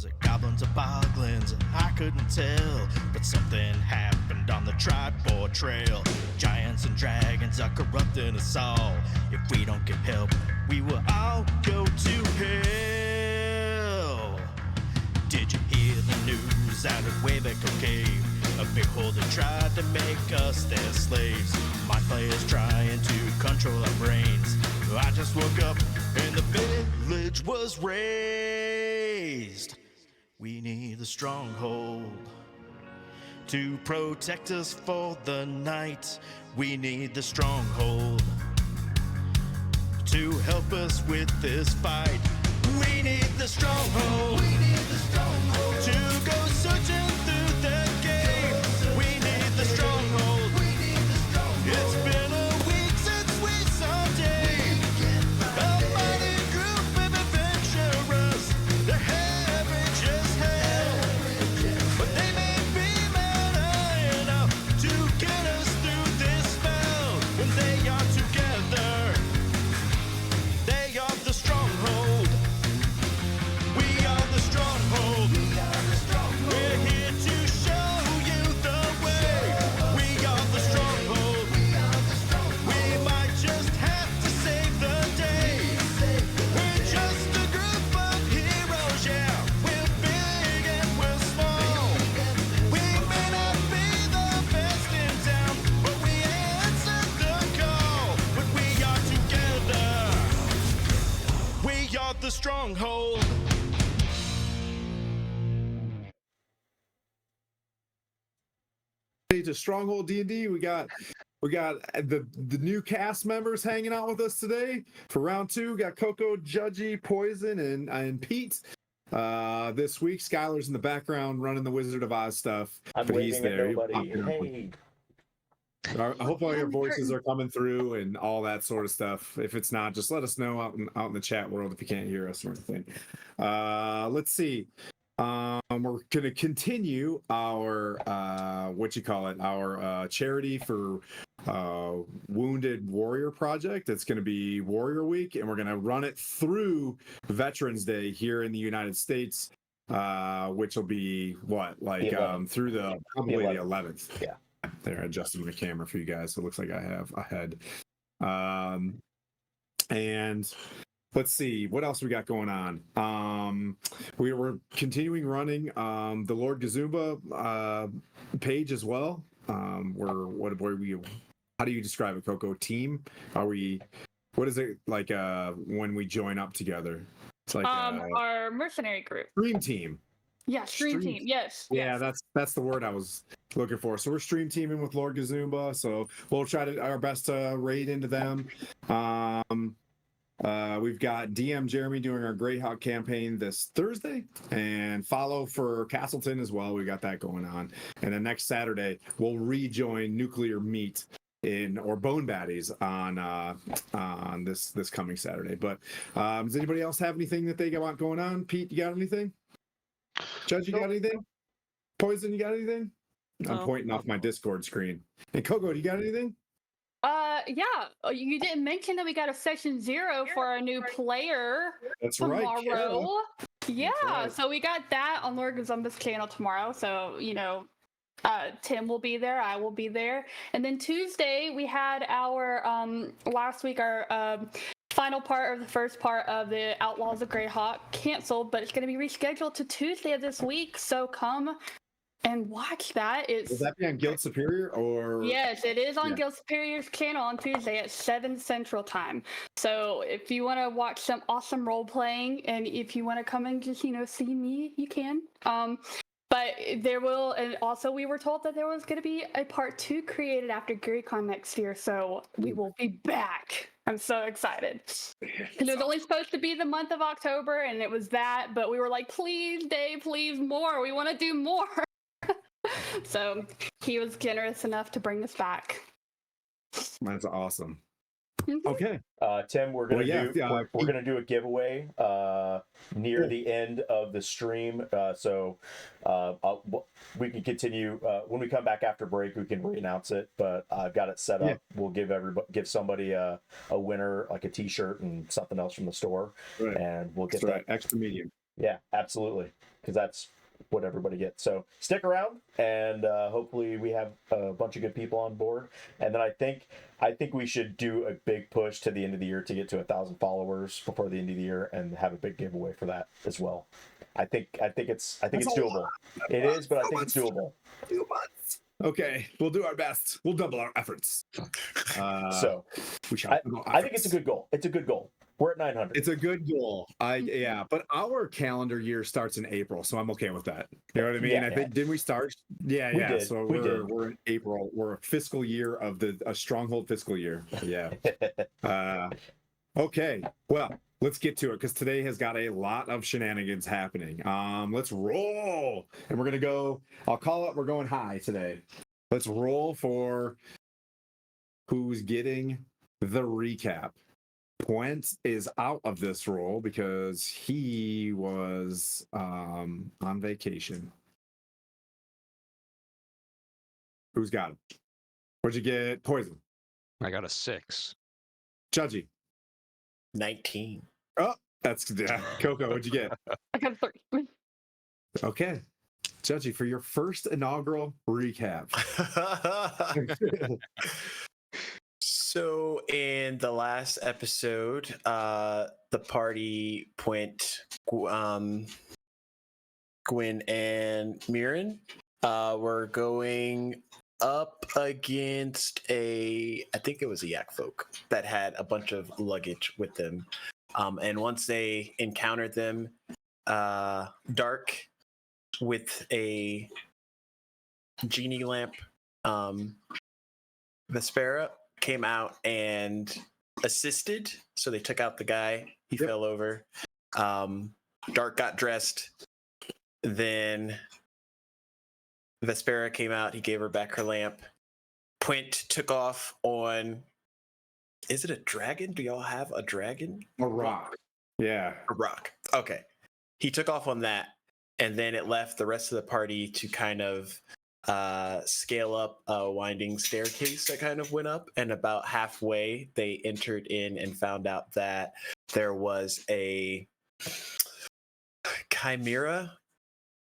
Was it goblins or boglins? I couldn't tell. But something happened on the Tribord Trail. Giants and dragons are corrupting us all. If we don't get help, we will all go to hell. Did you hear the news out of Wayback Cave? A big holder tried to make us their slaves. My players trying to control our brains. I just woke up and the village was razed. We need the stronghold to protect us for the night. We need the stronghold to help us with this fight. We need the stronghold. We need the stronghold to go searching through the game. We need the stronghold. We need the stronghold. It's been a week since we saw Dave. A mighty group of adventurers. They're average as hell, but they may be mad enough to get us through this spell. When they are together, they are the stronghold. We are the stronghold. We are the stronghold. We're here to show you the way. We are the stronghold. We are the stronghold. We might just have to save the day. We're just a group of heroes, yeah. We're big and we're small. We may not be the best in town, but we answer the call. When we are together, we are the stronghold. To Stronghold D&D. We got the new cast members hanging out with us today for round 2. We got Coco, Judgy, Poison, and Pete. This week, Skylar's in the background running the Wizard of Oz stuff. I'm but he's waving at there. nobody. Hey. I hope all your voices are coming through and all that sort of stuff. If it's not, just let us know out in the chat world if you can't hear us or anything. Let's see. We're going to continue our our charity for Wounded Warrior Project. It's going to be Warrior Week, and we're going to run it through Veterans Day here in the United States, which will be through probably the 11th. Yeah. There, adjusting the camera for you guys, so it looks like I have ahead. And let's see what else we got going on. We were continuing running the Lord Gazumba page as well. How do you describe it, Coco? Team? What is it like when we join up together? It's like our mercenary group. Stream team. Yeah, stream team. Yes. Yeah, yes. that's the word I was looking for. So we're stream teaming with Lord Gazumba. So we'll try our best to raid into them. We've got DM Jeremy doing our Greyhawk campaign this Thursday, and follow for Castleton as well. We got that going on. And then next Saturday we'll rejoin Nuclear Meat or Bone Baddies on this coming Saturday. But does anybody else have anything that they want going on? Pete, you got anything? Judge, you got anything? Poison, you got anything? No. I'm pointing off my Discord screen. And Coco, you got anything? Yeah. You didn't mention that we got a session 0 for our new player. That's tomorrow. right. Yeah. Right. So we got that on Lord Gazumba's channel tomorrow. So Tim will be there. I will be there. And then Tuesday we had our last week our final part of the first part of the Outlaws of Greyhawk canceled, but it's going to be rescheduled to Tuesday of this week. So come and watch that. Will that be on Guild Superior or? Yes, it is on Guild Superior's channel on Tuesday at 7 Central Time. So if you want to watch some awesome role playing, and if you want to come and just see me, you can. But there will, and also we were told that there was going to be a part 2 created after GaryCon next year. So we will be back. I'm so excited. And it was only supposed to be the month of October, and it was that, but we were like, please, Dave, please, more. We want to do more. So he was generous enough to bring us back. That's awesome. Mm-hmm. Okay. Tim, we're gonna we're gonna do a giveaway near the end of the stream. So we can continue when we come back after break. We can re-announce it, but I've got it set up. Yeah. We'll give somebody a winner, like a T-shirt and something else from the store, and we'll get that extra medium. Yeah, absolutely. because that's what everybody gets. So stick around, and hopefully we have a bunch of good people on board. And then I think we should do a big push to the end of the year to get to 1,000 followers before the end of the year, and have a big giveaway for that as well. I think it's doable. It is, but I think it's doable. 2 months. Okay, we'll do our best. We'll double our efforts. So we shall. I think it's a good goal. It's a good goal. We're at 900. It's a good goal. But our calendar year starts in April, so I'm okay with that. You know what I mean? Yeah, I think didn't we start? Yeah, we did. So we're in April. We're a fiscal year of a Stronghold fiscal year. Yeah. Okay. Well, let's get to it because today has got a lot of shenanigans happening. Let's roll, and we're gonna go. I'll call it. We're going high today. Let's roll for who's getting the recap. Puent is out of this role because he was on vacation. Who's got it? What'd you get? Poison. I got a 6. Judgy. 19. Oh, that's Coco. What'd you get? I got 3. Okay. Judgy, for your first inaugural recap. So in the last episode, the party went Gwyn and Mirren were going up against I think it was a yak folk that had a bunch of luggage with them. And once they encountered them, Dark with a genie lamp, Vespera came out and assisted. So they took out the guy. He fell over. Dark got dressed. Then Vespera came out. He gave her back her lamp. Puent took off on... Is it a dragon? Do y'all have a dragon? A rock. Yeah. A rock. Okay. He took off on that. And then it left the rest of the party to kind of scale up a winding staircase that kind of went up, and about halfway they entered in and found out that there was a chimera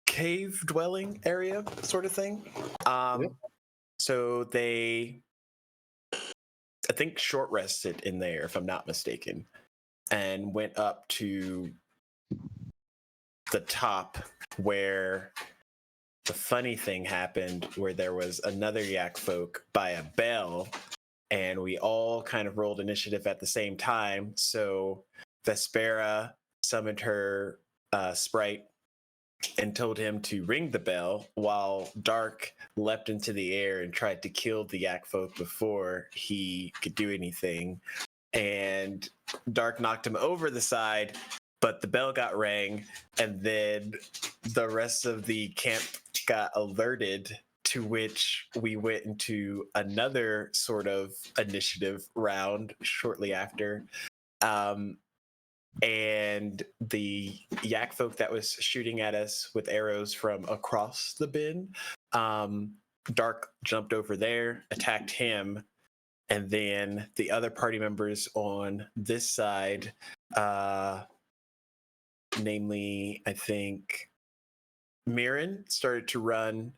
cave dwelling area sort of thing. So they, I think, short rested in there, if I'm not mistaken, and went up to the top where the funny thing happened, where there was another yak folk by a bell, and we all kind of rolled initiative at the same time. So Vespera summoned her sprite and told him to ring the bell, while Dark leapt into the air and tried to kill the yak folk before he could do anything. And Dark knocked him over the side, but the bell got rang, and then the rest of the camp got alerted, to which we went into another sort of initiative round shortly after. And the yak folk that was shooting at us with arrows from across the bin, Dark jumped over there, attacked him, and then the other party members on this side, namely, I think Mirren, started to run.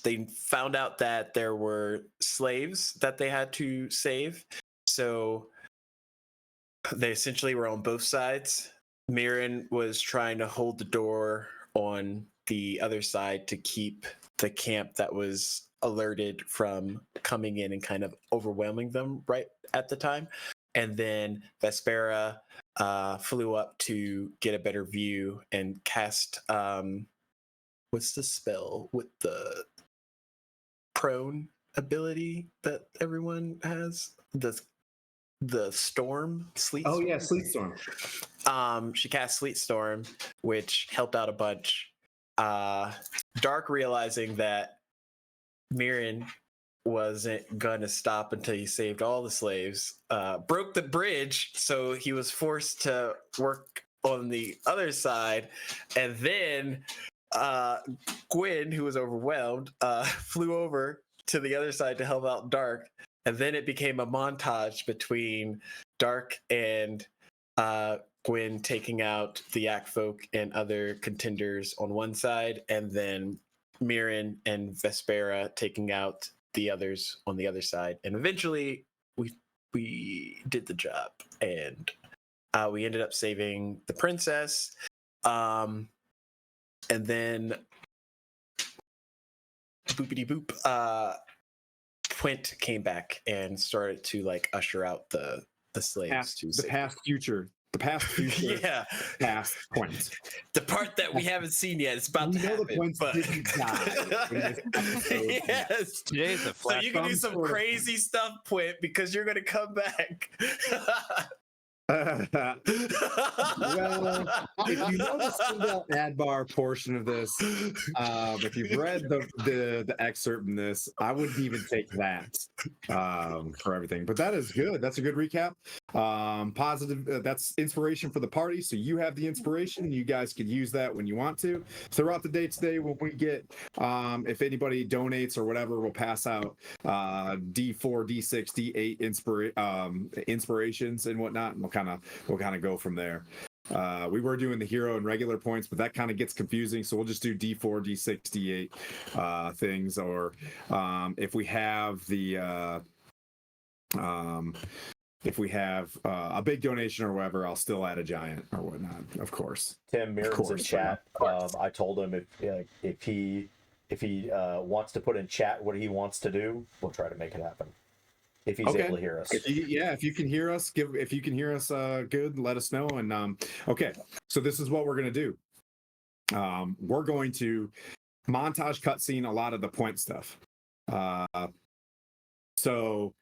They found out that there were slaves that they had to save, so they essentially were on both sides. Mirren was trying to hold the door on the other side to keep the camp that was alerted from coming in and kind of overwhelming them right at the time. And then Vespera flew up to get a better view and cast, what's the spell with the prone ability that everyone has? The storm, sleet. Oh yeah, sleet storm. She cast sleet storm, which helped out a bunch. Dark, realizing that Mirren wasn't gonna stop until he saved all the slaves, broke the bridge, so he was forced to work on the other side. And then Gwyn, who was overwhelmed, flew over to the other side to help out Dark. And then it became a montage between Dark and Gwyn taking out the Yak folk and other contenders on one side, and then Mirren and Vespera taking out the others on the other side. And eventually we did the job, and we ended up saving the princess. And then boopity boop, Quint came back and started to like usher out the slaves to the past future. The past future. yeah, past Quint. The part that we haven't seen yet is about We to know happen. the Quint But didn't die in this episode. yes, Today's a so you can do some sort of- crazy stuff, Quint, because you're gonna come back. Well, if you know the single Adbar portion of this, if you've read the excerpt in this, I wouldn't even take that for everything. But that is good. That's a good recap. Positive. That's inspiration for the party. So you have the inspiration. You guys can use that when you want to. Throughout the day today, when we get, if anybody donates or whatever, we'll pass out D4, D6, D8 inspirations and whatnot. And we'll kind of go from there. We were doing the hero and regular points, but that kind of gets confusing. So we'll just do D4, D6, D8 things. Or if we have the if we have a big donation or whatever, I'll still add a giant or whatnot. Of course. Tim Mirren's in chat. I told him if he wants to put in chat what he wants to do, we'll try to make it happen. If he's able to hear us. If you can hear us, good, let us know. And okay, so this is what we're gonna do. We're going to montage cutscene a lot of the point stuff. So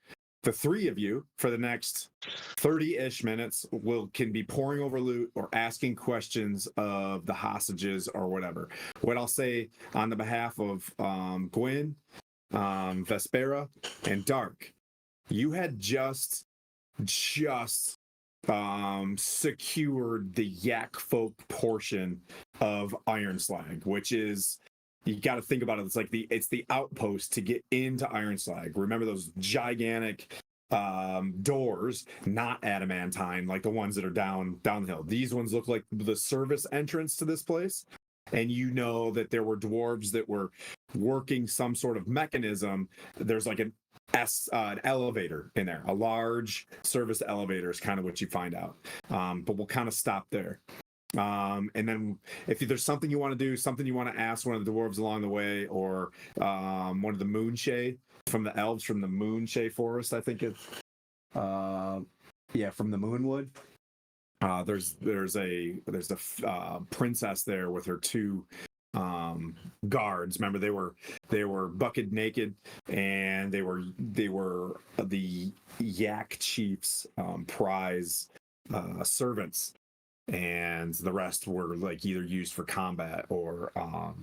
the three of you for the next 30-ish minutes can be poring over loot or asking questions of the hostages or whatever. What I'll say on the behalf of Gwyn, Vespera, and Dark. You had just secured the Yak folk portion of Ironcrag, which is, you got to think about it. It's the outpost to get into Ironcrag. Remember those gigantic doors, not adamantine, like the ones that are down the hill. These ones look like the service entrance to this place. And you know that there were dwarves that were working some sort of mechanism. There's like an elevator in there, a large service elevator is kind of what you find out. But we'll kind of stop there. And then if there's something you want to do, something you want to ask one of the dwarves along the way, or one of the Moonshay from the elves from the Moonshay forest, I think it's from the Moonwood. There's a princess there with her two guards. Remember, they were bucket naked, and they were the Yak chief's prize servants, and the rest were like either used for combat or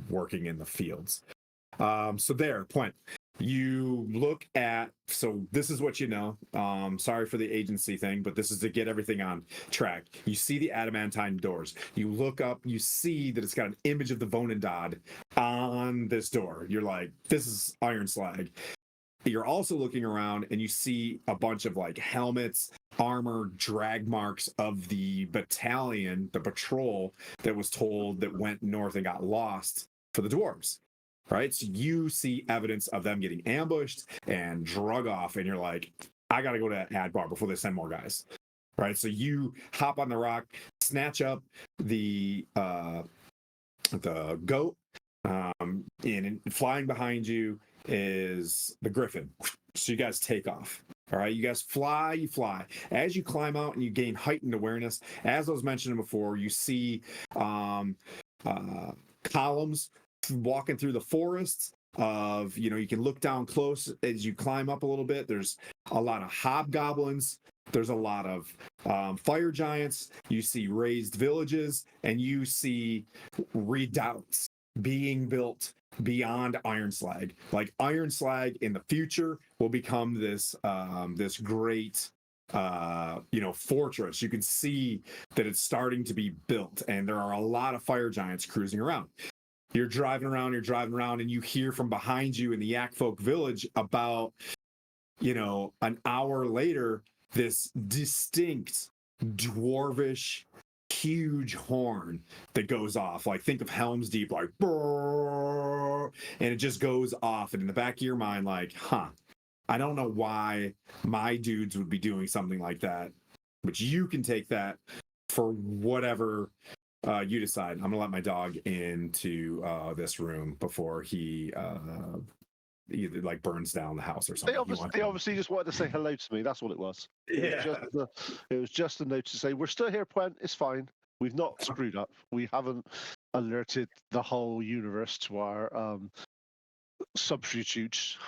working in the fields. So there, point. You look at, so this is what you know. Sorry for the agency thing, but this is to get everything on track. You see the adamantine doors. You look up, you see that it's got an image of the Vonendad on this door. You're like, this is Ironcrag. You're also looking around and you see a bunch of like helmets, armor, drag marks of the battalion, the patrol that was told that went north and got lost for the dwarves. Right, so you see evidence of them getting ambushed and drug off, and you're like, I gotta go to Adbar before they send more guys. Right, so you hop on the rock, snatch up the goat, and flying behind you is the griffin. So you guys take off. All right, you guys fly, you fly. As you climb out and you gain heightened awareness, as I was mentioning before, you see columns walking through the forests of, you can look down close as you climb up a little bit. There's a lot of hobgoblins. There's a lot of fire giants. You see raised villages, and you see redoubts being built beyond Ironcrag. Like Ironcrag in the future will become this this great fortress. You can see that it's starting to be built, and there are a lot of fire giants cruising around. You're driving around, and you hear from behind you in the Yak folk village about, an hour later, this distinct dwarvish, huge horn that goes off. Like, think of Helm's Deep, like, brrr, and it just goes off. And in the back of your mind, like, I don't know why my dudes would be doing something like that, but you can take that for whatever you decide. I'm gonna let my dog into this room before he either like burns down the house or something. They obviously just wanted to say hello to me. That's all it was. Yeah. It was just a note to say, we're still here, Puent. It's fine. We've not screwed up. We haven't alerted the whole universe to our subterfuge.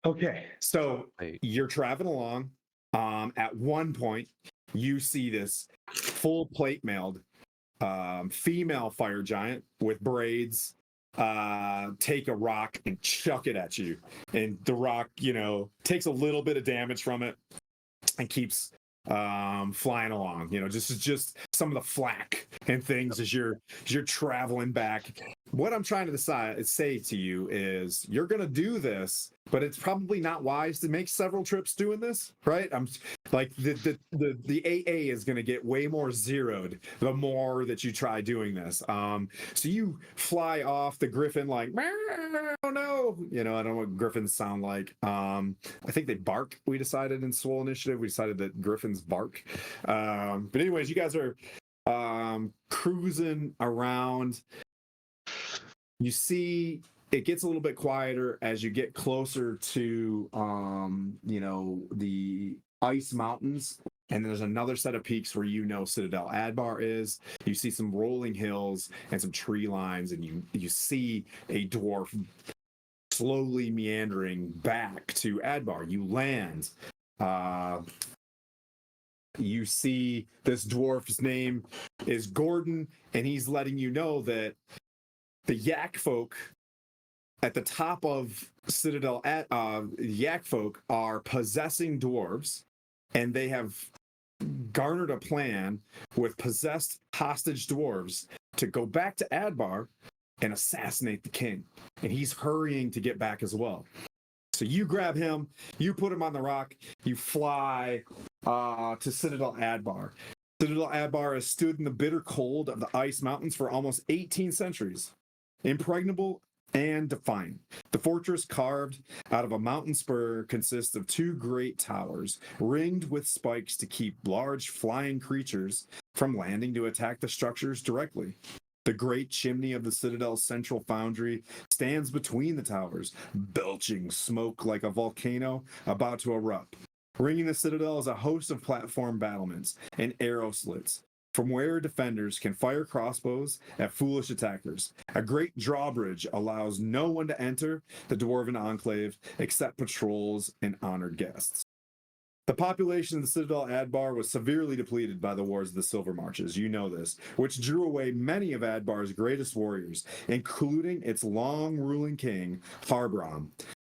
Okay, so you're traveling along. At one point, you see this full plate mailed female fire giant with braids take a rock and chuck it at you, and the rock, takes a little bit of damage from it and keeps flying along. Just some of the flak and things as you're traveling back. What I'm trying to say to you is, you're gonna do this, but it's probably not wise to make several trips doing this, right? I'm like, the AA is gonna get way more zeroed the more that you try doing this. So you fly off the griffin like, oh no, I don't know what griffins sound like. I think they bark. We decided in Swole Initiative, we decided that griffins bark. But anyways, you guys are cruising around. You see it gets a little bit quieter as you get closer to the ice mountains, and there's another set of peaks where Citadel Adbar is. You see some rolling hills and some tree lines, and you see a dwarf slowly meandering back to Adbar. You land. You see this dwarf's name is Gordon, and he's letting you know that the Yak folk at the top of Citadel, Yak folk are possessing dwarves, and they have garnered a plan with possessed hostage dwarves to go back to Adbar and assassinate the king. And he's hurrying to get back as well. So you grab him, you put him on the rock, you fly to Citadel Adbar. Citadel Adbar has stood in the bitter cold of the ice mountains for almost 18 centuries. Impregnable and defiant. The fortress, carved out of a mountain spur, consists of two great towers, ringed with spikes to keep large flying creatures from landing to attack the structures directly. The great chimney of the Citadel's central foundry stands between the towers, belching smoke like a volcano about to erupt. Ringing the Citadel is a host of platform battlements and arrow slits, from where defenders can fire crossbows at foolish attackers. A great drawbridge allows no one to enter the Dwarven Enclave except patrols and honored guests. The population of the Citadel Adbar was severely depleted by the Wars of the Silver Marches, you know this, which drew away many of Adbar's greatest warriors, including its long-ruling king, Harbram.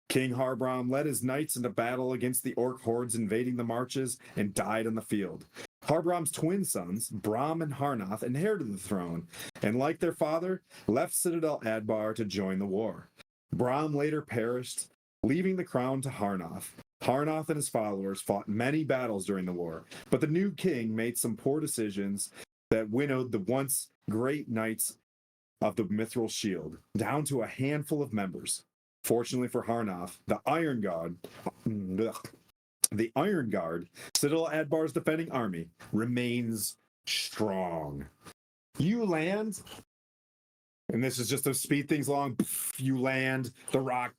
King Harbram led his knights into battle against the orc hordes invading the marches and died on the field. Harbram's twin sons, Bram and Harnath, inherited the throne, and like their father, left Citadel Adbar to join the war. Bram later perished, leaving the crown to Harnath. Harnath and his followers fought many battles during the war, but the new king made some poor decisions that winnowed the once great knights of the Mithril Shield down to a handful of members. Fortunately for Harnath, the Iron Guard, Citadel Adbar's defending army, remains strong. You land, and this is just to speed things along. You land, the rock,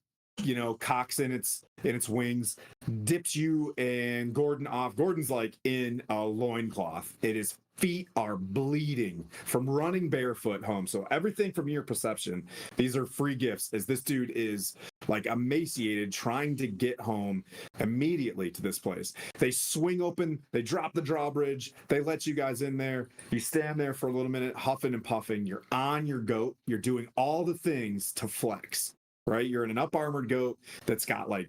cocks in its wings, dips you and Gordon off. Gordon's like in a loincloth. His feet are bleeding from running barefoot home. So everything from your perception, these are free gifts, as this dude is like emaciated, trying to get home immediately to this place. They swing open, they drop the drawbridge, they let you guys in there. You stand there for a little minute, huffing and puffing. You're on your goat. You're doing all the things to flex, right? You're in an up armored goat that's got like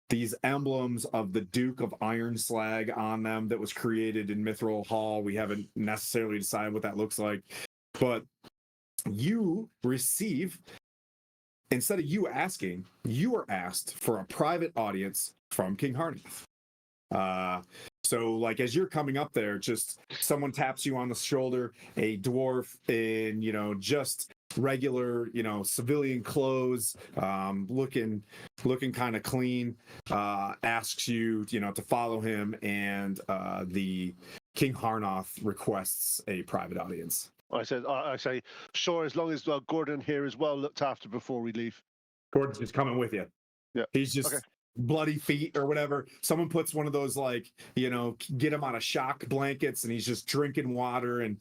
these emblems of the Duke of Ironslag on them that was created in Mithril Hall. We haven't necessarily decided what that looks like, but you receive, instead of you asking, you are asked for a private audience from King Harnath. So, like, as you're coming up there, just someone taps you on the shoulder, a dwarf in, just regular, civilian clothes, looking kind of clean, asks you, to follow him, and the King Harnoth requests a private audience. I say, sure, as long as Gordon here is well looked after before we leave. Gordon's just coming with you. Yeah. He's just bloody feet or whatever. Someone puts one of those, like, get him out of shock blankets, and he's just drinking water and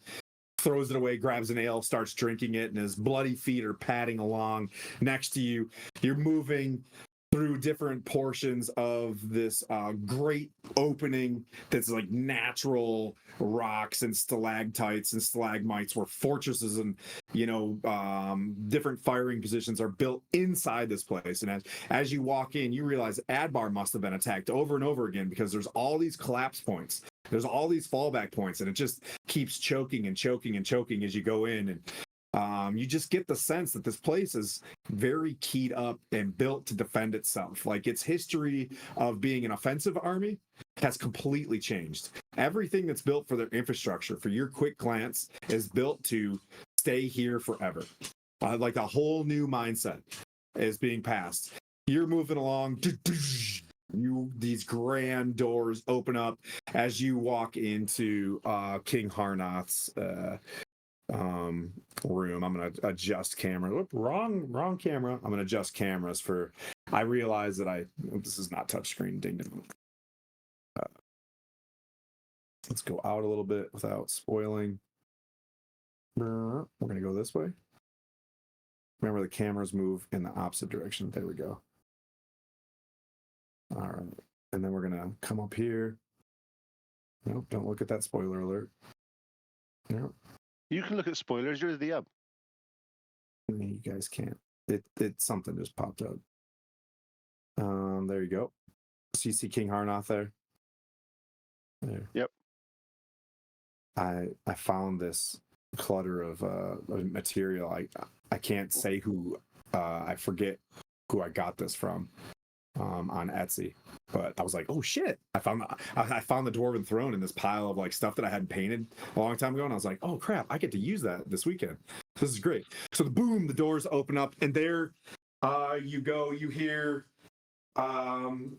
throws it away, grabs an ale, starts drinking it, and his bloody feet are padding along next to you. You're moving through different portions of this great opening that's like natural rocks and stalactites and stalagmites, where fortresses and different firing positions are built inside this place. And as you walk in, you realize Adbar must have been attacked over and over again, because there's all these collapse points, there's all these fallback points, and it just keeps choking and choking and choking as you go in. And you just get the sense that this place is very keyed up and built to defend itself. Like, its history of being an offensive army has completely changed. Everything that's built for their infrastructure, for your quick glance, is built to stay here forever. Like, a whole new mindset is being passed. You're moving along. These grand doors open up as you walk into King Harnoth's room. I'm gonna adjust camera. Whoop, wrong camera. I'm gonna adjust cameras for. I realize that this is not touchscreen. Ding dong. Let's go out a little bit without spoiling. We're gonna go this way. Remember, the cameras move in the opposite direction. There we go. All right, and then we're gonna come up here. Nope, don't look at that spoiler alert. Nope. You can look at spoilers. You're the You guys can't. It something just popped up. There you go. So you see King Harnoth there. Yep. I found this clutter of material. I can't say who. I forget who I got this from on Etsy. But I was like, oh shit! I found the Dwarven Throne in this pile of like stuff that I hadn't painted a long time ago, and I was like, oh crap! I get to use that this weekend. This is great. So the doors open up, and there you go. You hear, someone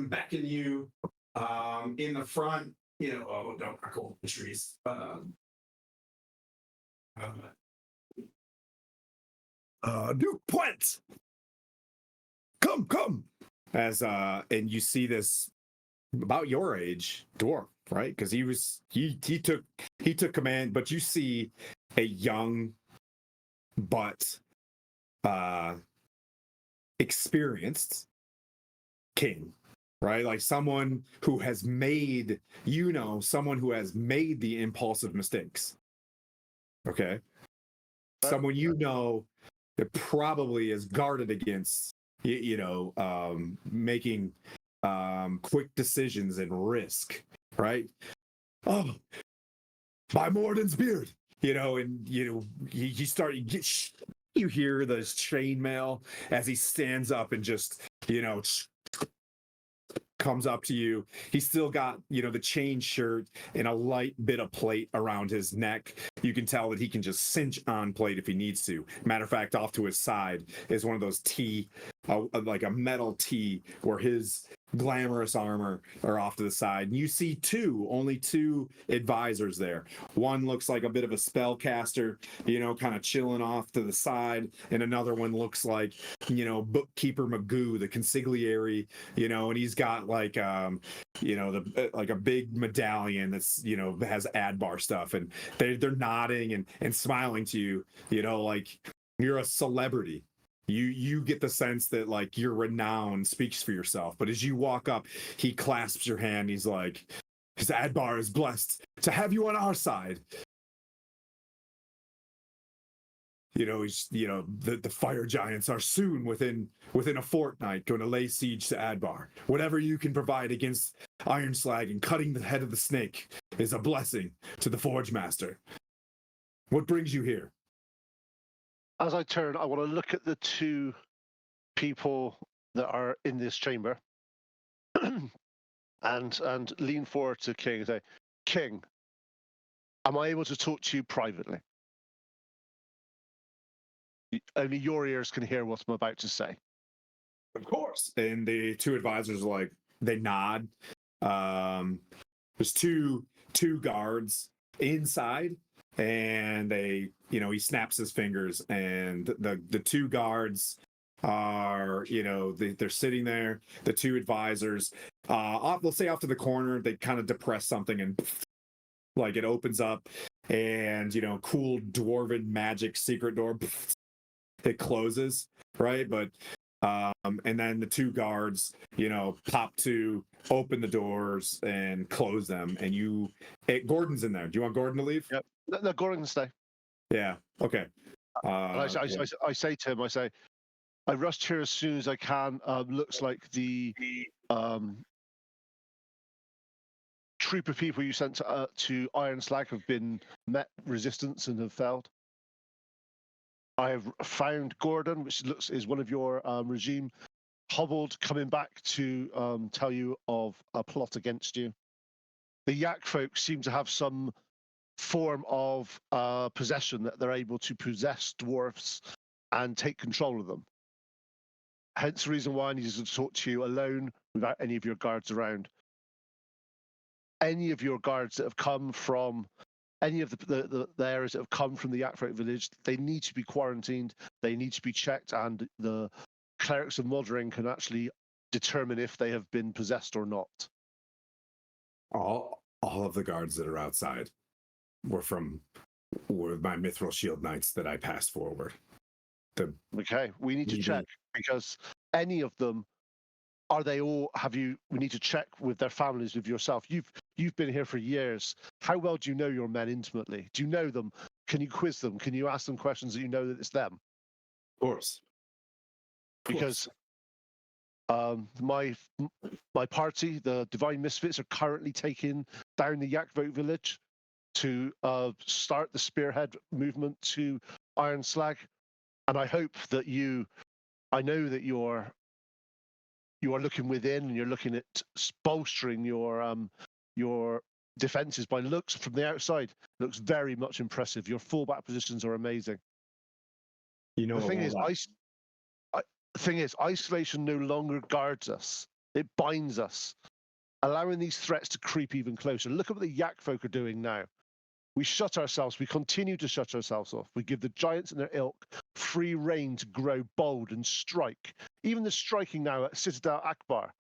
beckon you in the front. Oh, don't crackle the trees. Duke Point, come. As and you see this about your age dwarf, right? Because he took command, but you see a young but experienced king, right? Like someone who has made the impulsive mistakes. Okay, someone that probably is guarded against making quick decisions and risk, right? Oh, by Morden's beard, and you hear the chainmail as he stands up and just comes up to you. He's still got the chain shirt and a light bit of plate around his neck. You can tell that he can just cinch on plate if he needs to. Matter of fact, off to his side is one of those like a metal T, where his glamorous armor are off to the side. And you see only two advisors there. One looks like a bit of a spellcaster, kind of chilling off to the side, and another one looks like bookkeeper Magoo, the consigliere, and he's got like like a big medallion that's has Adbar stuff, and they're nodding and smiling to you, like you're a celebrity. You get the sense that like your renown speaks for yourself. But as you walk up, he clasps your hand. He's like, "His Adbar is blessed to have you on our side." The fire giants are soon within a fortnight going to lay siege to Adbar. Whatever you can provide against Iron Slag and cutting the head of the snake is a blessing to the Forge Master. What brings you here? As I turn, I want to look at the two people that are in this chamber. and lean forward to King and say, King, am I able to talk to you privately? Only your ears can hear what I'm about to say. Of course. And the two advisors like they nod. There's two guards inside, and he snaps his fingers, and the two guards are they're sitting there. The two advisors, let's say off to the corner, they kind of depress something, and like it opens up, and cool dwarven magic secret door. It closes, right? But and then the two guards, pop to open the doors and close them, and Gordon's in there. Do you want Gordon to leave? Yep. No, Gordon can stay. Yeah. Okay. And I say to him, I rushed here as soon as I can. Looks like the troop of people you sent to Iron Slag have been met resistance and have failed. I have found Gordon, which is one of your regime, hobbled, coming back to tell you of a plot against you. The Yak folk seem to have some form of possession that they're able to possess dwarfs and take control of them. Hence the reason why I needed to talk to you alone without any of your guards around. Any of your guards that have come from any of the areas that have come from the Yak folk village, they need to be quarantined, they need to be checked, and the clerics of Moddering can actually determine if they have been possessed or not. All of the guards that are outside were my Mithril Shield Knights that I passed forward. Okay, we need to check, because any of them, we need to check with their families, with yourself. You've been here for years. How well do you know your men intimately? Do you know them? Can you quiz them? Can you ask them questions that you know that it's them? Of course. Because my party, the Divine Misfits, are currently taking down the Yakvote village to start the spearhead movement to Iron Slag. And I hope that I know that you are looking within, and you're looking at bolstering your defenses. By looks from the outside, looks very much impressive. Your fallback positions are amazing. The thing is, isolation no longer guards us. It binds us, allowing these threats to creep even closer. Look at what the Yak folk are doing now. We continue to shut ourselves off. We give the giants and their ilk free rein to grow bold and strike. Even the striking now at Citadel Adbar.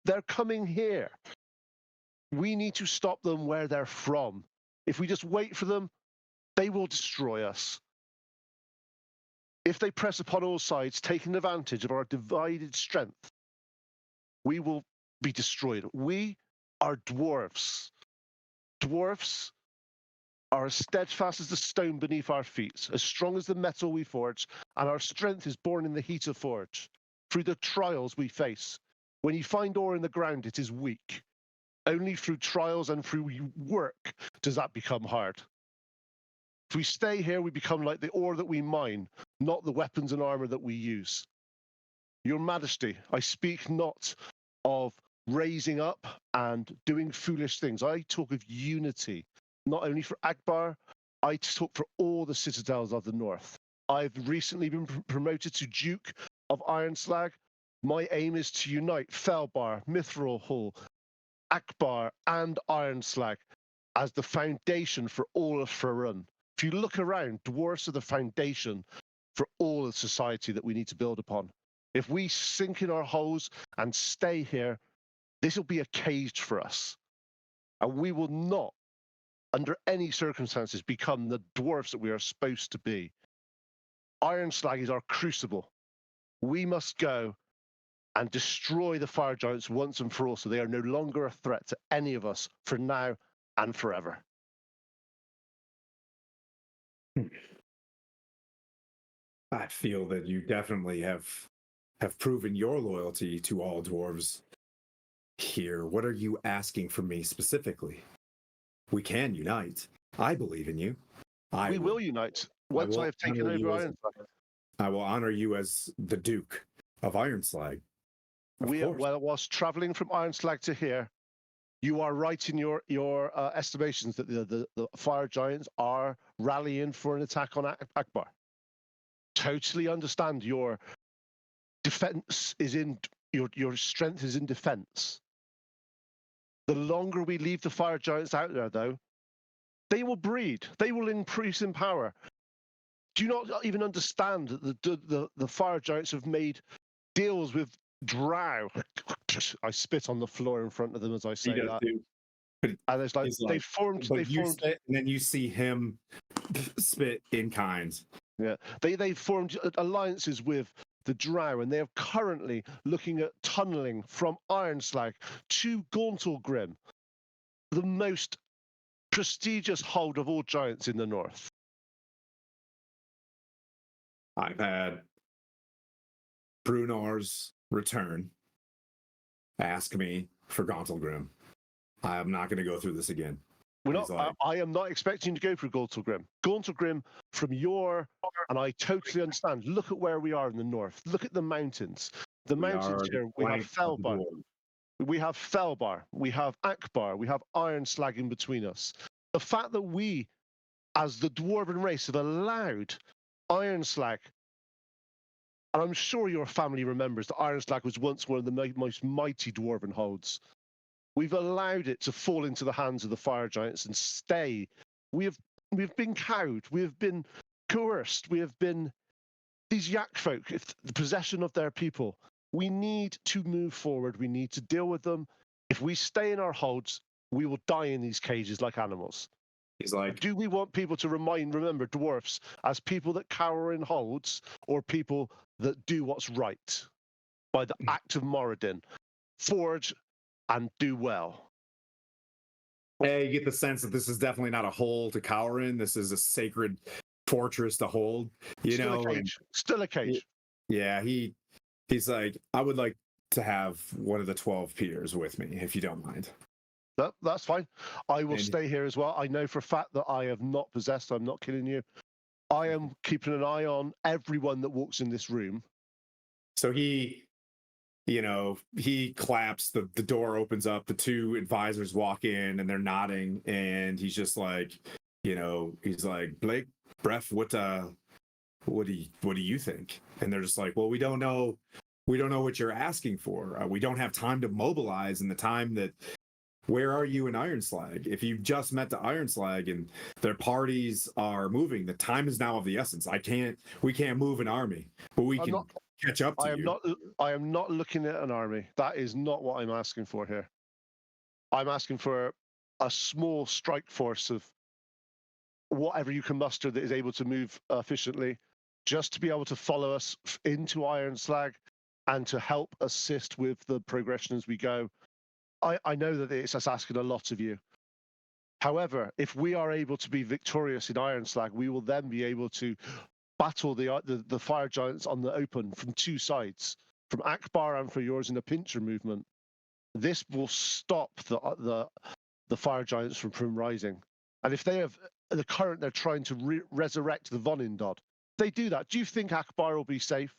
They're coming here. We need to stop them where they're from. If we just wait for them, they will destroy us. If they press upon all sides, taking advantage of our divided strength, we will be destroyed. We are dwarfs. Dwarfs are as steadfast as the stone beneath our feet, as strong as the metal we forge, and our strength is born in the heat of forge, through the trials we face. When you find ore in the ground, it is weak. Only through trials and through work does that become hard. If we stay here, we become like the ore that we mine, not the weapons and armor that we use. Your Majesty, I speak not of raising up and doing foolish things. I talk of unity. Not only for Adbar, I talk for all the citadels of the north. I've recently been promoted to Duke of Iron Slag. My aim is to unite Felbar, Mithril Hall, Adbar, and Iron Slag as the foundation for all of Faerun. If you look around, dwarfs are the foundation for all of society that we need to build upon. If we sink in our holes and stay here, this will be a cage for us. And we will not, under any circumstances, become the dwarfs that we are supposed to be. Iron Slag is our crucible. We must go and destroy the fire giants once and for all, so they are no longer a threat to any of us for now and forever. I feel that you definitely have proven your loyalty to all dwarves here. What are you asking from me specifically? We can unite. I believe in you. We will unite once I have taken over Iron Slag. I will honor you as the Duke of Iron Slag. whilst traveling from Ironslag to here, you are right in your estimations that the fire giants are rallying for an attack on Akbar. Totally understand your defense is in your strength is in defense. The longer we leave the fire giants out there, though, they will breed. They will increase in power. Do you not even understand that the fire giants have made deals with Drow? I spit on the floor in front of them as I say that. Too. And it's like they formed. Spit, and then you see him spit in kind. Yeah, they formed alliances with the Drow, and they are currently looking at tunneling from Ironslag to Gauntlgrim, the most prestigious hold of all giants in the north. I've had Brunor's return ask me for Gauntlgrim. I am not going to go through this again. I am not expecting to go through Gauntlgrim. Gauntlgrim, from your, and I totally understand. Look at where we are in the north. Look at the mountains. The mountains here. We have Felbar. We have Felbar. We have Akbar. We have Ironslag in between us. The fact that we, as the dwarven race, have allowed Ironslag, and I'm sure your family remembers that Ironslag was once one of the most mighty dwarven holds. We've allowed it to fall into the hands of the fire giants and stay. We've been cowed. We have been coerced. We have been these yak folk, if the possession of their people. We need to move forward. We need to deal with them. If we stay in our holds, we will die in these cages like animals. He's like, do we want people to remember dwarfs as people that cower in holds, or people that do what's right by the act of Moradin, forge and do well? Hey, you get the sense that this is definitely not a hole to cower in. This is a sacred fortress to hold. Still a cage. Yeah, he's like, I would like to have one of the 12 peers with me, if you don't mind. That's fine. I will stay here as well. I know for a fact that I have not possessed. I'm not kidding you. I am keeping an eye on everyone that walks in this room. So he claps, the door opens up, the two advisors walk in and they're nodding, and he's just like, he's like, Blake, Bref, what do you think? And they're just like, well, we don't know what you're asking for. We don't have time to mobilize in the time that. Where are you in Ironslag? If you've just met the Ironslag and their parties are moving, the time is now of the essence. We can't move an army, but we can catch up to you. I am not looking at an army. That is not what I'm asking for here. I'm asking for a small strike force of whatever you can muster that is able to move efficiently, just to be able to follow us into Ironslag and to help assist with the progression as we go. I know that it's us asking a lot of you. However, if we are able to be victorious in Ironslag, we will then be able to battle the fire giants on the open from two sides, from Akbar and for yours in a pincher movement. This will stop the fire giants from rising. And if they have they're trying to resurrect the Vonindod, if they do that, do you think Akbar will be safe?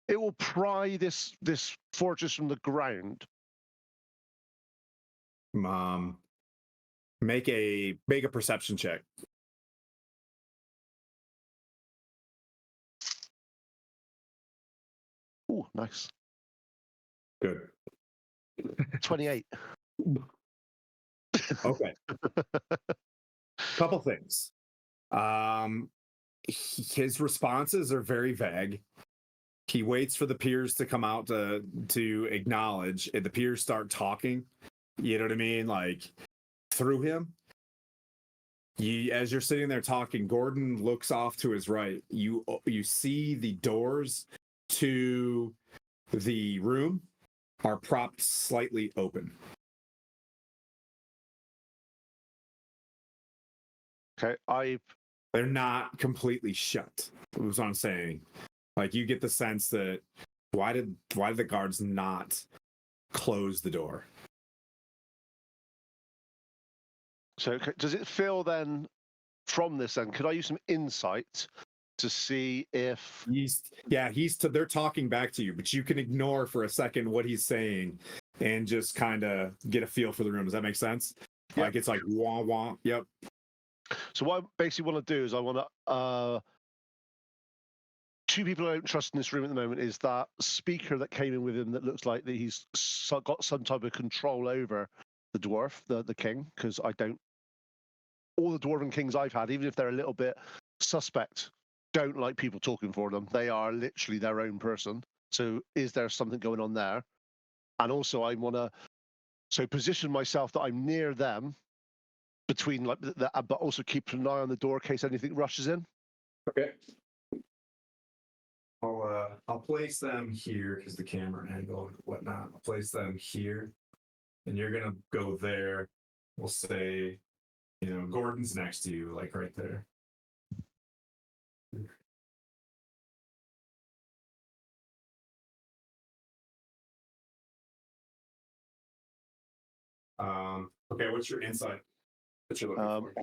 It will pry this fortress from the ground. Make a perception check. Oh, nice. Good. 28. Okay. Couple things. His responses are very vague. He waits for the peers to come out to acknowledge, and the peers start talking. You know what I mean? Like, through him. As you're sitting there talking, Gordon looks off to his right. You see the doors to the room are propped slightly open. Okay, they're not completely shut. That's what I'm saying. Like, you get the sense that why did the guards not close the door? So does it feel then from this then, could I use some insight to see if they're talking back to you, but you can ignore for a second what he's saying and just kind of get a feel for the room. Does that make sense? Yep. Like it's like wah wah. Yep. So what I basically want to do is I want to two people I don't trust in this room at the moment is that speaker that came in with him that looks like that he's got some type of control over the dwarf, the king, because I don't. All the dwarven kings I've had, even if they're a little bit suspect, don't like people talking for them. They are literally their own person. So is there something going on there? And also I want to position myself that I'm near them between like that, but also keep an eye on the door in case anything rushes in. Okay. I'll place them here because the camera angle and whatnot. I'll place them here, and you're gonna go there. We'll say, Gordon's next to you, like right there. Okay, what's your insight that you're looking for?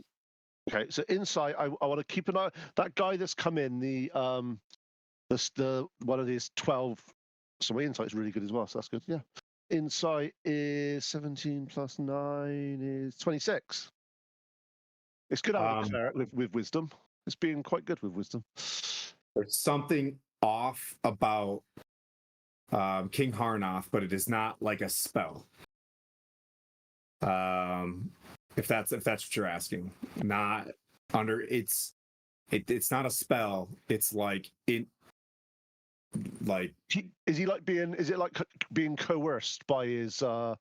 Okay, so inside, I want to keep an eye. That guy that's come in, the one of these 12. So my insight is really good as well. So that's good. Yeah, insight is 17 plus 9 is 26. It's good out of cleric with wisdom. It's been quite good with wisdom. There's something off about King Harnoth, but it is not like a spell. If that's what you're asking, not under it's not a spell. It's like it. Like is he like being? Is it like being coerced by his? No,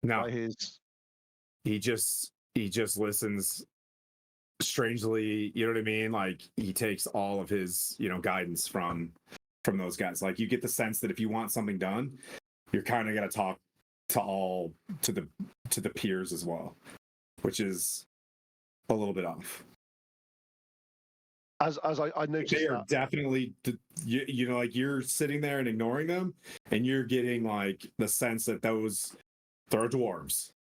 by his. He just listens. Strangely, you know what I mean? Like he takes all of his, guidance from those guys. Like you get the sense that if you want something done, you're kind of gonna talk to the peers as well, which is a little bit off. As I noticed, they are definitely, like you're sitting there and ignoring them, and you're getting like the sense that they're dwarves,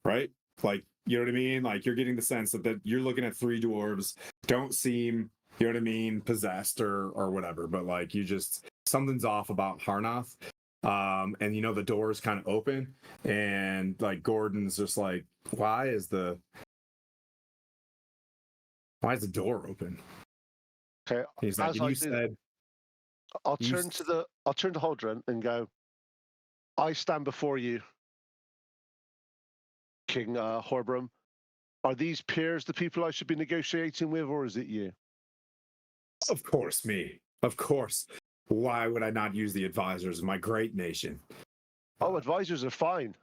right? Like, you know what I mean? Like you're getting the sense that you're looking at 3 dwarves, don't seem, you know what I mean, possessed or whatever, but like something's off about Harnoth. And the door is kind of open, and like Gordon's just like, why is the door open? Okay. He's like, you said. I'll turn to Holdren and go, I stand before you, King Horbram. Are these peers the people I should be negotiating with, or is it you? Of course, me. Of course. Why would I not use the advisors of my great nation? Oh, advisors are fine.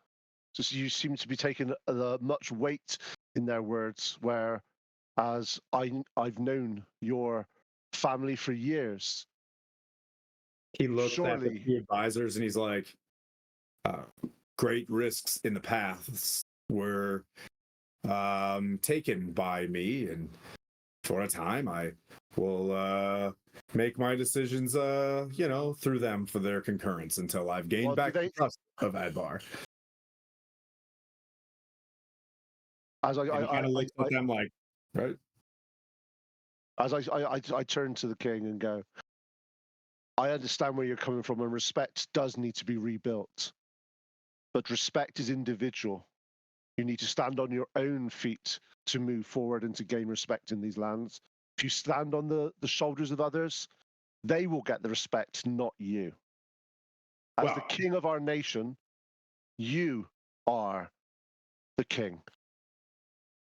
Just you seem to be taking much weight in their words, whereas I've known your family for years. He looks at the advisors and he's like, great risks in the past were taken by me, and for a time I will make my decisions through them for their concurrence until I've gained back the trust of Adbar. As I kind of looks at them like, right? As I turn to the king and go, I understand where you're coming from, and respect does need to be rebuilt. But respect is individual. You need to stand on your own feet to move forward and to gain respect in these lands. If you stand on the shoulders of others, they will get the respect, not you. As the king of our nation, you are the king.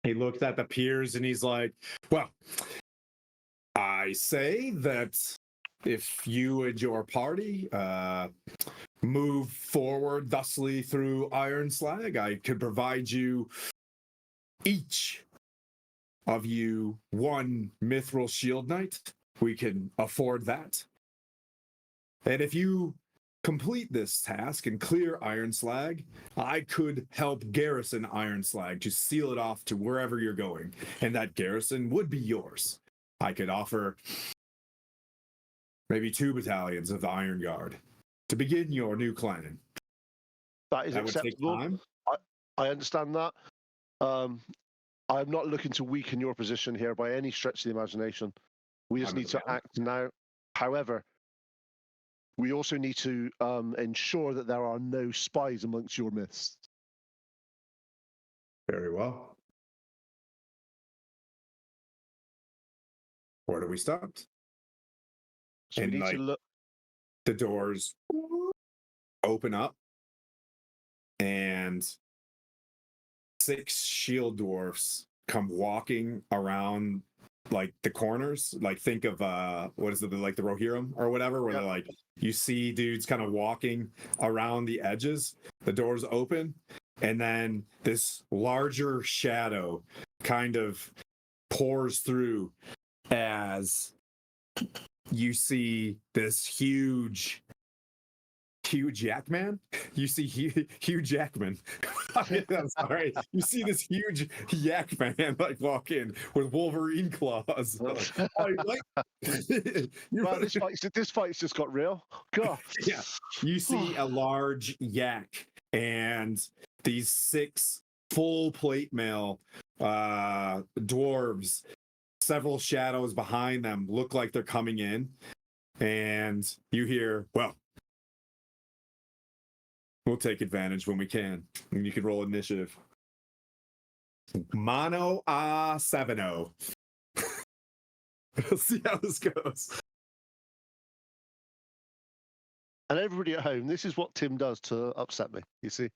He looks at the peers and he's like, well, I say that if you and your party move forward thusly through Ironcrag, I could provide you, each of you, 1 mithril shield knight. We can afford that. And if you complete this task and clear Ironcrag, I could help garrison Ironcrag to seal it off to wherever you're going, and that garrison would be yours. I could offer maybe 2 battalions of the Iron Guard to begin your new clan. That is acceptable. Would take time. I understand that. I'm not looking to weaken your position here by any stretch of the imagination. We just need to act now. However, we also need to ensure that there are no spies amongst your midst. Very well. Where do we start? So And we need to look. the doors open up, and 6 shield dwarfs come walking around like the corners. Like think of what is it, like the Rohirrim or whatever, where they're like you see dudes kind of walking around the edges. The doors open, and then this larger shadow kind of pours through as you see this huge Yak Man. You see Hugh Jackman. I'm sorry. You see this huge Yak Man like walk in with Wolverine claws. Well, this fight's just got real. God. Yeah. You see a large yak and these 6 full plate mail dwarves, several shadows behind them look like they're coming in, and you hear, well, we'll take advantage when we can. And you can roll initiative. Mono a 7-0. We'll see how this goes. And everybody at home, this is what Tim does to upset me, you see.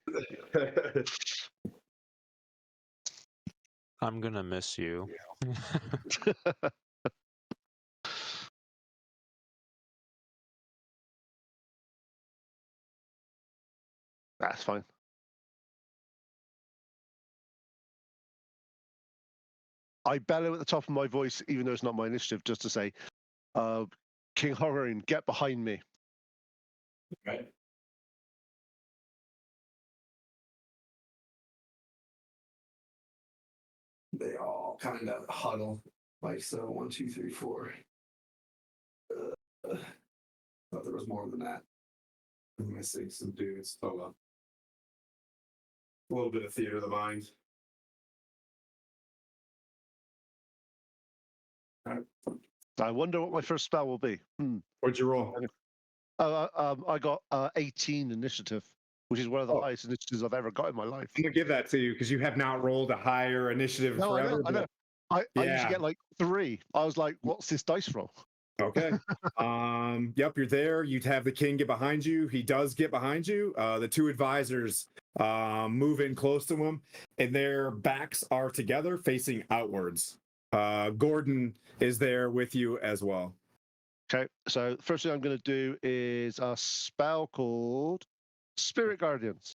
I'm gonna miss you. That's fine. I bellow at the top of my voice, even though it's not my initiative, just to say, King Hororin, get behind me. Right. They all kind of huddle like so. 1, 2, 3, 4. Thought there was more than that. I'm missing some dudes. Oh well. A little bit of theater of the mind. I wonder what my first spell will be. What'd you roll? I got 18 initiative, which is one of the highest initiatives I've ever got in my life. I'm gonna give that to you because you have not rolled a higher initiative forever. I know. I used to get like 3. I was like, what's this dice roll? Okay. Yep, you're there. You'd have the king get behind you. He does get behind you. The 2 advisors move in close to him, and their backs are together facing outwards. Gordon is there with you as well. Okay, so the first thing I'm going to do is a spell called Spirit Guardians.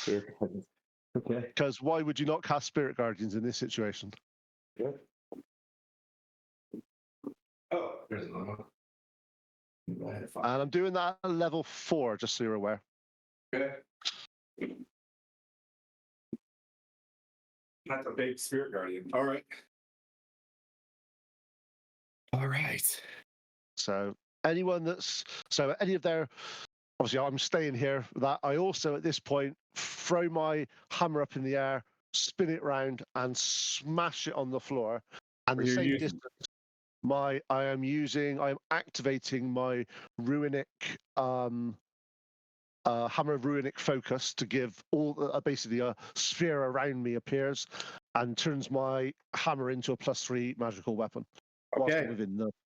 Okay. Because why would you not cast Spirit Guardians in this situation? Yeah. Oh, there's another one. And I'm doing that at level 4, just so you're aware. Okay. That's a big spirit guardian. All right. All right. So any of their, obviously I'm staying here. That I also at this point throw my hammer up in the air, spin it round, and smash it on the floor. And the same distance. I'm activating my runic hammer of runic focus to give all basically a sphere around me appears and turns my hammer into a +3 magical weapon. Okay.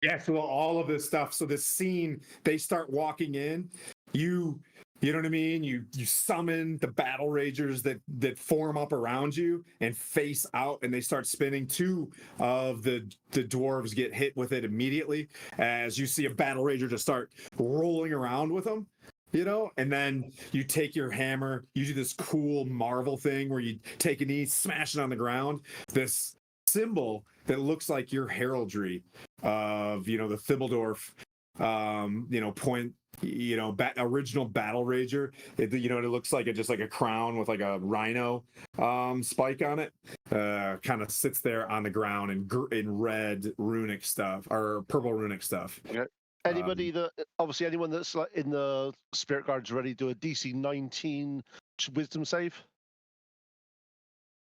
Yeah, so all of this stuff. So this scene, they start walking in. You know what I mean? You summon the battle ragers that form up around you and face out, and they start spinning. 2 of the dwarves get hit with it immediately as you see a battle rager just start rolling around with them. You know, and then you take your hammer, you do this cool Marvel thing where you take a knee, smash it on the ground. This symbol that looks like your heraldry of, the Thibbledorf, point, original battle rager. It looks like just like a crown with like a rhino spike on it. Kind of sits there on the ground in red runic stuff or purple runic stuff. Yeah. Anyone that's like in the Spirit Guards ready, do a DC 19 Wisdom save.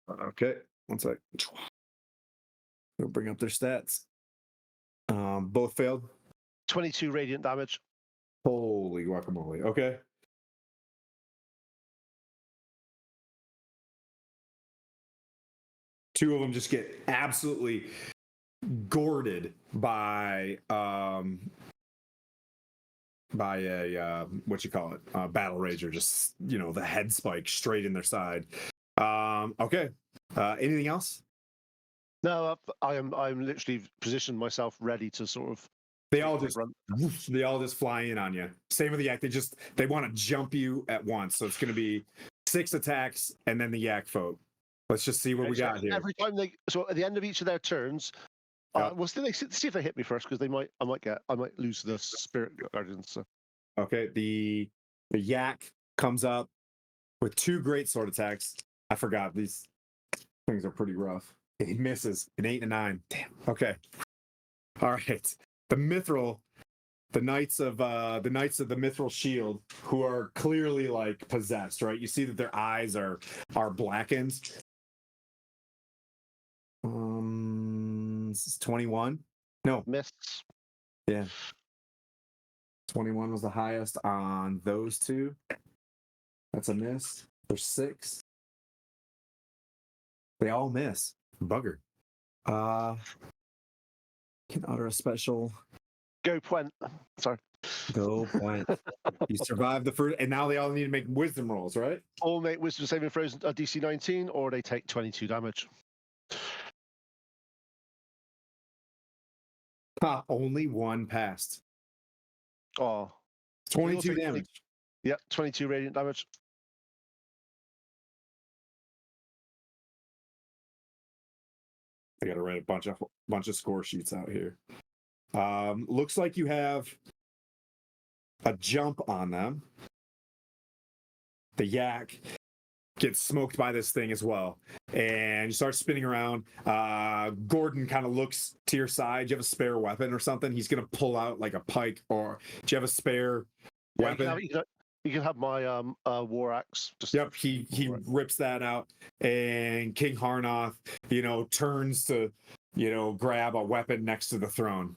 Okay, one sec. We'll bring up their stats. Both failed. 22 radiant damage. Holy guacamole. Okay. Two of them just get absolutely gourded by a what you call it, battle rager, just the head spike straight in their side. Okay. Anything else? No, I'm literally positioned myself ready to sort of. They all just fly in on you. Same with the yak. They want to jump you at once. So it's going to be 6 attacks and then the yak folk. Let's just see what we got here. Every time so at the end of each of their turns, well, see if they hit me first, because I might lose the spirit guardians. So. Okay, the yak comes up with 2 great sword attacks. I forgot these things are pretty rough. He misses an 8 and a 9. Damn. Okay. All right. The mithril, the knights of the mithril shield, who are clearly like possessed, right? You see that their eyes are blackened. This is 21. No. Miss. Yeah. 21 was the highest on those 2. That's a miss. There's 6. They all miss. Bugger. Can utter a special. Go Puent. Sorry. Go Puent. You survived the first, and now they all need to make wisdom rolls, right? All make wisdom saving throws at DC 19, or they take 22 damage. Only one passed. Oh. 22 damage. Yeah, 22 radiant damage. I got to write a bunch of score sheets out here. Looks like you have a jump on them. The yak gets smoked by this thing as well, and you start spinning around. Gordon kind of looks to your side. Do you have a spare weapon or something? He's gonna pull out like a pike, or do you have a spare weapon? You can have my war axe. Yep, he rips that out, and King Harnoth, turns to, grab a weapon next to the throne.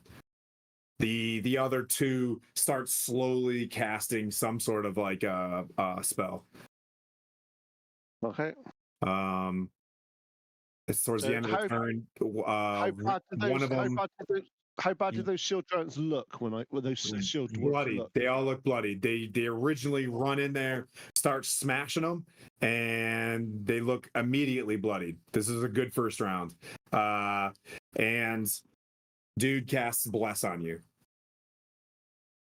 The other 2 start slowly casting some sort of like a spell. Okay. It's towards the end of the turn. How bad did those shield giants look when those shield dwarves bloody? Look? They all look bloody. They originally run in there, start smashing them, and they look immediately bloodied. This is a good first round. And dude casts bless on you.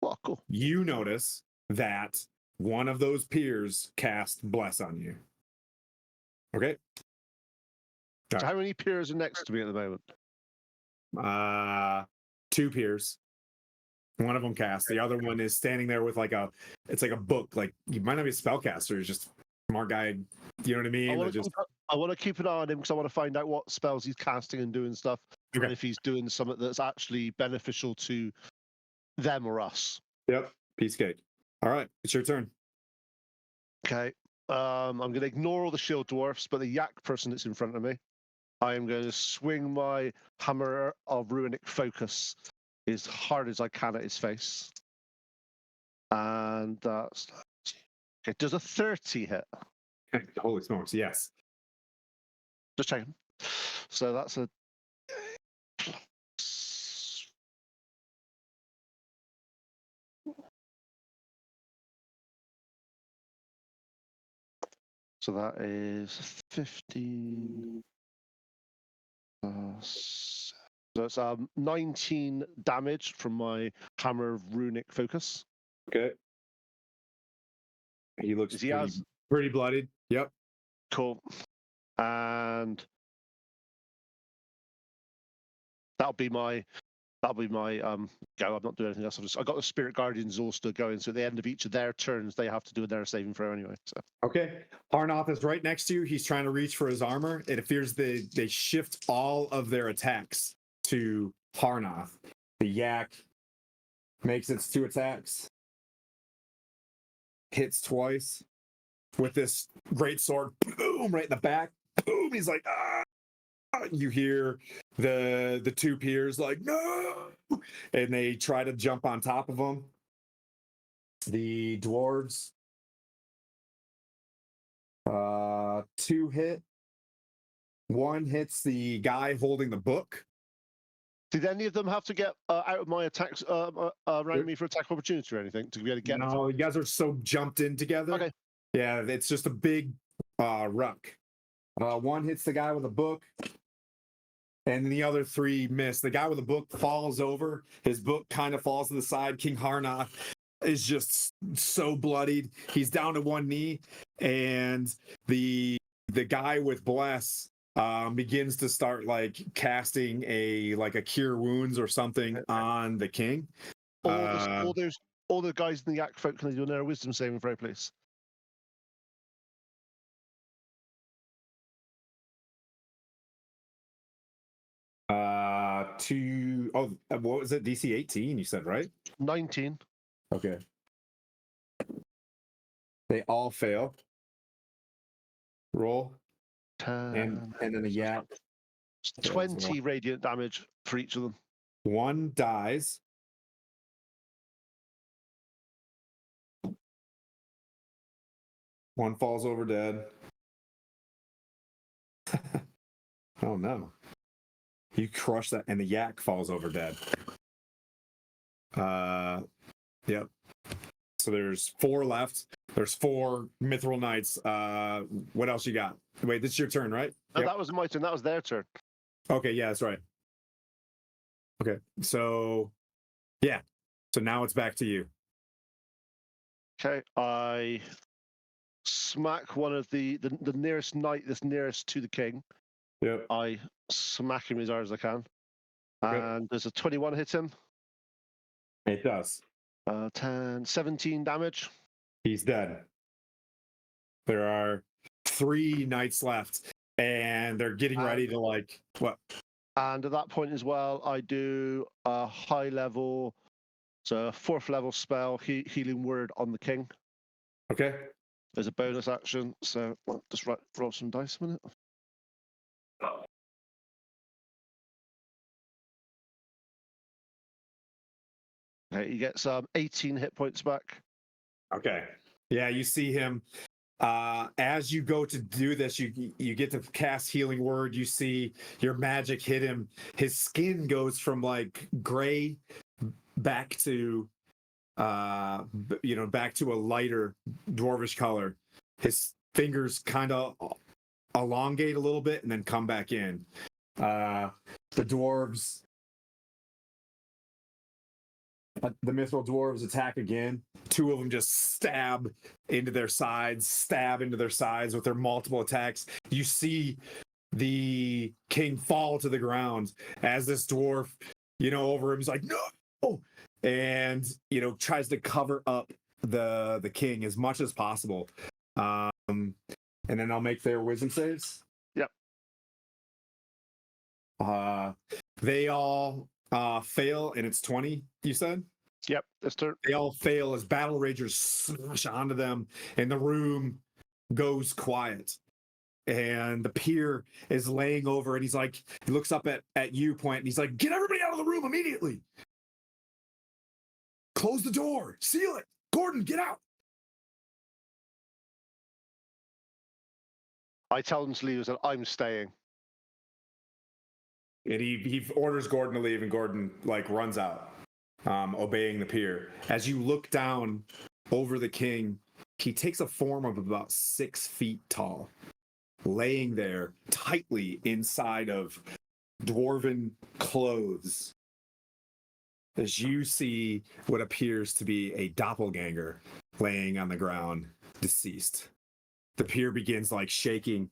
Oh, cool. You notice that one of those peers cast bless on you. Okay. So how many peers are next to me at the moment? 2 peers. One of them casts. The other one is standing there with it's like a book. Like, he might not be a spellcaster. He's just a smart guy. You know what I mean? I want to keep an eye on him, because I want to find out what spells he's casting and doing stuff. Okay. And if he's doing something that's actually beneficial to them or us. Yep. Piece cake. All right. It's your turn. Okay. I'm going to ignore all the shield dwarfs, but the yak person that's in front of me, I am going to swing my hammer of runic focus as hard as I can at his face. And that's... It does a 30 hit. Holy smokes, yes. Just checking. So that's a... So that is 15. So it's 19 damage from my hammer of runic focus. Okay. He looks pretty bloodied. Yep. Cool. And that'll be my go. I'm not doing anything else. I got the Spirit Guardians also going, so at the end of each of their turns, they have to do their saving throw anyway. So. Okay. Harnoth is right next to you. He's trying to reach for his armor. It appears they shift all of their attacks to Harnoth. The yak makes its 2 attacks. Hits twice with this great sword. Boom! Right in the back. Boom! He's like, ah! You hear the two peers like no, and they try to jump on top of them. The dwarves, 2 hit. 1 hits the guy holding the book. Did any of them have to get out of my attacks around me for attack opportunity or anything to be able to get? No, you guys are so jumped in together. Okay. Yeah, it's just a big ruck. 1 hits the guy with a book, and the other 3 miss. The guy with the book falls over. His book kind of falls to the side. King Harnath is just so bloodied. He's down to 1 knee, and the guy with bless begins to start like casting a cure wounds or something on the king. All the guys in the Yak folk, can they do their wisdom saving throw, please? What was it? DC 18, you said, right? 19. Okay. They all fail. Roll. 10. And then a yak. 20 radiant damage for each of them. 1 dies. One falls over dead. Oh no. You crush that, and the yak falls over dead. Yep. So there's 4 left. There's 4 Mithril Knights. What else you got? Wait, this is your turn, right? No, that was my turn. That was their turn. Okay, yeah, that's right. Okay, so yeah. So now it's back to you. Okay, I smack one of the nearest knight that's nearest to the king. Yep. I smack him as hard as I can. Okay. And there's a 21 hit him. It does. 17 damage. He's dead. There are 3 knights left, and they're getting ready to what? And at that point as well, I do a high level, so 4th level spell, healing word on the king. Okay. There's a bonus action, so I'll just roll some dice a minute. Okay, he gets 18 hit points back. Okay. Yeah, you see him. As you go to do this, you get to cast healing word. You see your magic hit him. His skin goes from gray back to back to a lighter dwarvish color. His fingers kind of elongate a little bit and then come back in. The dwarves, the mithril dwarves attack again. 2 of them just stab into their sides with their multiple attacks. You see the king fall to the ground as this dwarf, over him is like, no! And, tries to cover up the king as much as possible. And then I'll make their wisdom saves. Yep. They all fail, and it's 20, you said? Yep, that's turn. They all fail as battle ragers smash onto them, and the room goes quiet. And the peer is laying over, and he looks up at you, Point, and he's like, get everybody out of the room immediately. Close the door, seal it. Gordon, get out. I tell them to leave, and I'm staying. And he orders Gordon to leave, and Gordon runs out, obeying the peer. As you look down over the king, he takes a form of about 6 feet tall, laying there tightly inside of dwarven clothes. As you see what appears to be a doppelganger laying on the ground, deceased. The peer begins shaking,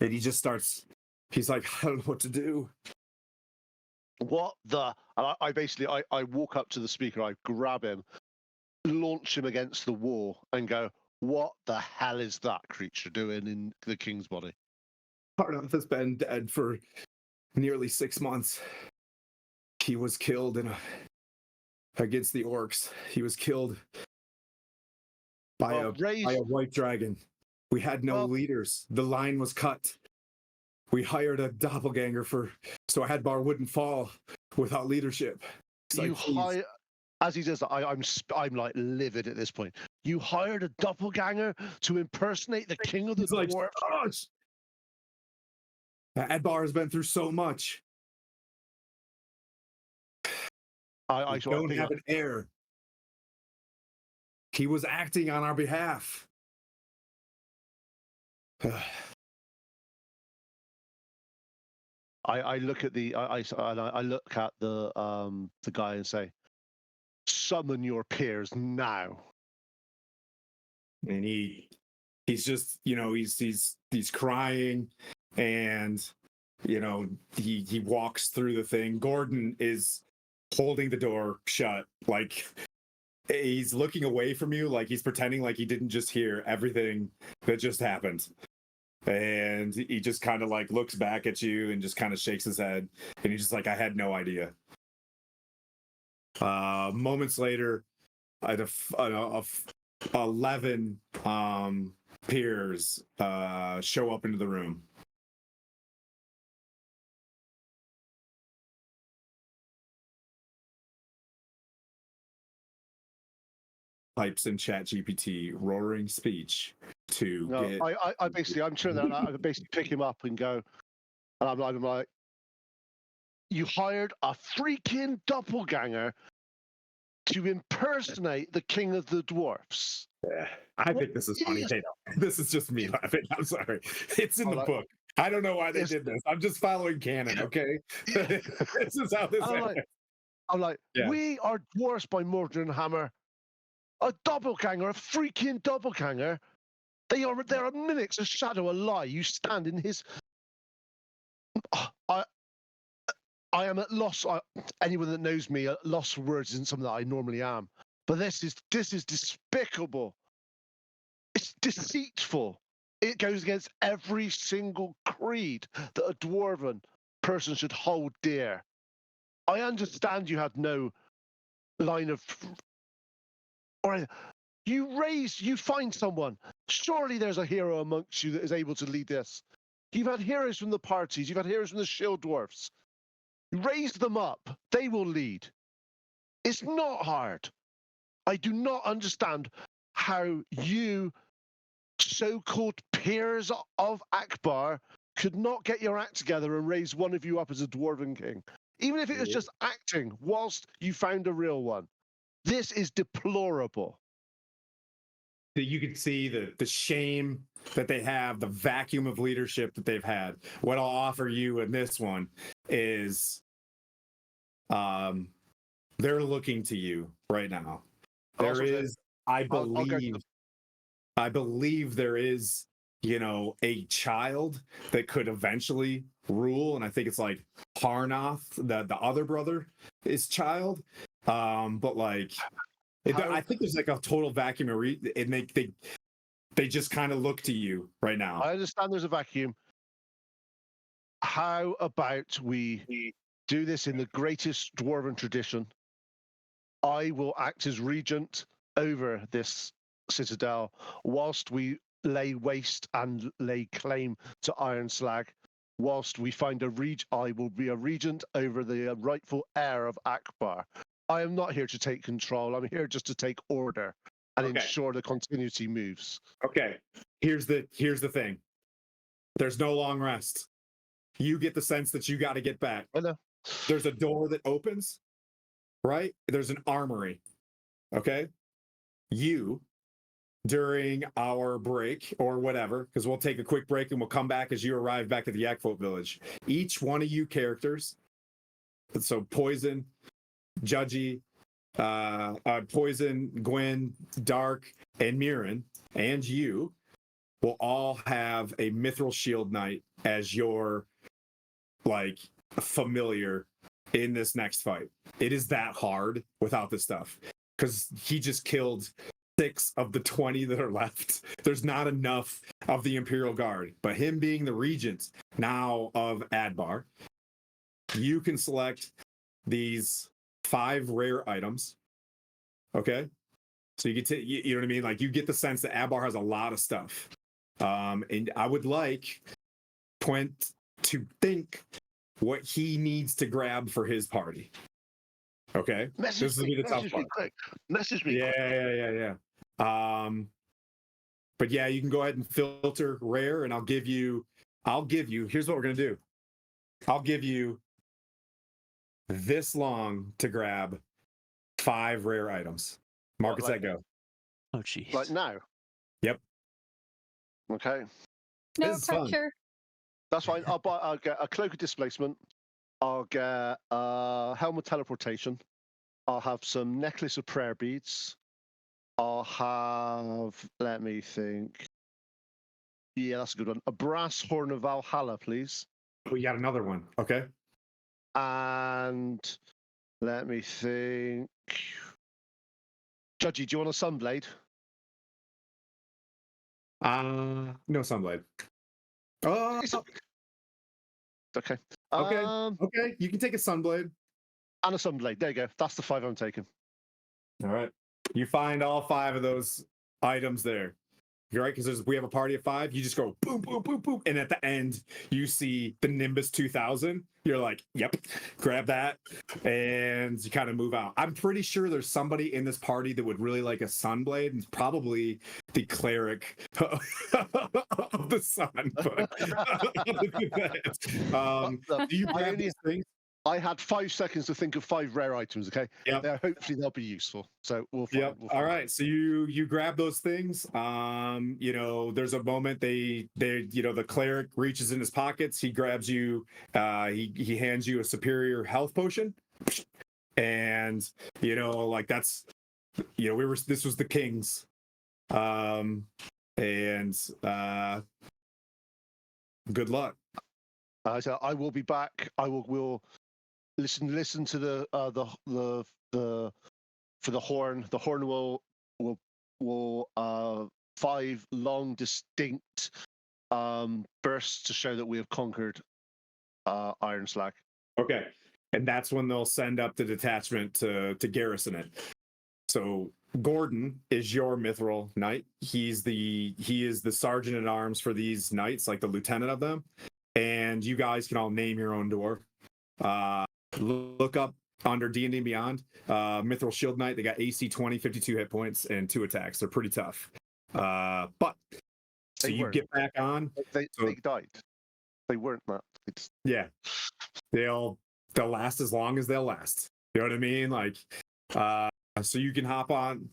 and he just starts. He's like, I don't know what to do. What the? And I basically walk up to the speaker, I grab him, launch him against the wall, and go, what the hell is that creature doing in the king's body? Harnath has been dead for nearly 6 months. He was killed against the orcs. He was killed by a white dragon. We had no leaders. The line was cut. we hired a doppelganger so Adbar wouldn't fall without leadership. It's You like, please. hire, as he says, I'm like livid at this point. You hired a doppelganger to impersonate the king of the He's like, dwarves. "Gosh." Adbar has been through so much. I We don't have an heir. He was acting on our behalf. I look at I look at the guy and say, summon your peers now. And he's just, he's crying, and he walks through the thing. Gordon is holding the door shut, like he's looking away from you, like he's pretending like he didn't just hear everything that just happened. And he just kind of like looks back at you and just kind of shakes his head, and he's just like, I had no idea. Moments later, 11 peers show up into the room. Types in chat GPT roaring speech to No, get I basically, I'm sure that I basically pick him up and go, and I'm like, you hired a freaking doppelganger to impersonate the king of the dwarfs. I think this is funny. Hey, this is just me laughing. I'm sorry. It's in the book. I don't know why they did this. I'm just following canon, okay? This is how this happened. I'm like, we are dwarfs by Mortar and Hammer. A doppelganger, a freaking doppelganger. They're a mimics, a shadow, a lie. You stand in his. I am at loss. Anyone that knows me, at loss for words isn't something that I normally am. But this is despicable. It's deceitful. It goes against every single creed that a dwarven person should hold dear. I understand you had no line of. Or you find someone. Surely there's a hero amongst you that is able to lead this. You've had heroes from the parties. You've had heroes from the shield dwarfs. Raise them up. They will lead. It's not hard. I do not understand how you, so-called peers of Akbar, could not get your act together and raise one of you up as a dwarven king. Even if it was just acting whilst you found a real one. This is deplorable. You can see the shame that they have, the vacuum of leadership that they've had. What I'll offer you in this one is they're looking to you right now. There is, I believe there is, a child that could eventually rule, and I think it's like Harnoth, the other brother, is child. But like, I think there's like a total vacuum, and they just kind of look to you right now. I understand there's a vacuum. How about we do this in the greatest dwarven tradition? I will act as regent over this citadel whilst we lay waste and lay claim to Ironslag. Whilst we find I will be a regent over the rightful heir of Akbar. I am not here to take control. I'm here just to take order and ensure the continuity moves. Okay. Here's the thing. There's no long rest. You get the sense that you got to get back. I know. There's a door that opens, right? There's an armory. Okay. You, during our break or whatever, because we'll take a quick break and we'll come back as you arrive back at the Yakfolk village. Each one of you characters, so Poison, Judgy, Poison, Gwen, Dark, and Mirren, and you will all have a Mithril Shield Knight as your like familiar in this next fight. It is that hard without this stuff because he just killed 6 of the 20 that are left. There's not enough of the Imperial Guard, but him being the regent now of Adbar, you can select these 5 rare items. Okay, so you get to you know what I mean. Like you get the sense that Adbar has a lot of stuff, and I would like Quint to think what he needs to grab for his party. Okay, Message me, message me quick. Message me. Yeah. But yeah, you can go ahead and filter rare, and I'll give you. Here's what we're gonna do. I'll give you this long to grab 5 rare items. Markets that go. Oh, jeez. Like now. Yep. Okay. No This is fun. pressure. That's fine. I'll get a cloak of displacement. I'll get a helm of teleportation. I'll have some necklace of prayer beads. I'll have, let me think. Yeah, that's a good one. A brass horn of Valhalla, please. We got another one. Okay. And let me think. Judgy, do you want a sunblade? No sunblade. Oh, Okay. okay. Okay. You can take a sunblade. And a sunblade. There you go. That's the 5 I'm taking. All right. You find all 5 of those items there. You're right, because we have a party of 5. You just go boom, boom, boom, boom, and at the end you see the Nimbus 2000. You're like, yep, grab that, and you kind of move out. I'm pretty sure there's somebody in this party that would really like a sunblade, and it's probably the cleric of the sun. But do you grab these things? I had 5 seconds to think of 5 rare items. Okay. Yeah. Hopefully they'll be useful. So we'll find. Yep. All right. So you grab those things. There's a moment they the cleric reaches in his pockets. He grabs you. He hands you a superior health potion, and that's this was the king's, and good luck. So I will be back. We'll listen to the for the horn. The horn will 5 long distinct bursts to show that we have conquered Ironslag. Okay, and that's when they'll send up the detachment to garrison it. So Gordon is your mithril knight. He is the sergeant at arms for these knights, like the lieutenant of them. And you guys can all name your own dwarf. Look up under D&D Beyond, Mithril Shield Knight. They got AC 20, 52 hit points, and 2 attacks. They're pretty tough. But so you get back on. They died. They weren't that. Yeah, they'll last as long as they'll last. You know what I mean? Like, so you can hop on.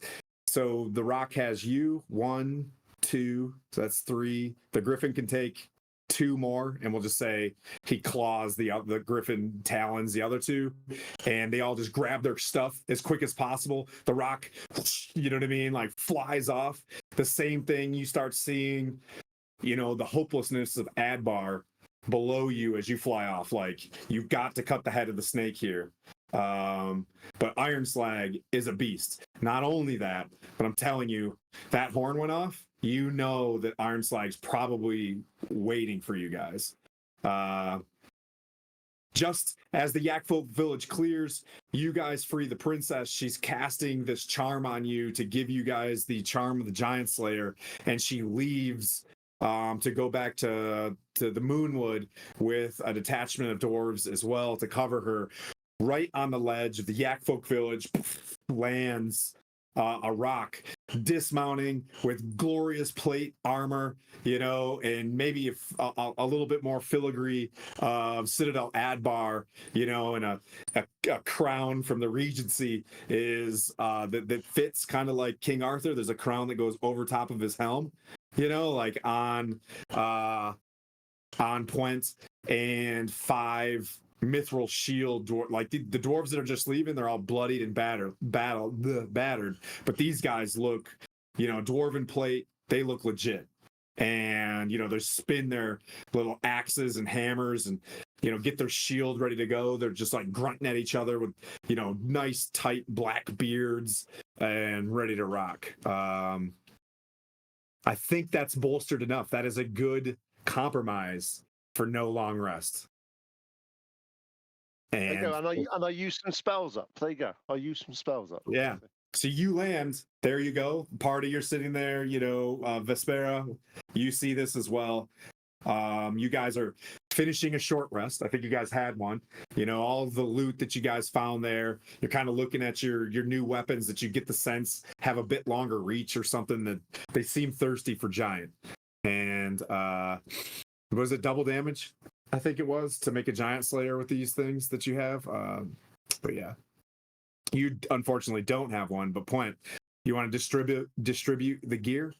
So the rock has you 1, 2. So that's 3. The griffin can take 2 more, and we'll just say he claws the griffin talons the other 2, and they all just grab their stuff as quick as possible. The rock, you know what I mean, like flies off. The same thing you start seeing, the hopelessness of Adbar below you as you fly off. Like, you've got to cut the head of the snake here. But Ironslag is a beast. Not only that, but I'm telling you, that horn went off. You know that Ironslag's probably waiting for you guys. Just as the Yakfolk village clears, you guys free the princess. She's casting this charm on you to give you guys the charm of the Giant Slayer, and she leaves to go back to the Moonwood with a detachment of dwarves as well to cover her. Right on the ledge of the Yakfolk village lands a rock, dismounting with glorious plate armor, and maybe a little bit more filigree Citadel Adbar, and a crown from the Regency is that fits kind of like King Arthur. There's a crown that goes over top of his helm, like on point, and 5 mithril shield like the dwarves that are just leaving. They're all bloodied and battered, but these guys look, dwarven plate, they look legit. And they spin their little axes and hammers and get their shield ready to go. They're just like grunting at each other with nice tight black beards and ready to rock. I think that's bolstered enough. That is a good compromise for no long rest. And I use some spells up. There you go. I use some spells up. Yeah. So you land. There you go. Party, you're sitting there. Vespera, you see this as well. You guys are finishing a short rest. I think you guys had one. You know, all of the loot that you guys found there. You're kind of looking at your new weapons that you get the sense have a bit longer reach or something, that they seem thirsty for giant. And was it double damage? I think it was, to make a giant slayer with these things that you have. But yeah, you unfortunately don't have one. But Point, you want to distribute the gear?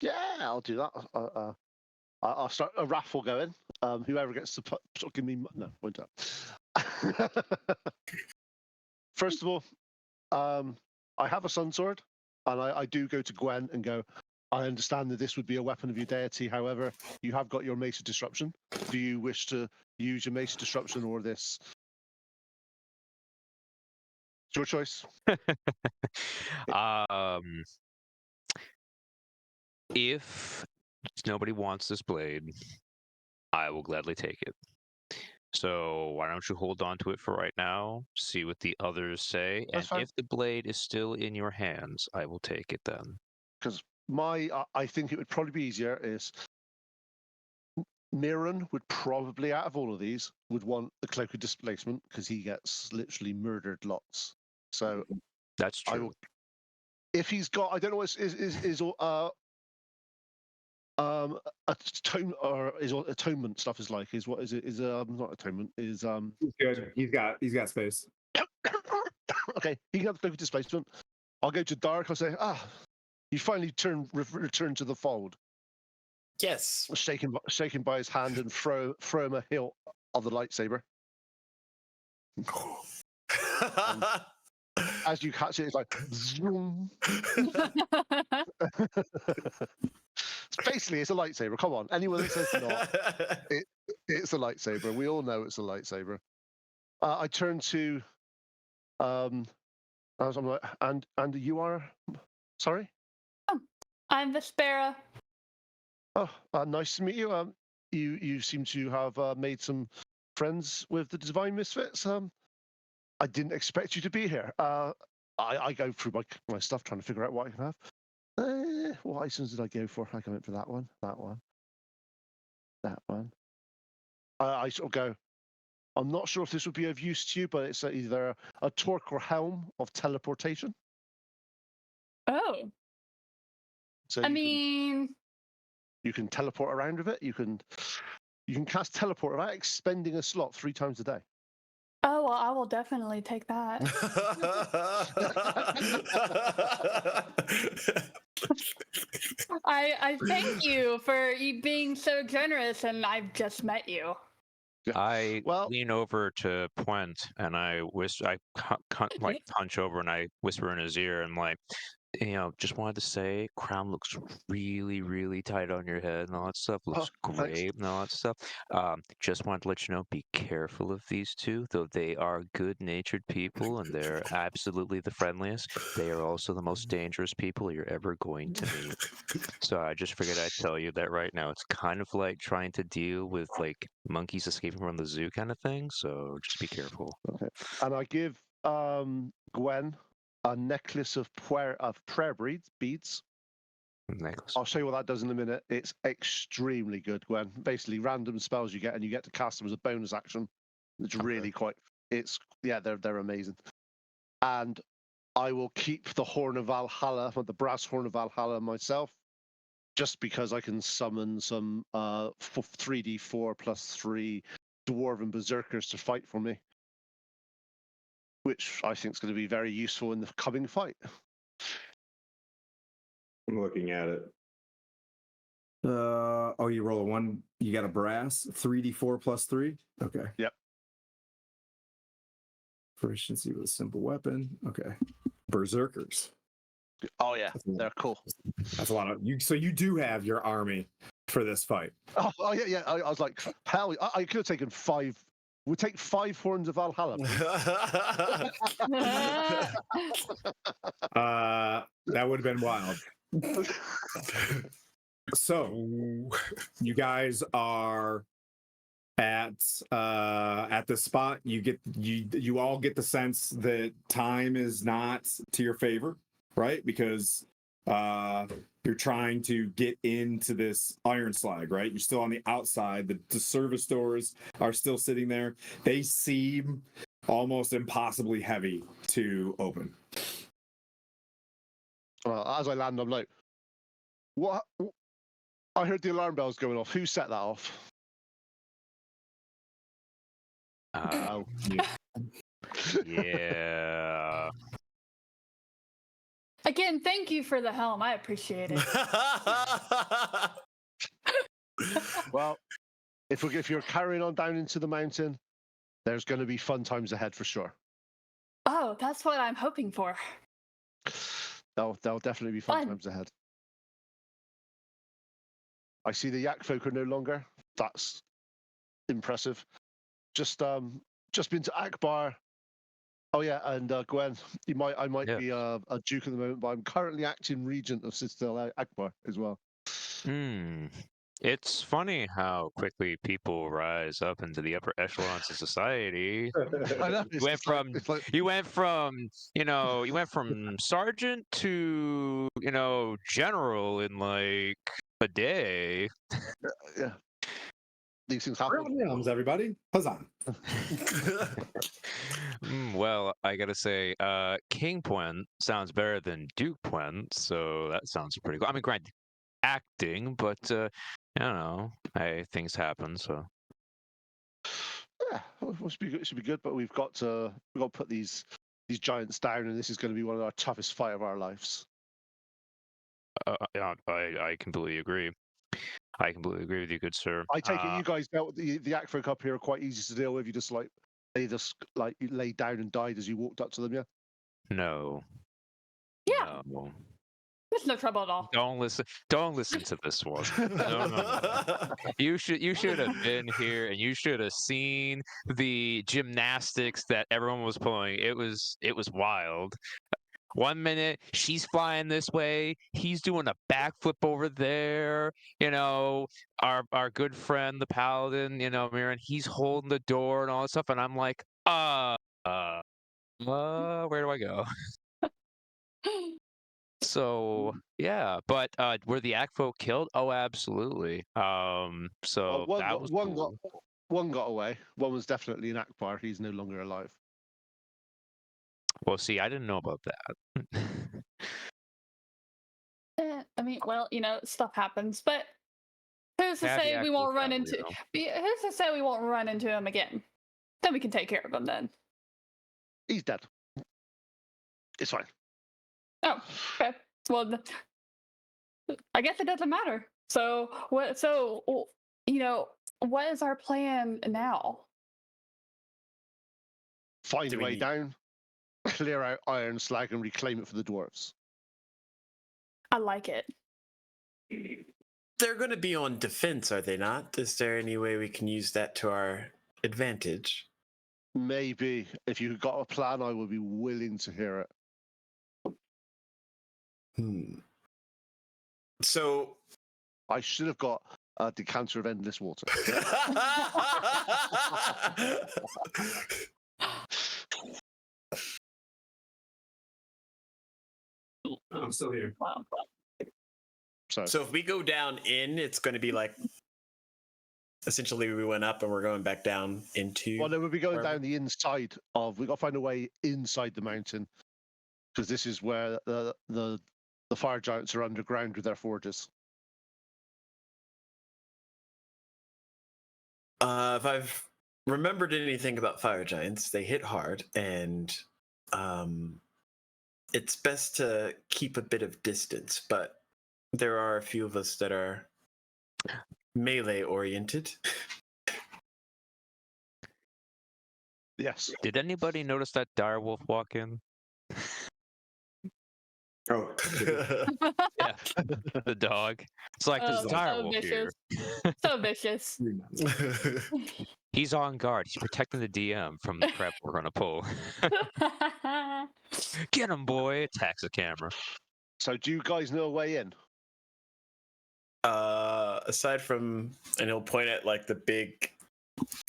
Yeah, I'll do that. I'll start a raffle going. Whoever gets to give me no, won't do. First of all, I have a sun sword, and I do go to Gwen and go, I understand that this would be a weapon of your deity. However, you have got your Mace of Disruption. Do you wish to use your Mace of Disruption or this? It's your choice. If nobody wants this blade, I will gladly take it. So why don't you hold on to it for right now, see what the others say, That's and fine. if the blade is still in your hands, I will take it then. Because I think it would probably be easier is Miran would probably, out of all of these, would want the Cloak of Displacement because he gets literally murdered lots. So That's I true. will, if he's got, I don't know what atonement stuff is like. Is what is it? Is not atonement. Is He's good. He's got space. okay. He can have the Cloak of Displacement. I'll go to Dark. I'll say, you finally return to the fold. Yes. Shaken by his hand and throw him a hilt of the lightsaber. As you catch it, it's like zoom. Basically, it's a lightsaber. Come on, anyone that says not, it's a lightsaber. We all know it's a lightsaber. I turn to, I'm like, and you are, sorry. I'm Vespera. Oh, nice to meet you. You seem to have made some friends with the Divine Misfits. I didn't expect you to be here. I go through my stuff trying to figure out what I can have. What items did I go for? I went for that one, that one, that one. I sort of go, I'm not sure if this would be of use to you, but it's either a torque or helm of teleportation. Oh. So you can teleport around with it. You can cast teleport without expending a slot 3 times a day. Oh, well, I will definitely take that. I thank you for you being so generous, and I've just met you. I Well, lean over to Puent and I like punch over and I whisper in his ear and like, just wanted to say, crown looks really, really tight on your head and all that stuff. Looks great and all that stuff. Just wanted to let you know, be careful of these two, though they are good-natured people and they're absolutely the friendliest. They are also the most dangerous people you're ever going to meet. So I just figured I'd tell you that right now. It's kind of like trying to deal with like monkeys escaping from the zoo kind of thing. So just be careful. Okay. And I give Gwen a necklace of prayer beads. Necklace. I'll show you what that does in a minute. It's extremely good, Gwen. Basically, random spells you get, and you get to cast them as a bonus action. It's really they're amazing. And I will keep the Horn of Valhalla, the brass Horn of Valhalla myself, just because I can summon some 3d4 plus 3 dwarven berserkers to fight for me, which I think is going to be very useful in the coming fight. I'm looking at it. You roll a 1. You got a brass 3d4 plus 3. Okay. Yep. Proficiency with a simple weapon. Okay. Berserkers. Oh yeah, they're cool. That's a lot of you. So you do have your army for this fight. Oh yeah. I was like, hell, I could have taken 5. We'll take 5 horns of Valhalla. That would have been wild. So you guys are at the spot. You all get the sense that time is not to your favor, right? Because you're you're trying to get into this iron slag, right? You're still on the outside. The service doors are still sitting there. They seem almost impossibly heavy to open. Well, as I land, I'm like, what? I heard the alarm bells going off. Who set that off? Oh, yeah. Again, thank you for the helm. I appreciate it. Well, if you're carrying on down into the mountain, there's going to be fun times ahead for sure. Oh, that's what I'm hoping for. There'll definitely be fun Fun. times ahead. I see the yak folk are no longer. That's impressive. Just been to Akbar. Oh yeah, and Gwen, I might Yeah. be a duke at the moment, but I'm currently acting regent of Citadel Akbar as well. It's funny how quickly people rise up into the upper echelons of society. I know, You went from sergeant to general in like a day. Yeah, these things happen. Yums, everybody. Huzzah. Well, I gotta say, King Pwen sounds better than Duke Pwen, so that sounds pretty cool. I mean, granted, acting, but things happen. So Yeah, it should be good. But we've got to put these giants down, and this is going to be one of our toughest fight of our lives. I completely agree. I completely agree with you, good sir. I take it you guys dealt with the Act folk up here are quite easy to deal with. You just you laid down and died as you walked up to them, yeah? No. Yeah. No. There's no trouble at all. Don't listen to this one. No. You should have been here and you should have seen the gymnastics that everyone was pulling. It was wild. 1 minute she's flying this way, he's doing a backflip over there. Our good friend the paladin, Miran, he's holding the door and all this stuff, and I'm like, where do I go? So yeah, but were the Akfo killed? Oh, absolutely. So that was cool. One got away. One was definitely an Akbar. He's no longer alive. Well, see, I didn't know about that. I mean, well, stuff happens, but who's to say we won't run into? Who's to say we won't run into him again? Then we can take care of him. Then he's dead. It's fine. Oh, okay. Well, I guess it doesn't matter. So what? So what is our plan now? Find a way down, clear out iron slag, and reclaim it for the dwarves. I like it. They're going to be on defense, are they not? Is there any way we can use that to our advantage? Maybe. If you've got a plan, I would be willing to hear it. So I should have got a decanter of endless water. I'm still here. Wow. So if we go down in, it's going to be like essentially we went up and we're going back down into. Well, no, we'll be going down the inside of. We got to find a way inside the mountain because this is where the fire giants are underground with their forges. If I've remembered anything about fire giants, they hit hard, and it's best to keep a bit of distance. But there are a few of us that are melee oriented. Yes. Did anybody notice that direwolf walk in? Oh, yeah, the dog. It's like there's a direwolf here. So vicious. He's on guard. He's protecting the DM from the crap we're gonna pull. Get him, boy! Attacks the camera. So, do you guys know a way in? Aside from, and he'll point at like the big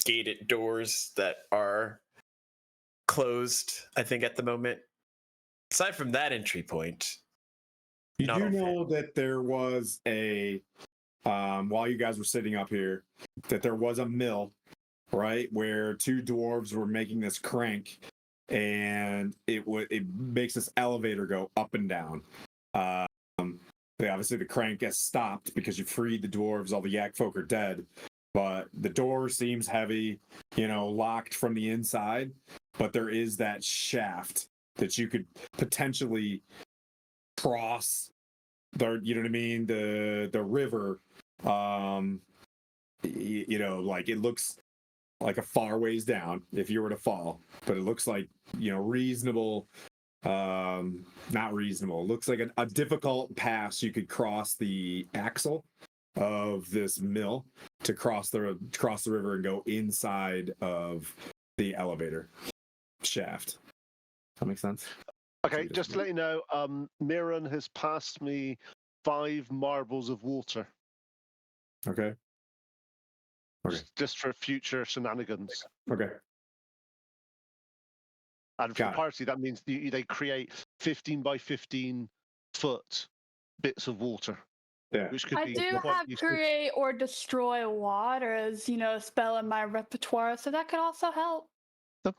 gated doors that are closed, I think at the moment. Aside from that entry point, You Not do all know that there was a while you guys were sitting up here, that there was a mill, right, where two dwarves were making this crank, and it makes this elevator go up and down. Obviously the crank gets stopped because you freed the dwarves. All the yak folk are dead, but the door seems heavy, locked from the inside. But there is that shaft that you could potentially cross the, you know what I mean, the river. Like it looks like a far ways down if you were to fall, but it looks like reasonable. Not reasonable. It looks like a difficult pass. You could cross the axle of this mill to cross the river and go inside of the elevator shaft. That makes sense. Okay, just to let you know, Miran has passed me 5 marbles of water. Okay. Just for future shenanigans. Okay. And for party, that means they create 15 by 15 foot bits of water. Yeah. Which could I be do quite have useful. create or destroy water as, a spell in my repertoire, so that could also help.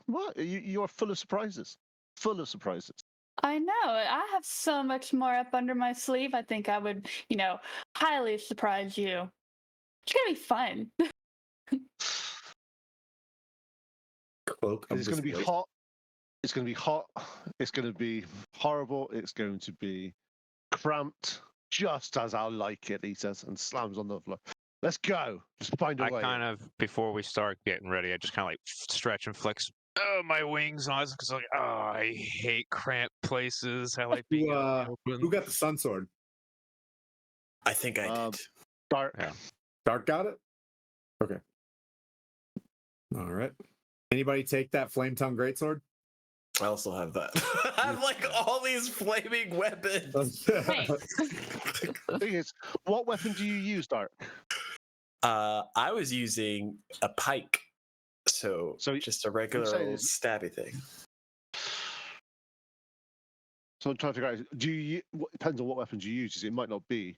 What? You are full of surprises. Full of surprises. I know. I have so much more up under my sleeve. I think I would, highly surprise you. It's going to be fun. It's going to be hot. It's going to be hot. It's going to be horrible. It's going to be cramped, just as I like it, he says, and slams on the floor. Let's go. Just find a way. I kind of, before we start getting ready, I just kind of like stretch and flex my wings. And I was like, I hate cramped places. I like being open. Who got the sun sword? I think I did. Dark. Yeah. Dark got it? Okay. All right. Anybody take that flame tongue greatsword? I also have that. I have like all these flaming weapons. The thing is, what weapon do you use, Dark? I was using a pike, so just a regular old stabby thing. So I'm trying to figure out, depends on what weapons you use. It might not be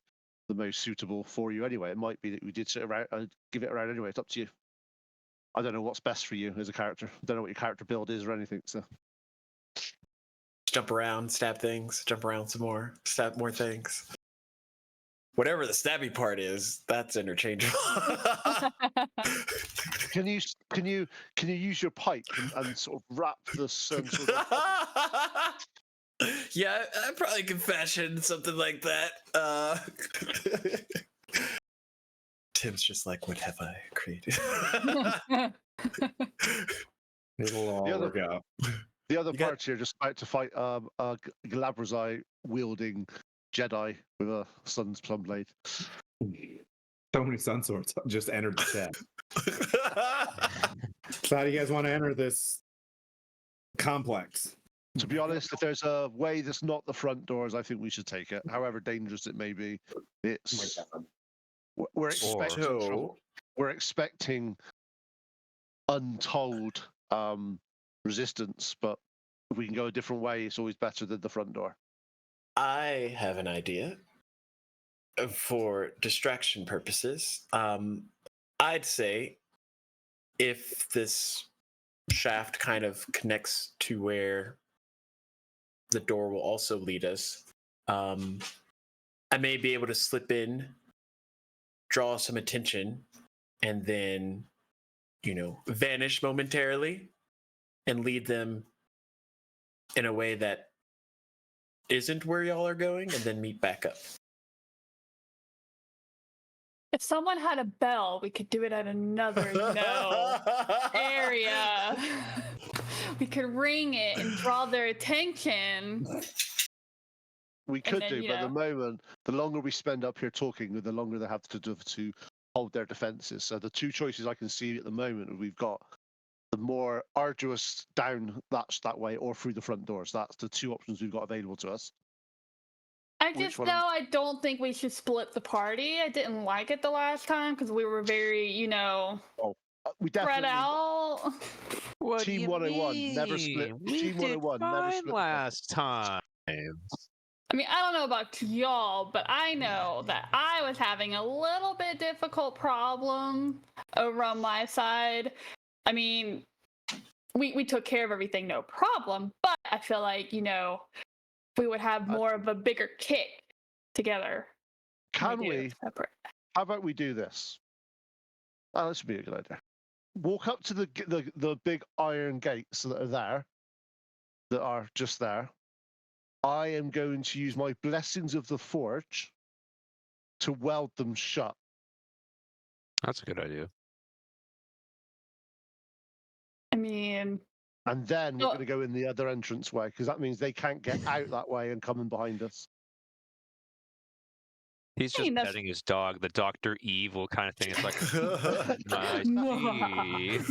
the most suitable for you anyway. It might be that we did sit around and give it around anyway. It's up to you. I don't know what's best for you as a character. I don't know what your character build is or anything. So jump around, stab things, jump around some more, stab more things. Whatever the stabby part is, that's interchangeable. Can you use your pike and sort of wrap the sun sort of... Yeah, I probably can fashion something like that. Tim's just like, what have I created? It'll all work out. The other parts here just about to fight a Galabrazai wielding Jedi with a sun's plum blade. So many sun swords just entered the chat. So how do you guys want to enter this complex? To be honest, if there's a way that's not the front doors, I think we should take it. However dangerous it may be, we're expecting untold resistance, but if we can go a different way, it's always better than the front door. I have an idea for distraction purposes. I'd say if this shaft kind of connects to where the door will also lead us, I may be able to slip in, draw some attention, and then, vanish momentarily and lead them in a way that isn't where y'all are going, and then meet back up. If someone had a bell, we could do it at another area. We could ring it and draw their attention. We could do, but at the moment, the longer we spend up here talking, the longer they have to hold their defenses. So the two choices I can see at the moment, we've got the more arduous down that way or through the front doors. That's the two options we've got available to us. I don't think we should split the party. I didn't like it the last time because we were very, we spread out. What Team 101 never split. We Team did 101 never split last time. I mean, I don't know about y'all, but I know that I was having a little bit difficult problem over on my side. I mean, we took care of everything, no problem, but I feel like, we would have more of a bigger kit together. Can do we? separate. How about we do this? Oh, this would be a good idea. Walk up to the big iron gates that are just there. I am going to use my blessings of the forge to weld them shut. That's a good idea. I mean, and then we're going to go in the other entrance way because that means they can't get out that way and come in behind us. He's just petting his dog, the Dr. Evil kind of thing. It's like, nice.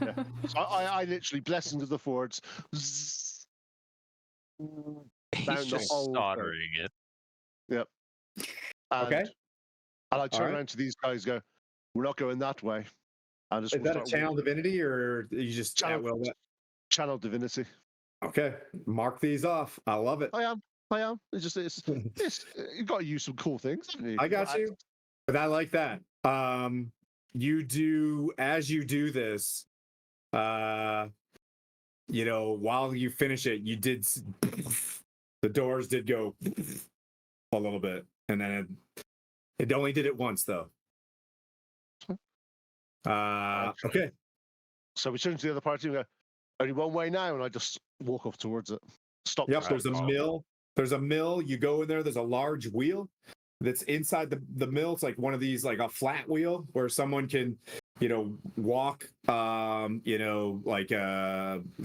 Yeah. So I literally blessings of the forge. He's just soldering it. Yep. Okay. And I turn around to these guys, go, "We're not going that way." Is that a channel divinity, or you just channel divinity? Okay, mark these off. I love it. I am. It's you've got to use some cool things, haven't you? I got you. But I like that. You do, as you do this, while you finish it, you did the doors did go a little bit, and then it only did it once though. Okay. So we turn to the other party and go, only one way now, and I just walk off towards it. Stop. Yep, there's a mill. There's a mill. You go in there, there's a large wheel that's inside the mill. It's like one of these, like a flat wheel where someone can, walk, like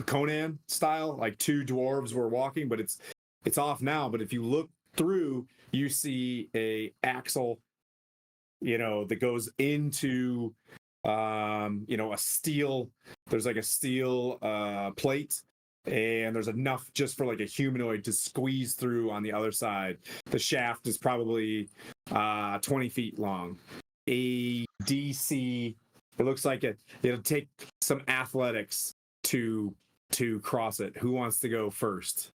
Conan style, like two dwarves were walking, but it's off now. But if you look through, you see a axle, that goes into a steel, there's like a steel plate, and there's enough just for like a humanoid to squeeze through on the other side. The shaft is probably 20 feet long. A DC, it looks like it'll take some athletics to cross it. Who wants to go first?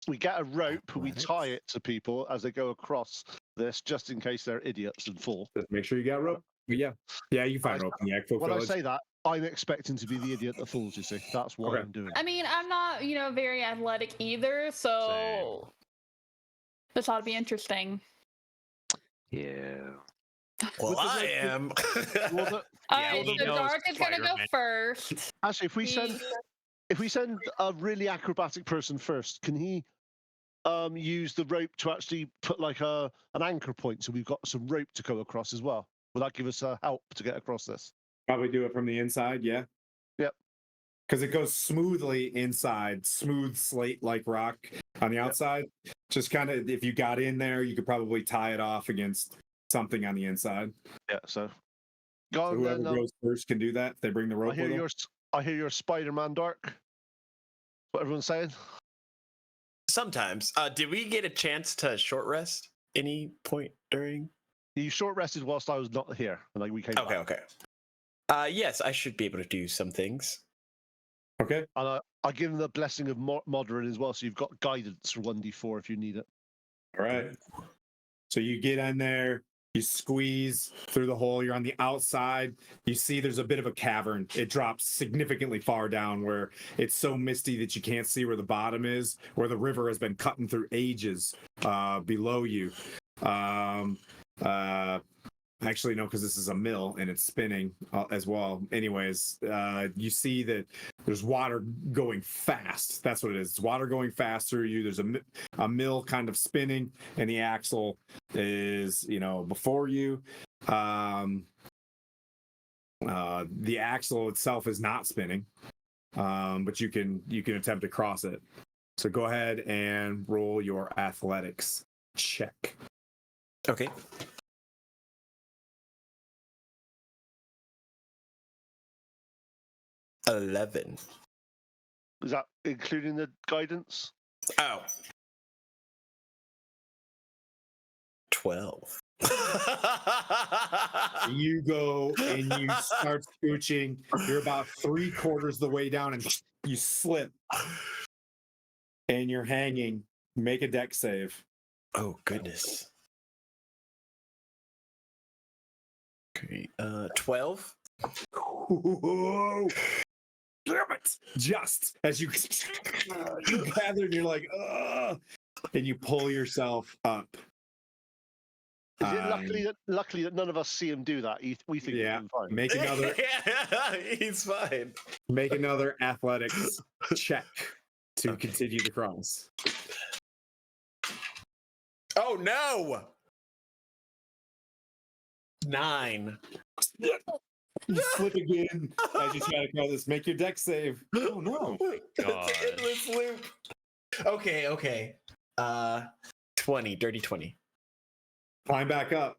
We get a rope, we tie it to people as they go across this, just in case they're idiots and fall. Just make sure you got rope. Yeah, you find rope in the Echo When Village. I say that, I'm expecting to be the idiot that falls, you see. That's why I'm doing it. I mean, I'm not, very athletic either, so this ought to be interesting. Yeah. Well, I am. Alright, so Dark is gonna go first. Actually, if we send a really acrobatic person first, can he use the rope to actually put like an anchor point, so we've got some rope to go across as well? Will that give us help to get across this? Probably do it from the inside, yeah. Yep. Because it goes smoothly inside, smooth slate-like rock on the outside. Yep. Just kind of, if you got in there, you could probably tie it off against something on the inside. Yeah, so whoever goes first can do that if they bring the rope with them. I hear your Spider-Man, Dark. What everyone's saying? Sometimes. Did we get a chance to short rest any point during? You short rested whilst I was not here, and we came. Okay. Yes, I should be able to do some things. Okay. And I give them the blessing of moderate as well, so you've got guidance for 1d4 if you need it. All right. So you get in there, you squeeze through the hole. You're on the outside. You see there's a bit of a cavern. It drops significantly far down where it's so misty that you can't see where the bottom is, where the river has been cutting through ages below you. Actually, no, because this is a mill and it's spinning as well. Anyways, you see that there's water going fast. That's what it is. It's water going fast through you. There's a mill kind of spinning, and the axle is, before you. The axle itself is not spinning, but you can attempt to cross it. So go ahead and roll your athletics check. Okay. $11. Is that including the guidance? Oh. 12. You go and you start scooching. You're about 3/4 the way down and you slip. and you're hanging. Make a deck save. Oh goodness. Okay. 12. Whoa. Damn it! Just as you gather, and you're like, ugh, and you pull yourself up. Is it luckily that none of us see him do that? We think Yeah. he's fine. Make another He's fine. make another athletics check to continue the cross. Oh no! 9. You slip again as you try to cross this. Make your deck save. Oh no! God. It's an endless loop. Okay. 20, dirty 20. Climb back up.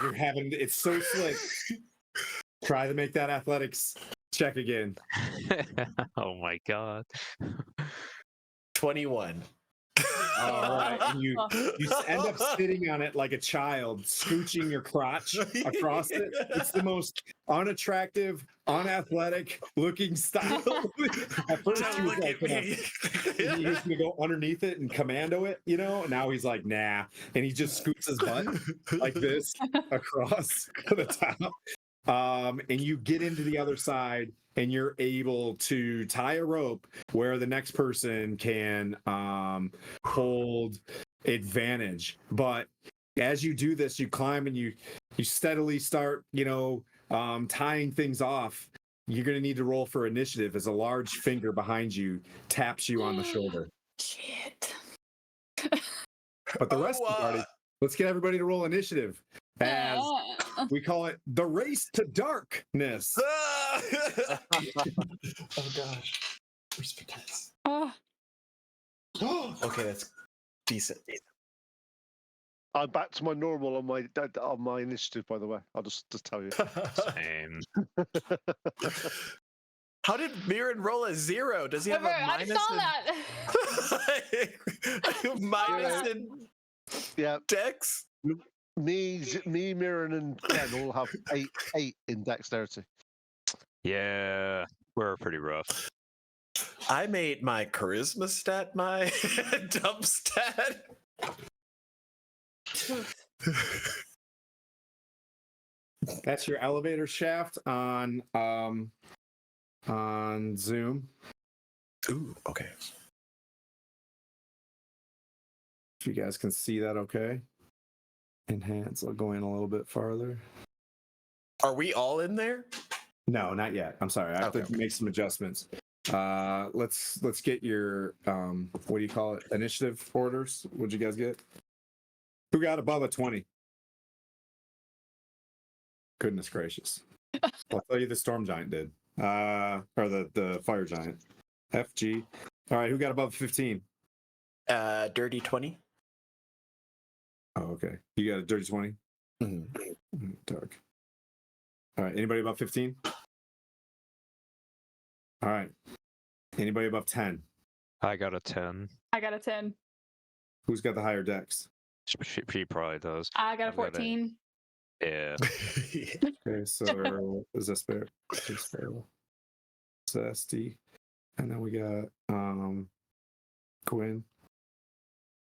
You're having it's so slick. Try to make that athletics check again. Oh my god. 21. All right, and you end up sitting on it like a child, scooching your crotch across it. It's the most unattractive, unathletic looking style. At first, he was like, he was gonna go underneath it and commando it, and now he's like, nah, and he just scoots his butt like this across the top. And you get into the other side, and you're able to tie a rope where the next person can hold advantage. But as you do this, you climb and you steadily start, tying things off. You're going to need to roll for initiative as a large finger behind you taps you on the shoulder. Shit. But the rest of the party, let's get everybody to roll initiative. As we call it the race to darkness. Oh gosh. Respect. Okay, that's decent. I'm back to my normal on my initiative, by the way. I'll just tell you. Same. How did Mirren roll a 0? Does he have a I minus? saw that. Minus in Yeah, dex? me, Mirren, and Ken all have eight in dexterity. Yeah, we're pretty rough. I made my charisma stat my dump stat. That's your elevator shaft on Zoom. Ooh, okay. If you guys can see that, okay. Enhance. I'll go in a little bit farther. Are we all in there? No, not yet. I'm sorry. I have to make some adjustments. Let's get your what do you call it? Initiative orders. What'd you guys get? Who got above a 20? Goodness gracious. I'll tell you the storm giant did. Or the fire giant. FG. All right, who got above 15? Dirty 20. Oh, okay. You got a dirty 20? Mm-hmm. Dark. All right, anybody above 15? All right. Anybody above 10? I got a 10. I got a 10. Who's got the higher decks? She probably does. I got a I've got a- 14. Yeah. Okay, so is this fair? It's fair. So SD. And then we got Quinn.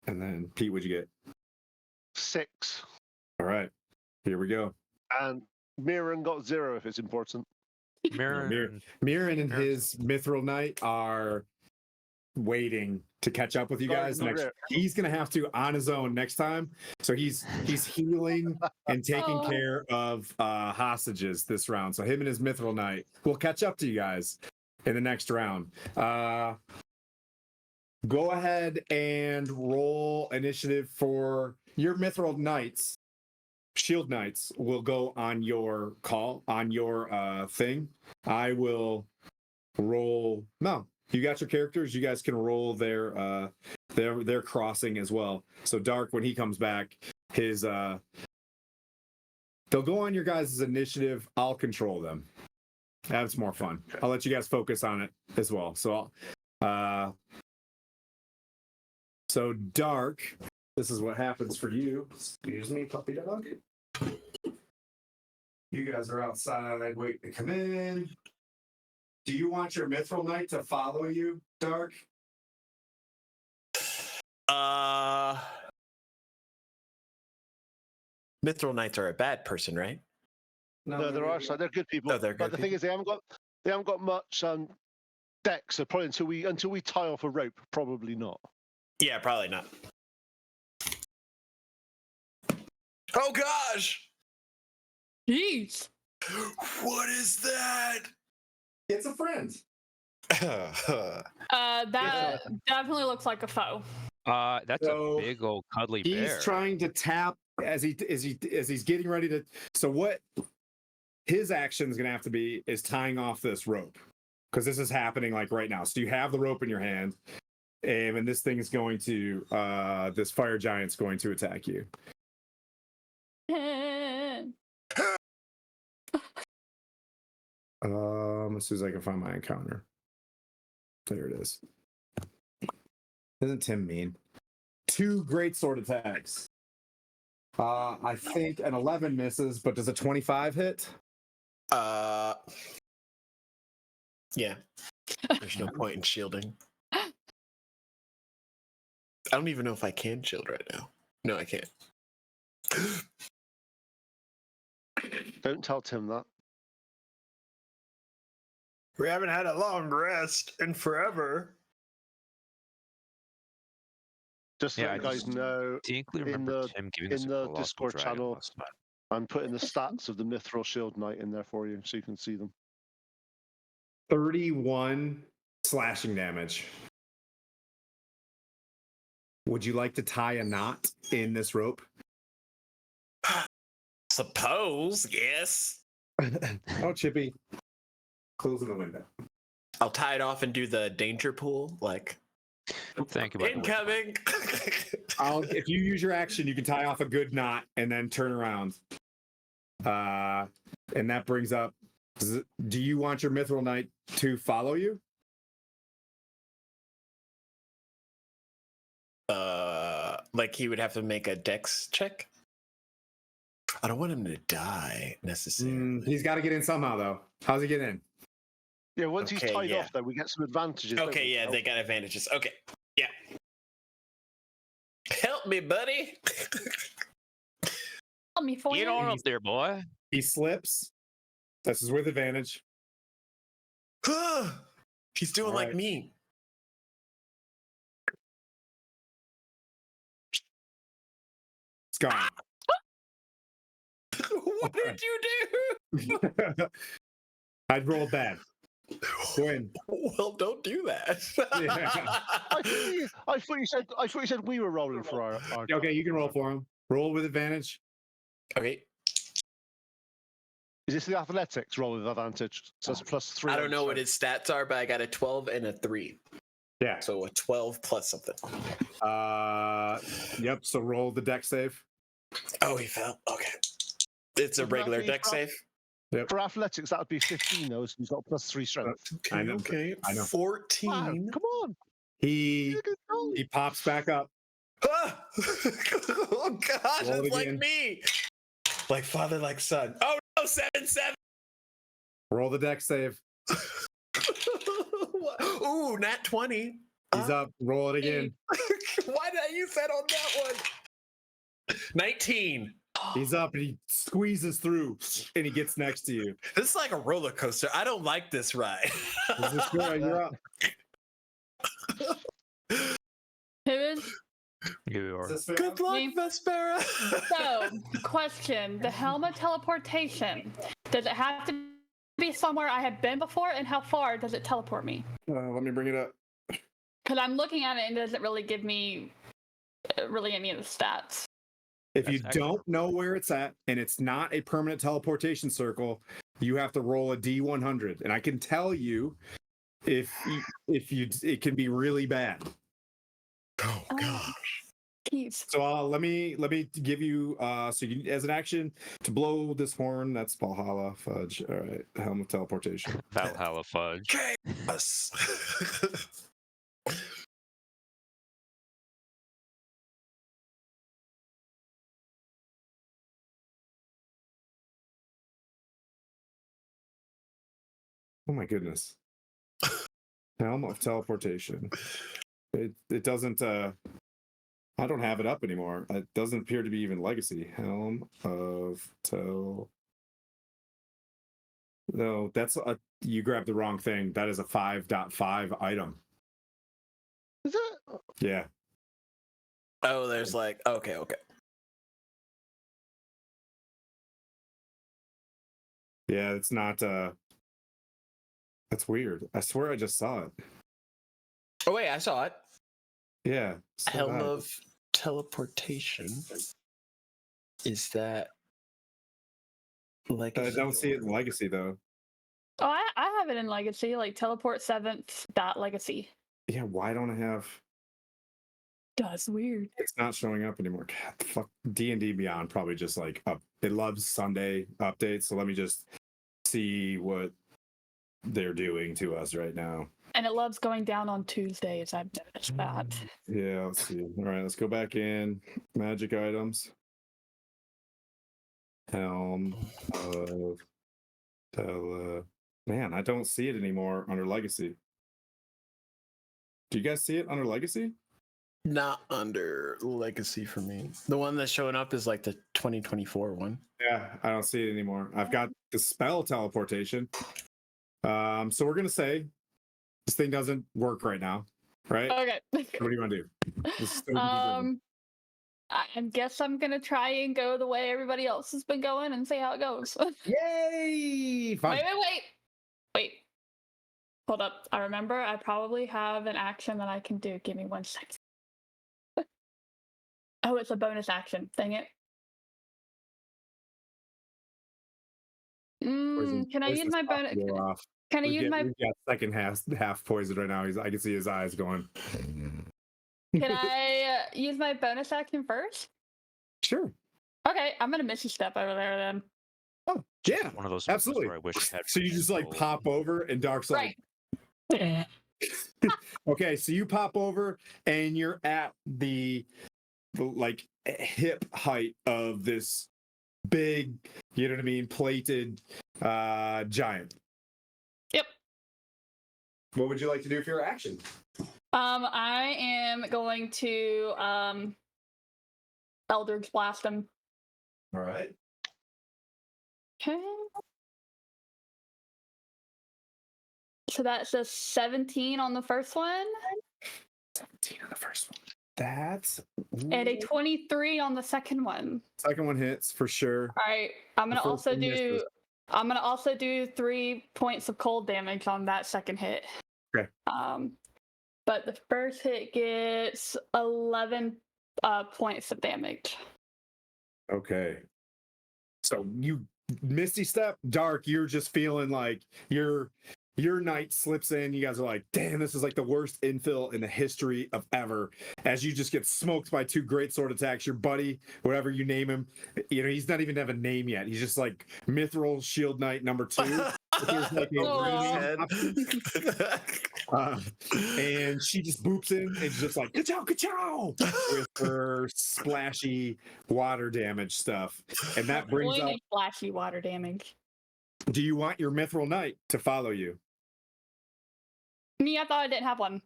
And then Pete, what'd you get? 6. All right. Here we go. And Mirren got 0 if it's important. Mirren. Mirren and his Mithril Knight are waiting to catch up with you guys next. He's gonna have to on his own next time. So he's healing and taking care of hostages this round. So him and his Mithril Knight will catch up to you guys in the next round. Go ahead and roll initiative for your Mithril Knights. Shield Knights will go on your call, on your thing. I will roll. No, you got your characters. You guys can roll their crossing as well. So Dark, when he comes back, his they'll go on your guys' initiative. I'll control them. That's more fun. I'll let you guys focus on it as well. So so Dark, this is what happens for you. Excuse me, puppy dog. You guys are outside waiting to come in. Do you want your Mithril Knight to follow you, Dark? Mithril Knights are a bad person, right? No, there are some. They're good people. Oh, they're but good the thing is, they haven't got much deck. So probably until we tie off a rope, probably not. Yeah, probably not. Oh gosh! Jeez. What is that? It's a friend. That definitely looks like a foe. That's So, a big old cuddly He's bear. trying to tap as he's getting ready to. So what his action is going to have to be is tying off this rope, because this is happening like right now. So you have the rope in your hand, and this thing is going to this fire giant's going to attack you. As soon as I can find my encounter. There it is. Isn't Tim mean? 2 great sword attacks. I think an 11 misses, but does a 25 hit? Yeah. There's no point in shielding. I don't even know if I can shield right now. No, I can't. Don't tell Tim that. We haven't had a long rest in forever. Just so Yeah, you I guys just know, distinctly in remember the Tim giving us in a the colossal Discord dragon channel, last time. I'm putting the stats of the Mithril Shield Knight in there for you, so you can see them. 31 slashing damage. Would you like to tie a knot in this rope? Suppose, yes. Oh, Chippy. Closing the window. I'll tie it off and do the danger pool, like Thank you. By the way. incoming. If you use your action, you can tie off a good knot and then turn around. And that brings up, do you want your Mithril Knight to follow you? Like he would have to make a dex check. I don't want him to die necessarily. He's got to get in somehow, though. How's he get in? Yeah, once he's Okay, tied yeah. off, though, we get some advantages. don't Okay, we? yeah, they got advantages. Okay, yeah. Help me, buddy. Help me for Get you. on up there, boy. He slips. This is with advantage. He's doing All like right. me. It's gone. What did you do? I'd roll bad. Go in. Well, don't do that. I thought you said we were rolling for our Okay, you can roll for him. Roll with advantage. Okay. Is this the athletics roll with advantage? So that's +3. I don't know what his stats are, but I got a 12 and a 3. Yeah. So a 12 plus something. Yep. So roll the deck save. Oh, he fell. Okay. It's a Would that regular be deck from- save. For athletics, that would be 15, though, so he's got +3 strength. Okay, I know. okay. I know. 14. Wow, come on. He Look at that. he pops back up. Ah! Oh gosh, Roll it it's like again. me. Like father, like son. Oh no, 7-7. Roll the deck save. Ooh, nat 20. He's up. Roll it again. Why did I use that on that one? 19. He's up and he squeezes through and he gets next to you. This is like a roller coaster. I don't like this ride. You're up. Piven? You are. Good luck, Me? Vespera. So, question: the helmet teleportation. Does it have to be somewhere I have been before, and how far does it teleport me? Let me bring it up. Because I'm looking at it and it doesn't really give me really any of the stats. If you That's don't know where it's at and it's not a permanent teleportation circle, you have to roll a D100. And I can tell you if you it can be really bad. Oh gosh. Jeez. So let me give you so you as an action to blow this horn. That's Valhalla Fudge. All right, helm of teleportation. Valhalla fudge. Chaos. Oh my goodness. Helm of teleportation. It doesn't I don't have it up anymore. It doesn't appear to be even legacy. Helm of Tel. No, that's a. You grabbed the wrong thing. That is a 5.5 item. Is it? Yeah. Oh, there's like okay. Yeah, it's not. That's weird. I swear I just saw it. Oh wait, I saw it. Yeah. so Helm did I. of Teleportation. Is that like? I don't see it in legacy though. Oh, I have it in legacy, like teleport 7th dot legacy. Yeah, why don't I have? That's weird. It's not showing up anymore. God, fuck. D&D Beyond probably just like up. It loves Sunday updates, so let me just see what they're doing to us right now. And it loves going down on Tuesdays. I've noticed that. Yeah, let's see. All right, let's go back in. Magic items. Helm of Man, I don't see it anymore under Legacy. Do you guys see it under Legacy? Not under legacy for me. The one that's showing up is like the 2024 one. Yeah, I don't see it anymore. I've got the spell teleportation. So we're gonna say this thing doesn't work right now, right? Okay. What do you want to do? This is so I guess I'm gonna try and go the way everybody else has been going and see how it goes. Yay! Fine. Wait. Hold up. I remember I probably have an action that I can do. Give me 1 second. Oh, it's a bonus action. Dang it. Can I use my bonus? Can I use my? We've got second half poison right now. I can see his eyes going. Can I use my bonus action first? Sure. Okay, I'm gonna miss a step over there then. Oh yeah, One of those absolutely. Where I wish I had So you just like control. pop over and Dark's like, Right. okay, so you pop over and you're at the like hip height of this big, you know what I mean, plated giant. Yep. What would you like to do for your action? I am going to Eldritch Blast him. All right. Okay. So that's a 17 on the first one. 17 on the first one. That's And a 23 on the second one. second one hits for sure. All right. I'm gonna also do 3 points of cold damage on that second hit. Okay. But the first hit gets 11 points of damage. Okay. So you Misty Step, Dark, you're just feeling like your knight slips in. You guys are like, damn, this is like the worst infill in the history of ever. As you just get smoked by 2 great sword attacks, your buddy, whatever you name him, he's not even have a name yet. He's just like Mithril Shield Knight number 2. Like and she just boops in and she's just like ka-chow, ka-chow, with her splashy water damage stuff. And that brings up splashy water damage. Do you want your Mithril Knight to follow you? Me, I thought I didn't have one.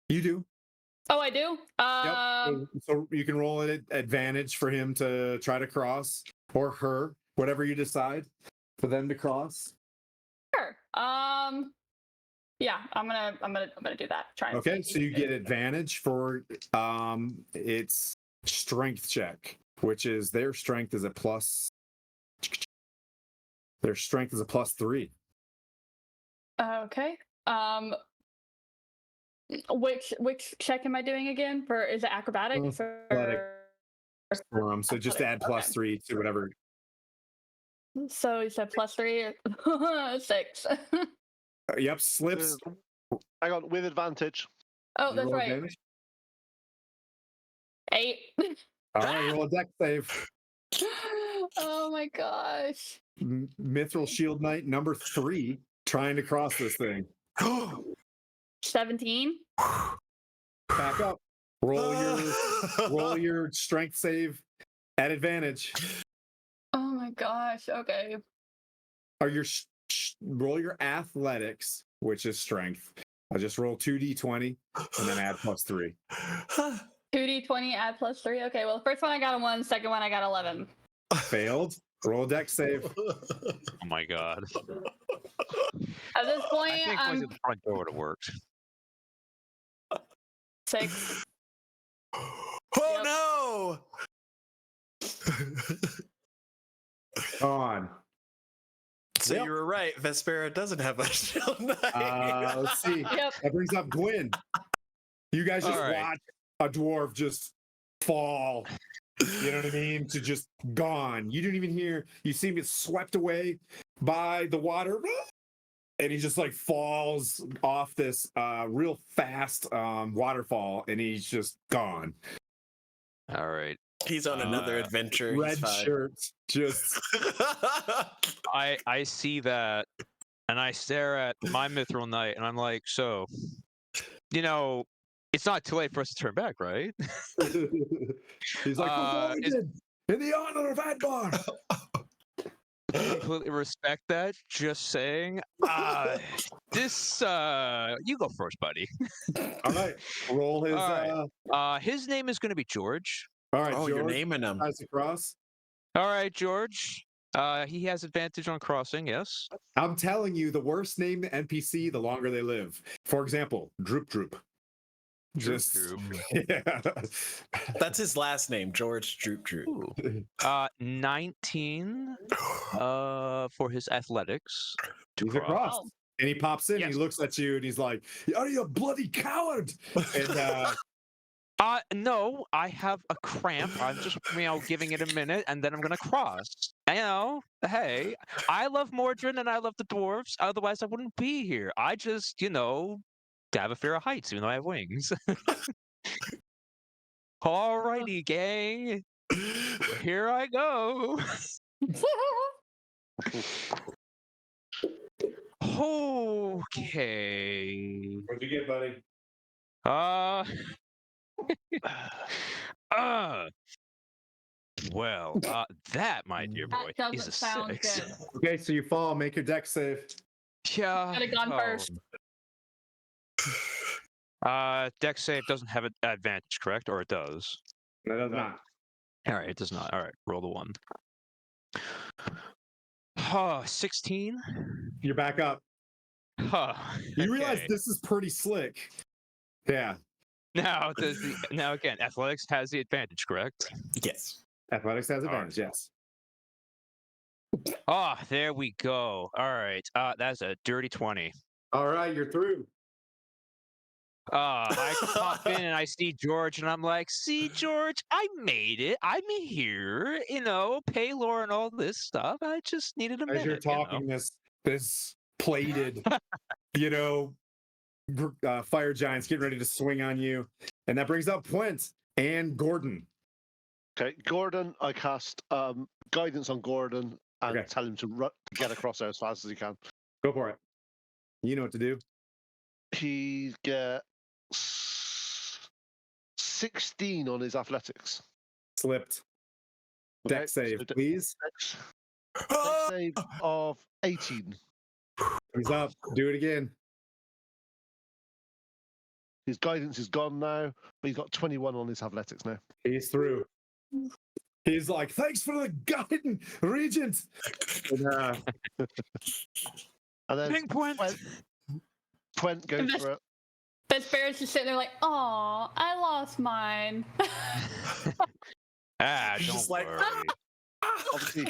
You do. Oh, I do? Yep. So you can roll an advantage for him to try to cross, or her, whatever you decide for them to cross. Sure. Yeah, I'm gonna do that. Try. Okay, so you get advantage for its strength check, which is their strength is a plus. Their strength is a +3. Okay. Which check am I doing again? For is it acrobatics or? So just add +3 to whatever. So you said +3, 6. Yep, slips. Hang on, with advantage. Oh, You that's roll right. advantage? 8. All right, roll a dex save. Oh my gosh. Mithril Shield Knight number 3, trying to cross this thing. 17. Back up. Roll your strength save at advantage. Oh my gosh. Okay. Or roll your athletics, which is strength. I just roll 2d20 and then add +3. 2d20 2d20 add +3. Okay, well, the first one I got a 1, second one I got 11. Failed. Roll a deck save. Oh my god. At this point, I think going to the front door would have worked. 6. Oh Go on. no! So Yep. you were right. Vespera doesn't have a shield knight. Let's see. Yep. That brings up Gwyn. You guys just All right. watch a dwarf just fall. You know what I mean? To just gone. You didn't even hear. You see him get swept away by the water, and he just like falls off this real fast waterfall, and he's just gone. All right. He's on another adventure. He's Red fine. shirt, just I see that, and I stare at my mithril knight, and I'm like, so, it's not too late for us to turn back, right? he's like, in the honor of Adbar. Completely respect that. Just saying. This you go first, buddy. All right, roll his. All right. His name is going to be George. All right, Oh, George, you're naming him. tries to cross. All right, George. He has advantage on crossing. Yes. I'm telling you, the worse named NPC, the longer they live. For example, Droop Droop. Just Droop. yeah. That's his last name, George Droop Droop. Ooh. 19 for his athletics to He's cross. across. Oh. And he pops in, Yes. he looks at you, and he's like, "Are you a bloody coward?" And No, I have a cramp. I'm just, giving it a minute, and then I'm gonna cross. Hey, I love Mordrin and I love the dwarves. Otherwise, I wouldn't be here. I just, have a fear of heights, even though I have wings. Alrighty, gang. Here I go. Okay. what'd you get, buddy? Well, that, my dear boy, That is a doesn't sound 6. good. Okay, so you fall. Make your deck save. Yeah. Could have gone first. Dex save doesn't have an advantage, correct? Or it does? No, it does not. All right, it does not. All right, roll the 1. 16. You're back up. You realize this is pretty slick. Yeah. Now again, athletics has the advantage, correct? Yes. Athletics has advantage, yes. There we go. All right, that's a dirty 20. All right, you're through. I pop in and I see George, and I'm like, "See, George, I made it. I'm here. Paylor and all this stuff. I just needed a minute." As you're talking, this plated, fire giant's getting ready to swing on you, and that brings up Puent and Gordon. Okay, Gordon, I cast guidance on Gordon and Okay. tell him to get across there as fast as he can. Go for it. You know what to do. He gets 16 on his athletics. Slipped. Okay, Deck save, so please. Dex save of 18. He's up. Do it again. His guidance is gone now, but he's got 21 on his athletics now. He's through. He's like, "Thanks for the guidance, Regent." And, And then Ping point. Twent goes for it. Vespera's just sitting there like, "Aw, I lost mine." He's Don't just like, worry. Obviously,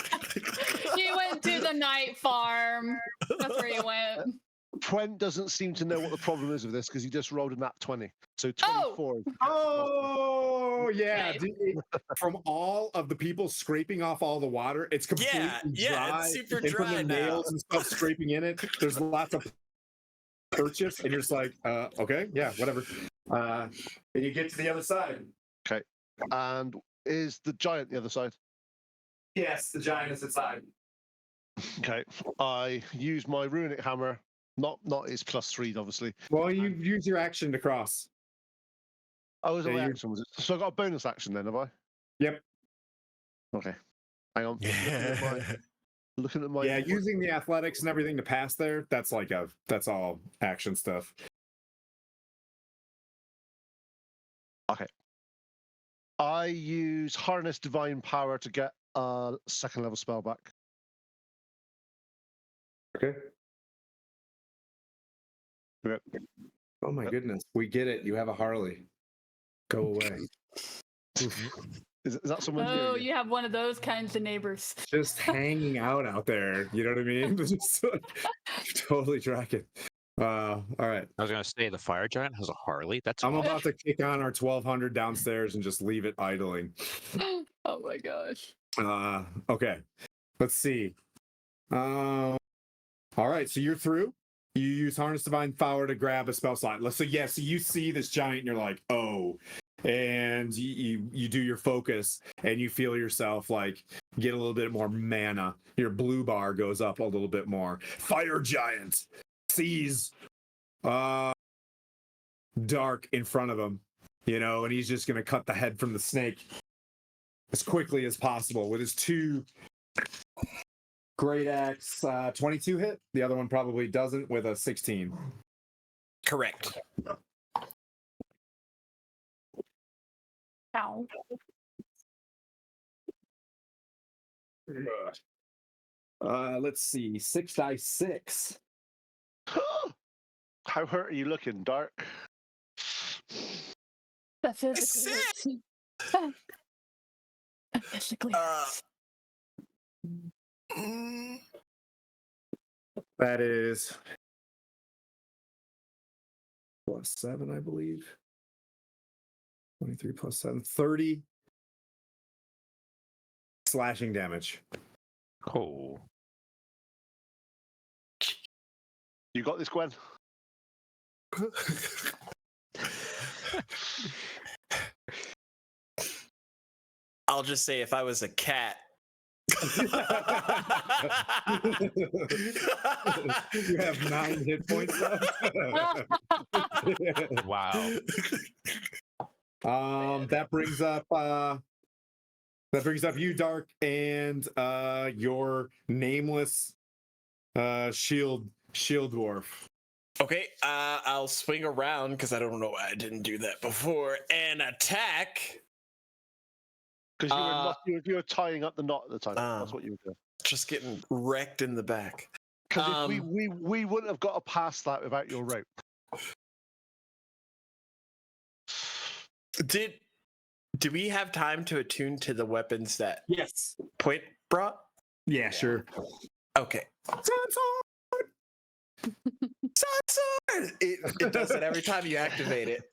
He went to the night farm. That's where he went. Twent doesn't seem to know what the problem is with this because he just rolled a nat 20. So Oh! 24. oh yeah, Right. dude, from all of the people scraping off all the water, it's completely dry. it's super and from dry the now. nails and stuff scraping in it, there's lots of purchase, and you're just like, okay, yeah, whatever. And you get to the other side. And is the giant the other side? Yes, the giant is inside. Okay. I use my runic hammer. Not his +3, obviously. Well, you use your action to cross. Oh, it was a Yeah, you- reaction, was it? So I got a bonus action then, have I? Yep. Okay. Hang on. Looking at my Yeah, using the athletics and everything to pass there, that's all action stuff. Okay. I use Harness Divine Power to get a second level spell back. Okay. Yep. Oh my goodness. We get it. You have a Harley. Go away. Is that someone Oh, new? you have one of those kinds of neighbors. Just hanging out there. You know what I mean? Just totally tracking. All right. I was gonna say the fire giant has a Harley. That's I'm awesome. about to kick on our 1200 downstairs and just leave it idling. Oh my gosh. Okay. Let's see. All right. So you're through. You use Harness Divine Power to grab a spell slot. Let's say, yeah. So you see this giant and you're like, oh. And you do your focus and you feel yourself like get a little bit more mana. Your blue bar goes up a little bit more. Fire giant sees Dark in front of him, and he's just gonna cut the head from the snake as quickly as possible with his 2 great axe. 22 hit. The other one probably doesn't with a 16. Correct. Ow. Let's see. 6 dice 6. How hurt are you looking, Dark? That physically hurts. That physically hurts. That is +7, I believe. 23 + 7, 30 slashing damage. Oh. You got this, Gwen? I'll just say if I was a cat. You have 9 hit points left. Wow. That brings up you, Dark, and your nameless shield dwarf. Okay, I'll swing around because I don't know why I didn't do that before and attack. Because you were tying up the knot at the time. That's what you were doing. Just getting wrecked in the back. Because if we wouldn't have got past that without your rope. Do we have time to attune to the weapons that Yes. Point brought? Yeah, sure. Okay. Sunsword! It does it every time you activate it.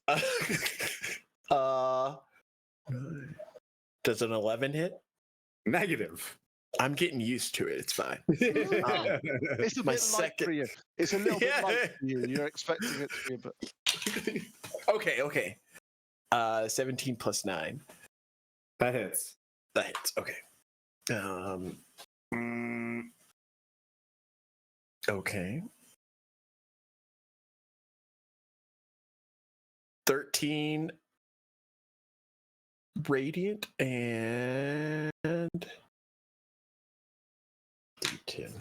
Does an 11 hit? Negative. I'm getting used to it. It's fine. It's a My bit light second- for you. It's a little bit Yeah. light for you. You're expecting it to be a bit. Okay. 17 plus 9. That hits. That hits. Okay. Okay. 13 radiant and 10.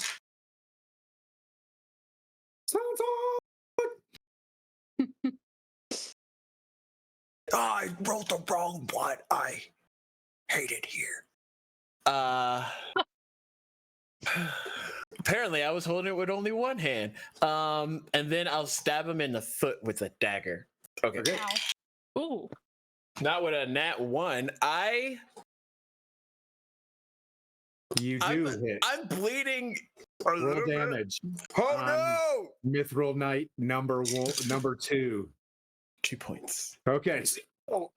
I rolled the wrong one. I hate it here. Apparently I was holding it with only one hand. And then I'll stab him in the foot with a dagger. Okay. Ow. Ooh. Not with a nat 1. You do hit. I'm bleeding. Roll damage. Oh no! Mithril Knight number 2. 2 points. Okay. Oh,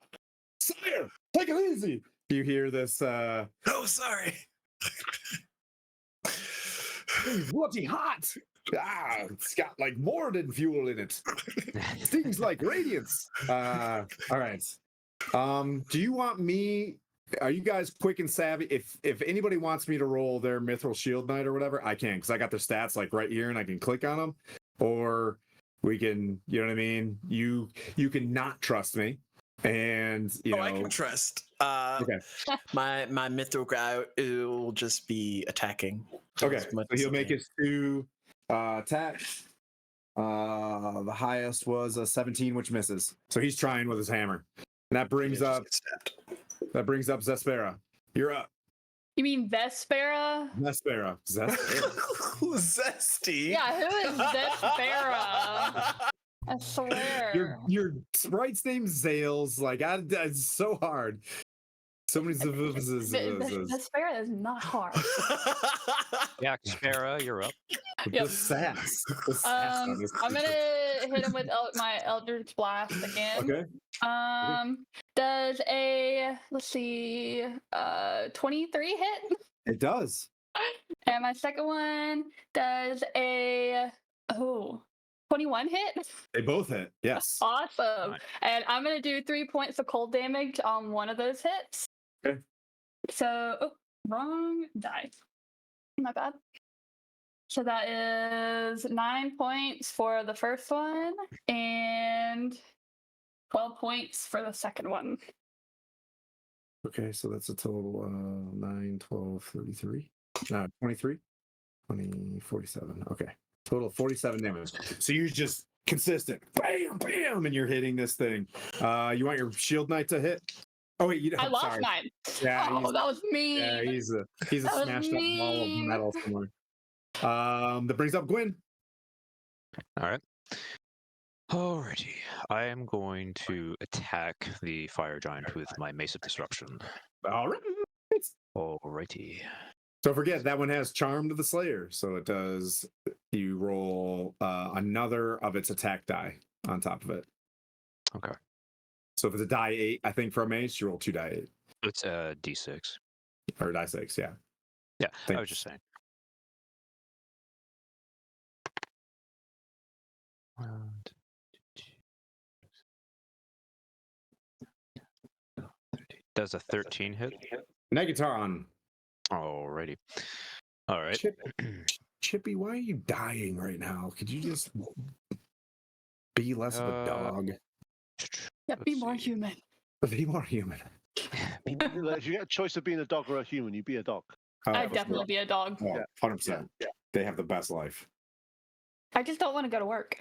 sire, take it easy. You hear this? Oh, sorry. Bloody hot. It's got like Morden fuel in it. Stings like radiance. All right. Do you want me? Are you guys quick and savvy? If anybody wants me to roll their Mithril Shield Knight or whatever, I can, because I got their stats like right here and I can click on them. Or we can, you know what I mean? You can not trust me. And you know, I can trust. Okay. My Mithril guy will just be attacking. Okay. as much So as he'll he make can. his 2 attacks. The highest was a 17, which misses. So he's trying with his hammer. And that brings He'll up just get stabbed. That brings up Zespera. You're up. You mean Vespera? Zespera. Zesty. Yeah, who is Vespera? I swear. Your sprite's name's Zales. Like, it's so hard. So many. Vespera is not hard. Yeah, Spera, you're up. Yep. The sass. The sass on this I'm creature. gonna hit him with my Eldritch Blast again. Okay. Does a 23 hit? It does. And my second one does a 21 hit. They both hit. Yes. Awesome. Nice. And I'm gonna do 3 points of cold damage on one of those hits. Okay. So, wrong die. My bad. So that is 9 points for the first one and 12 points for the second one. Okay, so that's a total 9, 12, 33. 23? 20, 47. Okay. Total 47 damage. So you're just consistent. Bam, bam, and you're hitting this thing. You want your shield knight to hit? Oh wait, I lost sorry. 9. Yeah, Oh, that was mean. yeah, he's a That was smashed up ball of mean. metal somewhere. That brings up Gwyn. All right. Alrighty. I am going to attack the fire giant with my Mace of Disruption. All right. Alrighty. Don't forget that one has Charm to the Slayer, so it does. You roll another of its attack die on top of it. Okay. So if it's a die 8, I think for a mace, you roll 2 die 8 It's a D6. or die 6. Yeah. Yeah, I Thanks. was just saying. Does a 13 hit? Negatoron. Alrighty. All right. Chippy, why are you dying right now? Could you just be less of a dog? Yeah, be Let's more see. human. Be more human. If you get a choice of being a dog or a human, you be a dog. I'd definitely be a dog. Oh, 100%. They have the best life. I just don't want to go to work.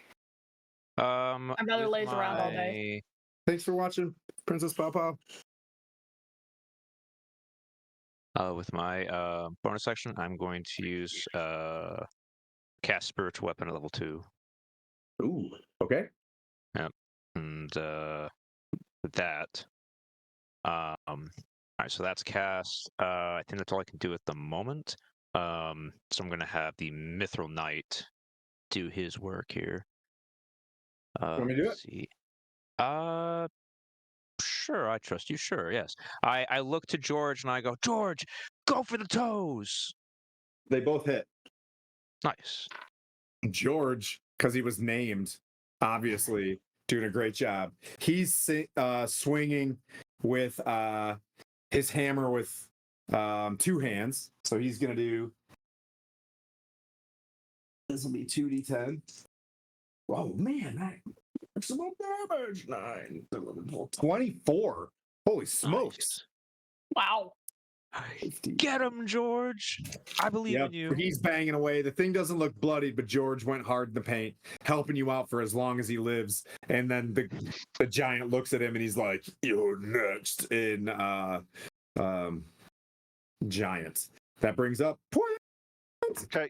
I'd rather laze around all day. Thanks for watching, Princess Pawpaw. With my bonus action, I'm going to use cast spiritual weapon at level 2. Ooh, okay. And with that, all right, so that's cast. I think that's all I can do at the moment. So I'm going to have the Mithril Knight do his work here. Want me to do let's see. Sure, I trust you. Sure, yes. I look to George and I go, George, go for the toes. They both hit. Nice. George, because he was named, obviously doing a great job. He's swinging with his hammer with 2 hands. So he's going to do. This will be 2d10. Oh, man. Maximum damage. 9, 24. Holy smokes. Nice. Wow. Get him, George. I believe in you. He's banging away. The thing doesn't look bloody, but George went hard in the paint, helping you out for as long as he lives. And then the giant looks at him and he's like, "You're next." In giant. That brings up point. Okay,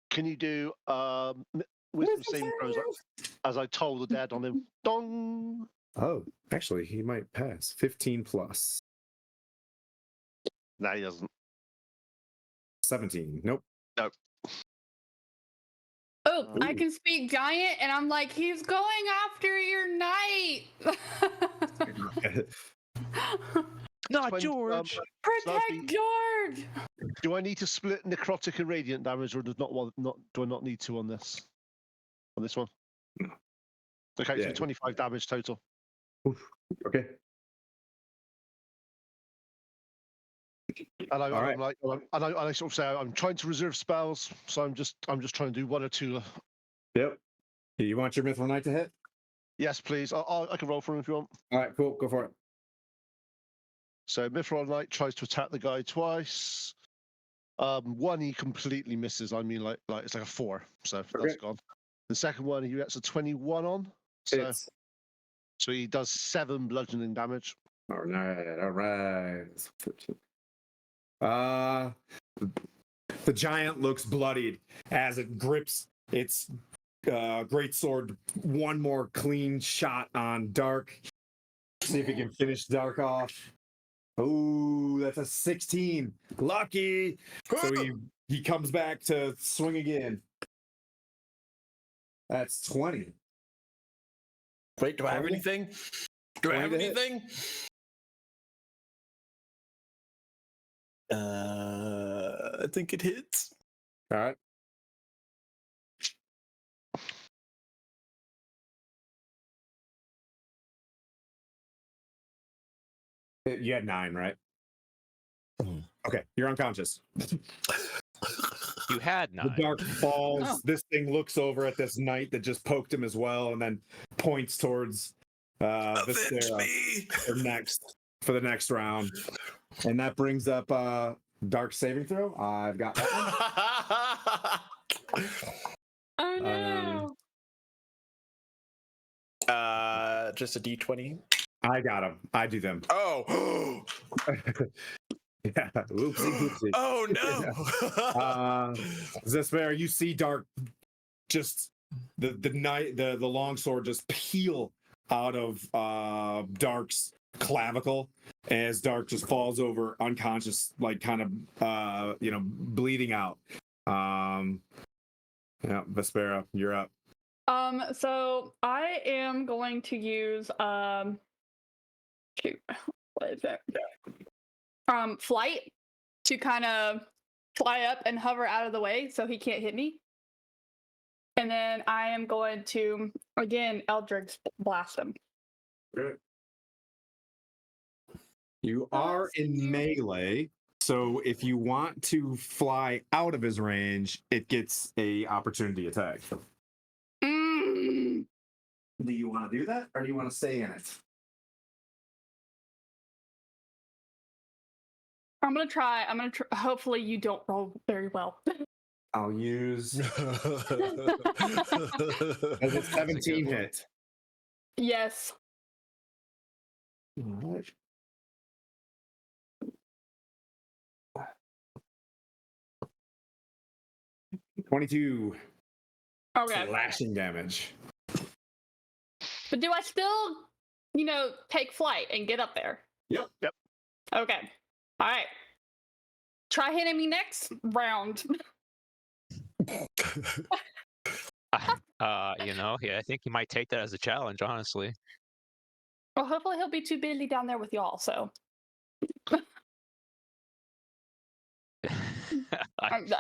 can you do wisdom saving throws as I toll the dead on him? Dong. Oh, actually, he might pass. 15 plus. No, he doesn't. 17. Nope. Nope. Oh, I Ooh. can speak giant, and I'm like, he's going after your knight. Not When, George. Protect George. Do I need to split necrotic and radiant damage, or do I not need to on this? On this one? Okay, Yeah. so 25 damage total. Okay. And All right. I sort of say I'm trying to reserve spells, so I'm just trying to do 1 or 2. Yep. You want your Mithril Knight to hit? Yes, please. I can roll for him if you want. All right, cool. Go for it. So Mithril Knight tries to attack the guy twice. 1 he completely misses. I mean, like it's like a 4, so that's Okay. gone. The second one he gets a 21 on, so Hits. he does 7 bludgeoning damage. All right. The giant looks bloodied as it grips its great sword. One more clean shot on Dark. See if he can finish Dark off. Oh, that's a 16. Lucky. So he comes back to swing again. That's 20. Wait, do I have 20? anything? Do I 20 have to hit. anything? I think it hits. All right. You had 9, right? Okay, you're unconscious. You had The 9. Dark falls. Oh. This thing looks over at this knight that just poked him as well, and then points towards Avenge Vistera me! for the next round. And that brings up Dark saving throw. I've got that one. Oh no. Just a D20. I got them. I do them. Oh. Yeah. Oopsie poopsie. Oh no. Zespera, you see Dark just the longsword just peel out of Dark's clavicle as Dark just falls over unconscious, like kind of bleeding out. Yeah, Vespera, you're up. So I am going to use shoot, what is it? Flight to kind of fly up and hover out of the way so he can't hit me. And then I am going to again Eldritch blast him. Good. You are in melee, so if you want to fly out of his range, it gets a opportunity attack. Mm. Do you want to do that, or do you want to stay in it? I'm gonna try. Hopefully, you don't roll very well. I'll use as a 17 hit. Yes. All right. $22 Okay. slashing damage. But do I still, take flight and get up there? Yep. Okay. All right. Try hitting me next round. I think he might take that as a challenge, honestly. Well, hopefully he'll be too busy down there with y'all. So try and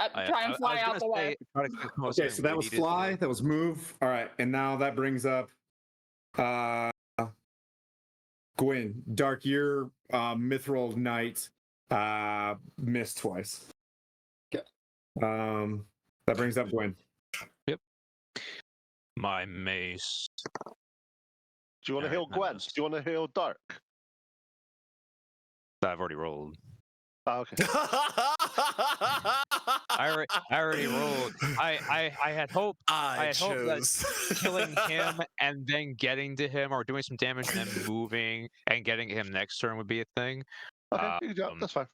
fly out the way. Okay, so that was fly. That was move. All right, and now that brings up Gwyn. Dark, your mithril knight missed twice. Okay. That brings up Gwyn. Yep. My mace. Do you want to heal Gwen? Do you want to heal Dark? I've already rolled. Oh, okay. I already rolled. I had hope. I had hope that killing him and then getting to him, or doing some damage and then moving and getting him next turn would be a thing. Okay, that's fine.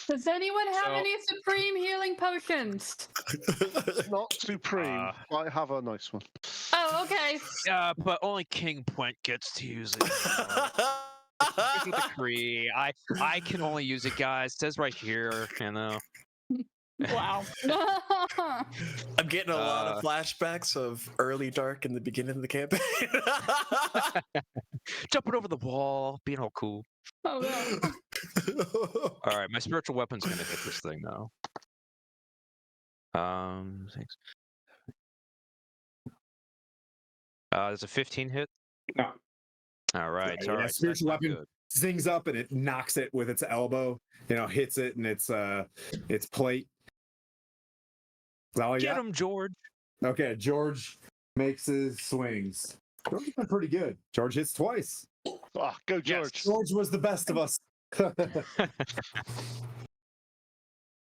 Does anyone have any supreme healing potions? Not supreme. I have a nice one. Oh, okay. Yeah, but only King Puent gets to use it. It's a decree. I can only use it, guys. It says right here, Wow. I'm getting a lot of flashbacks of early Dark in the beginning of the campaign. Jumping over the wall, being all cool. Oh no. All right, my spiritual weapon's gonna hit this thing now. Thanks. There's a 15 hit. No. All right. Yeah, All right. spiritual weapon zings up and it knocks it with its elbow. Hits it and its plate. Get him, George. Okay, George makes his swings. George has been pretty good. George hits twice. Oh, go George. Yes, George was the best of us.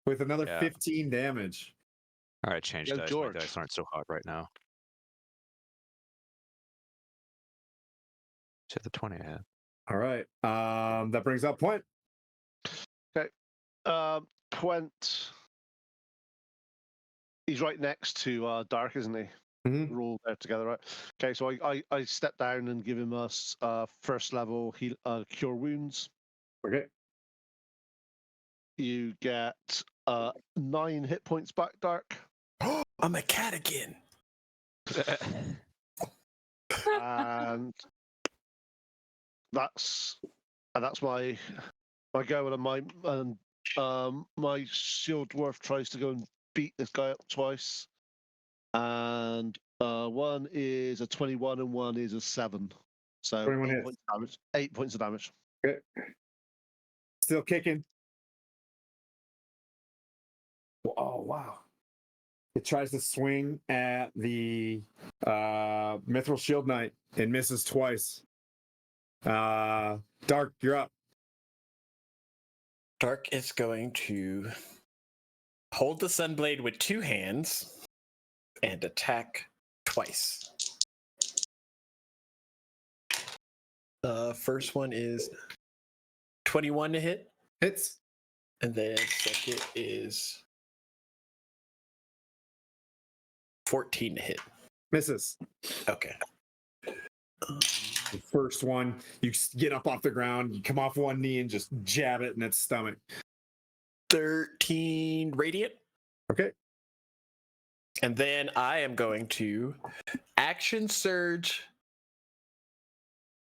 With another 15 damage. All right, change dice. My dice aren't so hot right now. To the 20 I had. All right. That brings up Point. Puent. He's right next to Dark, isn't he? Mhm. We're all there together, right? Okay, so I step down and give him a first level heal, cure wounds. Okay. You get 9 hit points back, Dark. I'm a cat again. And that's my go, and my shield dwarf tries to go and beat this guy up twice, and one is a 21 and one is a 7, so 21 8 hits. points of damage. 8 points of damage. Okay. Still kicking. Oh wow! It tries to swing at the Mithril Shield Knight and misses twice. Dark, you're up. Dark is going to hold the Sunblade with 2 hands and attack twice. First one is 21 to hit, Hits. and then second is 14 to hit. Misses. Okay. The first one, you get up off the ground, you come off one knee and just jab it in its stomach. 13 radiant. Okay. And then I am going to action surge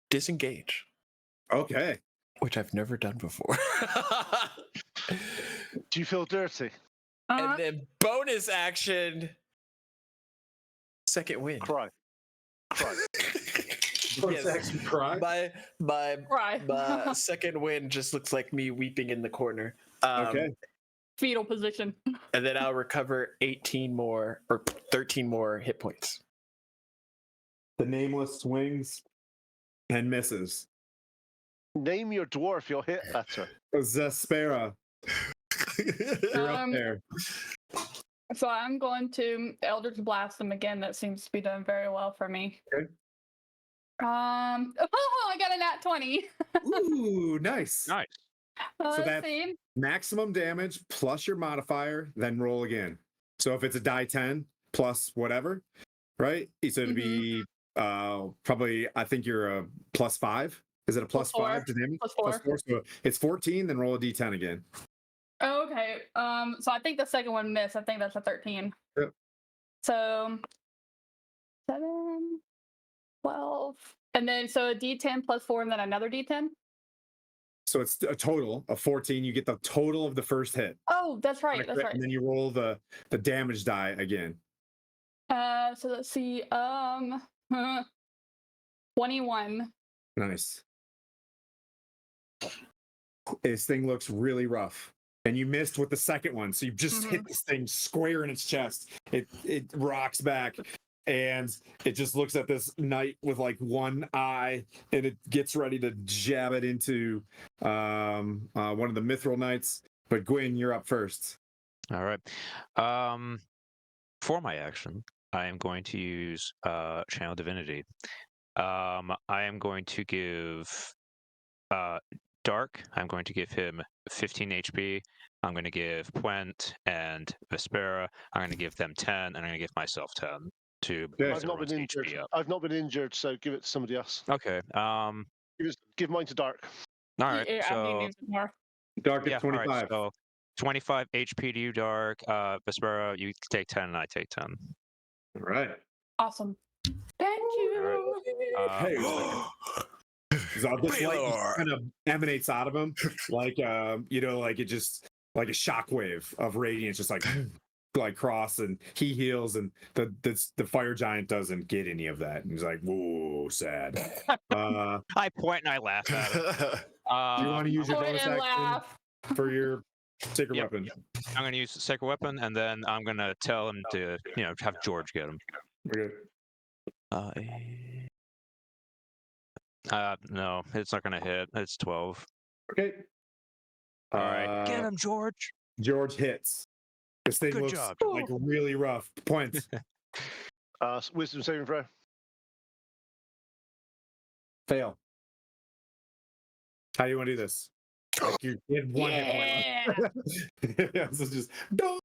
disengage, Okay. which I've never done before. Do you feel dirty? And then bonus action second wind. Cry. Yes. Cry. My second wind just looks like me weeping in the corner. Okay. Fetal position. And then I'll recover 18 more or 13 more hit points. The nameless swings and misses. Name your dwarf, you'll hit better. Zespera, you're up there. So I'm going to Eldritch Blast him again. That seems to be doing very well for me. Okay. I got a nat 20. Ooh, nice. Nice. So Let's that's see. maximum damage plus your modifier, then roll again. So if it's a die 10 plus whatever, right? So it'd be probably, I think you're a +5. Is it a Plus four. +5 to damage? +4. +4. So it's 14, then roll a d10 again. Okay. So I think the second one missed. I think that's a 13. Yep. So 7, 12. And then so a D10 +4 and then another D10. So it's a total of 14. You get the total of the first hit. Oh, that's right. That's right. And then you roll the damage die again. So let's see. 21. Nice. This thing looks really rough. And you missed with the second one. So you just hit this thing square in its chest. It rocks back. And it just looks at this knight with like one eye, and it gets ready to jab it into one of the Mithril Knights. But Gwyn, you're up first. All right. For my action, I am going to use Channel Divinity. I am going to give Dark. I'm going to give him 15 HP. I'm going to give Puent and Vespera. I'm going to give them 10, and I'm going to give myself 10. I've not been injured. I've not been injured, so give it to somebody else. Okay. Give mine to Dark. All right. Yeah, I so, need more. Dark at yeah, 25. all right, so 25 HP to you, Dark. Vespera, you take 10, and I take 10. All right. Awesome. Thank you. Hey. So this light just kind of emanates out of him, like like it just like a shockwave of radiance, just like cross, and he heals, and the fire giant doesn't get any of that, and he's like, whoa, sad. I point and I laugh at it. Do you want to use your bonus action Laugh. for your sacred Yep. weapon? I'm going to use the sacred weapon, and then I'm going to tell him to, have George get him. Okay. No, it's not going to hit. It's 12. Okay. All right. Get him, George. George hits. This thing Good looks job. like really rough. Points. Wisdom saving throw. Fail. How do you want to do this? Like you had one hit point left. Yeah, so just don't.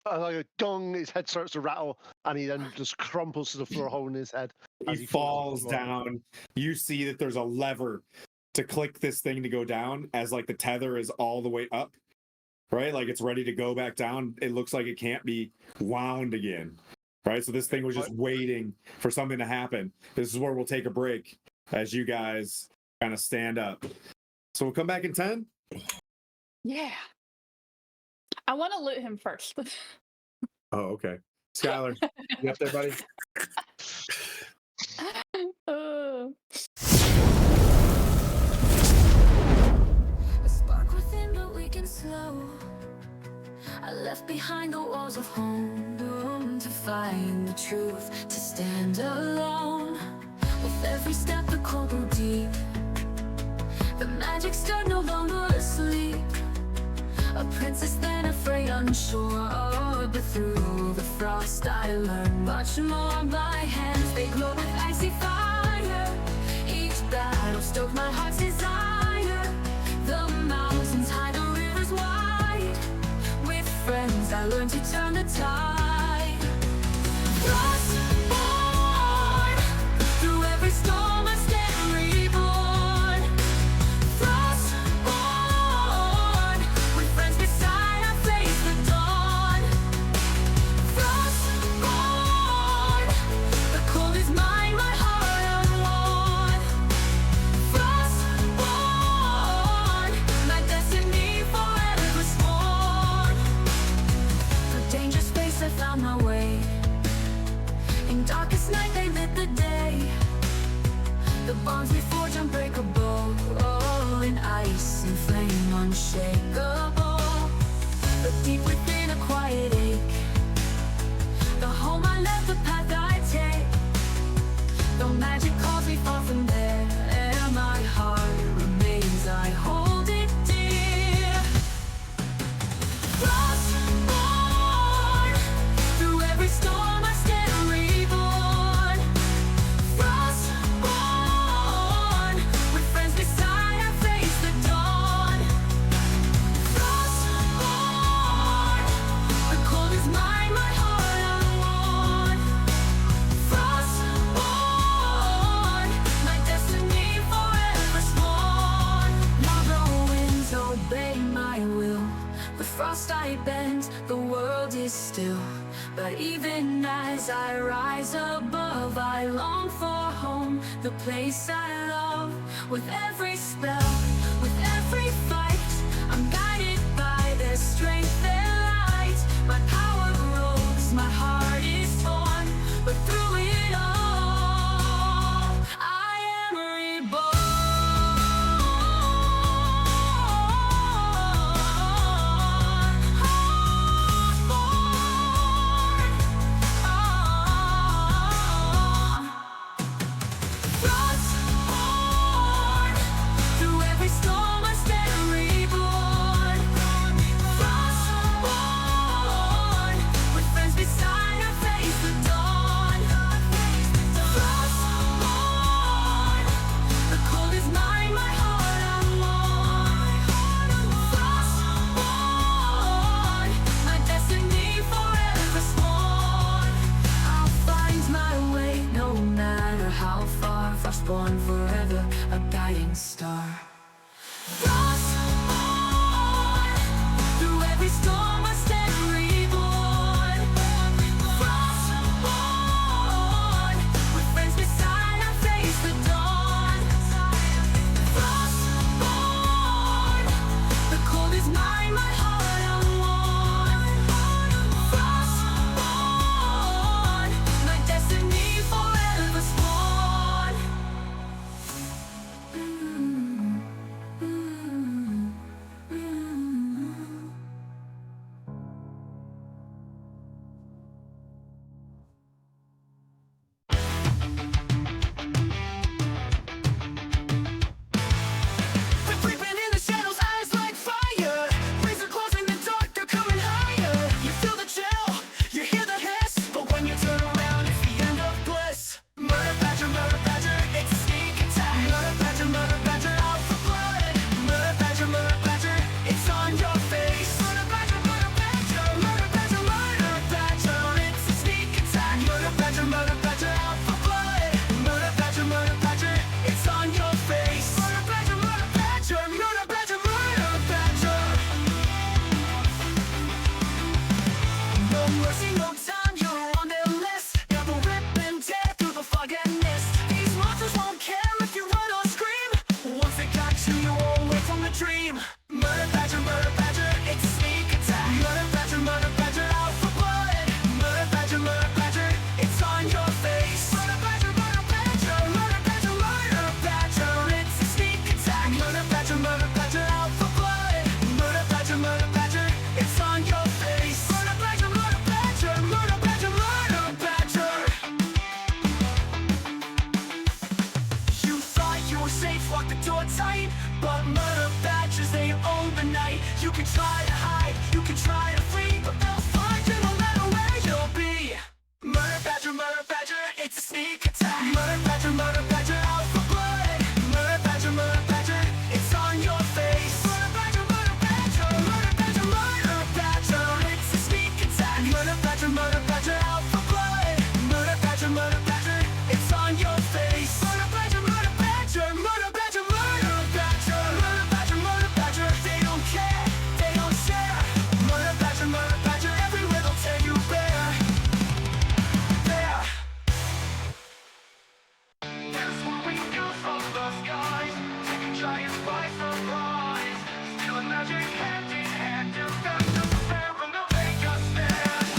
Like a gong, his head starts to rattle, and he then just crumples to the floor, holding his head. He as to the falls floor. down. You see that there's a lever to click this thing to go down, as like the tether is all the way up, right? Like it's ready to go back down. It looks like it can't be wound again, right? So this thing was just waiting for something to happen. This is where we'll take a break as you guys kind of stand up. So we'll come back in 10. Yeah. I want to loot him first. Oh, okay. Skylar, you up there, buddy? A spark within, but we can slow. I left behind the walls of home to find the truth, to stand alone. With every step, the cold grew deep. The magic stirred, no longer asleep. A princess, then a fray unsure. But through the frost, I learned much more. My hands, they glow with icy fire. Each battle stoked my heart's desire. The mountains high, the rivers wide. With friends, I learned to turn the tide. Frostborn, through every storm I stand reborn. Frostborn, with friends beside I face the dawn. Frostborn, the cold is mine, my heart unworn. Frostborn, my destiny forever sworn. Through dangerous space I found my way. In darkest night they lit the day. The bonds we forge unbreakable, all in ice and flame unshakable. But deep within a quiet ache, the home I left, the path I take. Though magic calls me far from there, and my heart remains, I hold it dear. Frostborn, through every storm I stand reborn. Frostborn, with friends beside I face the dawn. Frostborn, the cold is mine, my heart unworn. Frostborn, my destiny forever sworn. Now the winds obey my will. With frost I bend, the world is still. But even as I rise above, I long for home, the place I love. With every spell, with every fight, I'm guided by their strength, their light. My power grows, my heart is torn, but through it all, I am reborn. Frostborn, through every storm I stand mercy, no time, you're on their list. Never rip and tear through the fog and mist. These monsters won't care if you run or scream. Once they got you, you won't wake from the dream. Murder badger, it's a sneak attack. Murder badger, out for blood. Murder badger, it's on your face. Murder badger, it's a sneak attack. Murder badger, out for blood. Murder badger, it's on your face. Murder badger, You thought you were safe, locked the door tight, but murder badgers, they own the night. You can try to hide, you can try to flee, but they'll find you no matter where you'll be. Murder badger, it's a sneak attack. Murder badger, out for blood. Murder badger, it's on your face. Murder badger, it's a sneak attack. Murder badger, out for blood. Murder badger, it's on your face. Murder badger, they don't care, they don't share. Murder badger, everywhere they'll tear you bare. There. That's what we do from the skies, taking giants by surprise, stealing magic hand in hand, do that to prepare and they'll make us stand.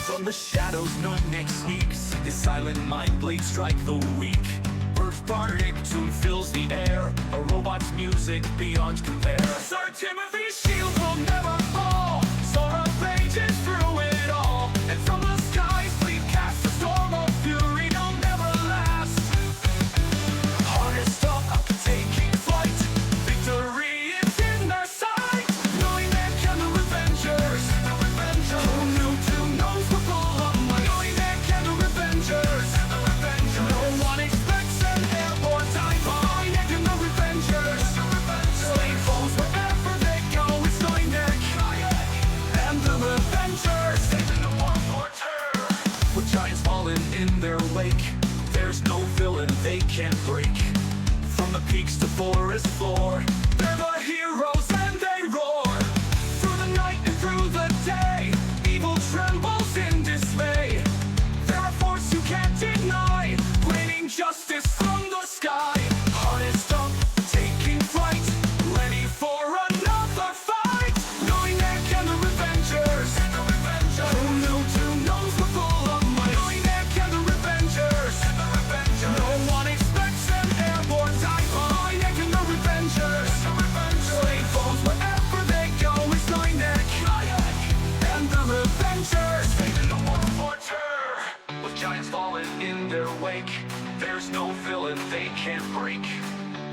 From the shadows, no neck sneaks. His silent mind blades strike the weak. Bird-bardic tune fills the air. A robot's music beyond compare. Sir Timothy's shield will never fall. Sora rages through it all. And from the skies, fleet casts a storm of fury. They'll never last. Harnessed up, taking flight. Victory is in their sight. Knowing they can the Revengers. Who knew two knows were full of might. Knowing they can the Revengers. No one expects an airborne dive by. They can the Revengers. Slay foes wherever they go. It's knowing they and the Revengers. Saving the world for terror. With giants falling in their wake, there's no villain they can't break. From the peaks to forest floor, they're the heroes and they roar. Through the night and through the day, evil trembles in dismay. They're a force you can't deny, raining justice from the sky. Harnessed up, taking flight, ready for another fight. Knowing they can the Revengers. Who knew two knows were full of might. Knowing they can the Revengers. No one expects an airborne dive by. They can the Revengers. Slay foes wherever they go. It's knowing they and the Revengers. Saving the world for terror. With giants falling in their wake, there's no villain they can't break.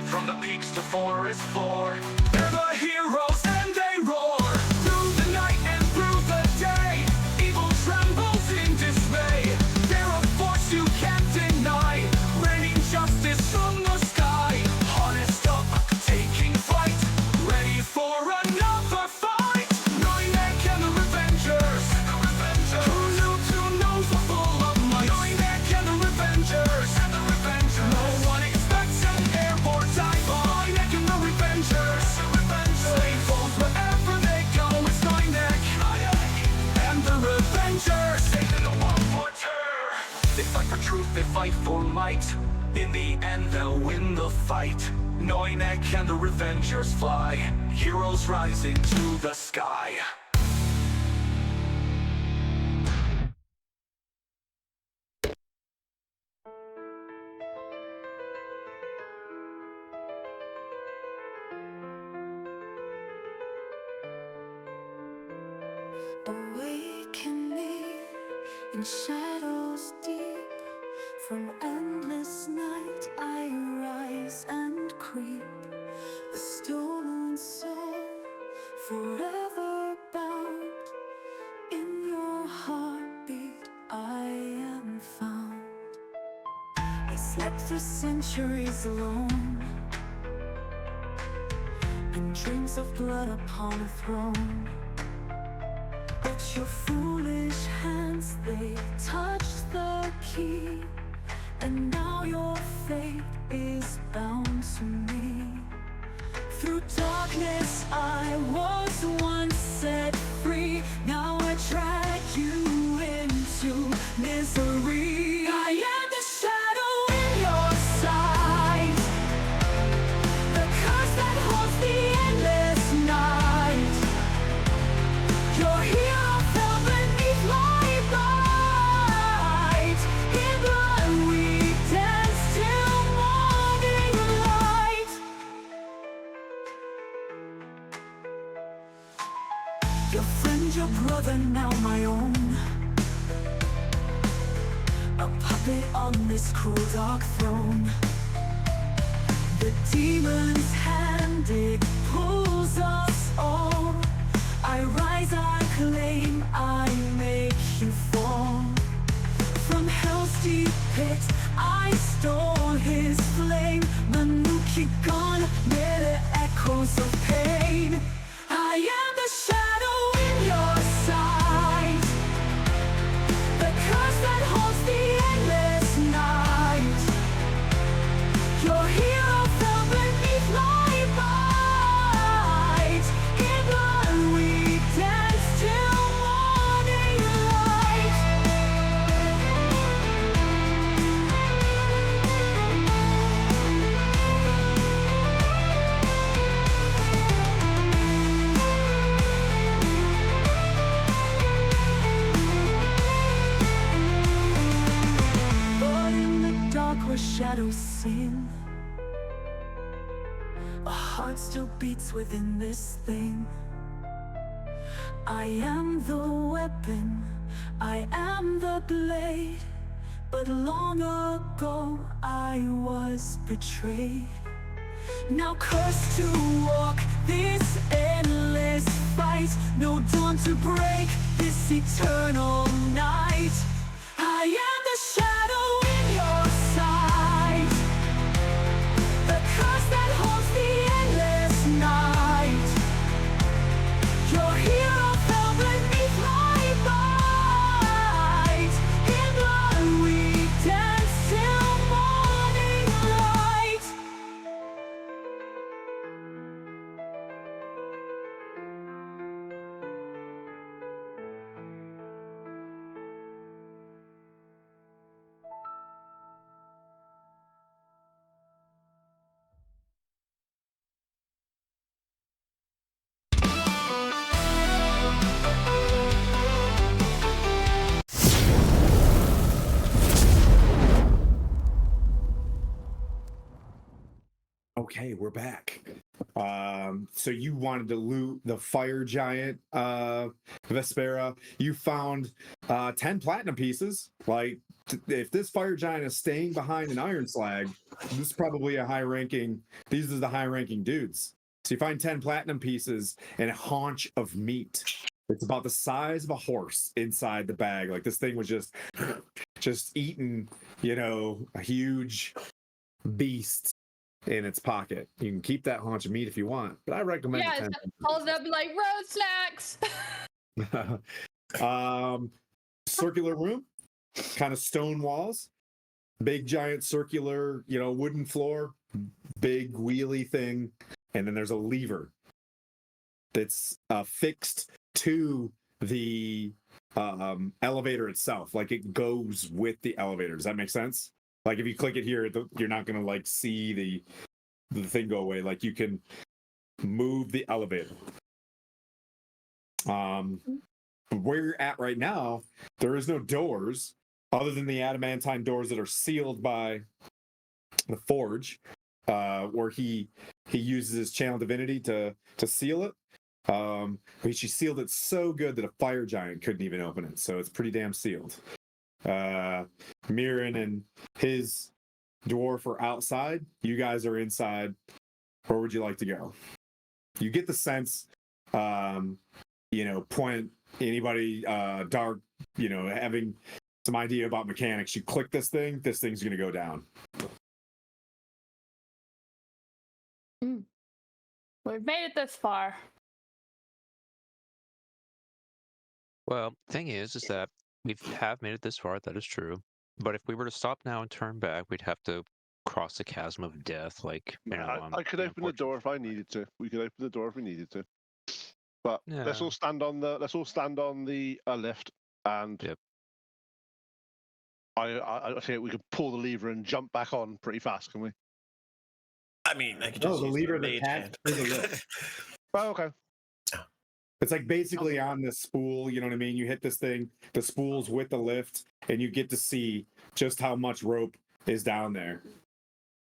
From the peaks to forest floor, they're the heroes and they roar. Through the night and through the day, evil trembles in dismay. They're a force you can't deny, raining justice from the sky. Harnessed up, taking flight, ready for another fight. Knowing they can the Revengers. Who knew two knows were full of might. Knowing they can the Revengers. No one expects an airborne dive by. They can the Revengers. Slay foes wherever they go. It's knowing they and the Revengers. Saving the world for terror. They fight for truth, they fight for might. In the end, they'll win the fight. Knowing they can the Revengers fly. Heroes rising to the sky. Awakening in shadows deep, from endless night I rise and creep. A stolen soul, forever bound. In your heartbeat I am found. I slept through centuries alone, and dreams of blood upon a throne. But your foolish hands, they touched the key, and now you're fate is bound to me. Through darkness I was once set free. Now I drag you into misery. I am the shadow in your sight, the curse that haunts the endless night. Your hero fell beneath my bite. In blood we dance till morning light. Your friend, your brother, now my own, a puppet on this cruel dark throne. The demon's hand, it pulls us all. I rise, I claim, I make you fall. From hell's deep pit, I stole his flame. Manuki gone, near the echoes of pain. I am the shadow in your sight, the curse that haunts the endless night. Your hero fell beneath my bite. In blood we dance till morning light. But in the dark where shadows sin, a heart still beats within this thing. I am the weapon, I am the blade, but long ago I was betrayed. Now cursed to walk this endless fight, no dawn to break this eternal night. I am the shadow in your sight, the curse that haunts the endless night. Your hero fell beneath my bite. In blood we dance till morning light. Okay, we're back. So you wanted to loot the fire giant Vespera. You found 10 platinum pieces. Like, if this fire giant is staying behind an iron slag, this is probably a high ranking. These are the high ranking dudes. So you find 10 platinum pieces and a haunch of meat. It's about the size of a horse inside the bag. Like, this thing was just eating, a huge beast in its pocket. You can keep that haunch of meat if you want, but I recommend Yeah, the it calls up like road snacks. 10. Circular room, kind of stone walls, big giant circular, wooden floor, big wheelie thing, and then there's a lever that's fixed to the elevator itself. Like, it goes with the elevator. Does that make sense? Like, if you click it here, you're not gonna like see the thing go away. Like, you can move the elevator. Where you're at right now, there is no doors other than the adamantine doors that are sealed by the forge, where he uses his channel divinity to seal it. But she sealed it so good that a fire giant couldn't even open it. So it's pretty damn sealed. Mirren and his dwarf are outside. You guys are inside. Where would you like to go? You get the sense, point anybody dark, having some idea about mechanics. You click this thing's going to go down. We've made it this far. Well, thing is that we have made it this far. That is true. But if we were to stop now and turn back, we'd have to cross the chasm of death. Like, you know, I could open the door if I needed to. We could open the door if we needed to. But let's Yeah. all stand on the lift, and Yep. I think we could pull the lever and jump back on pretty fast, can we? I mean, I could just the use lever my that mage attached hand. to the lift. Oh, okay. It's like basically on this spool, you know what I mean? You hit this thing, the spool's with the lift, and you get to see just how much rope is down there.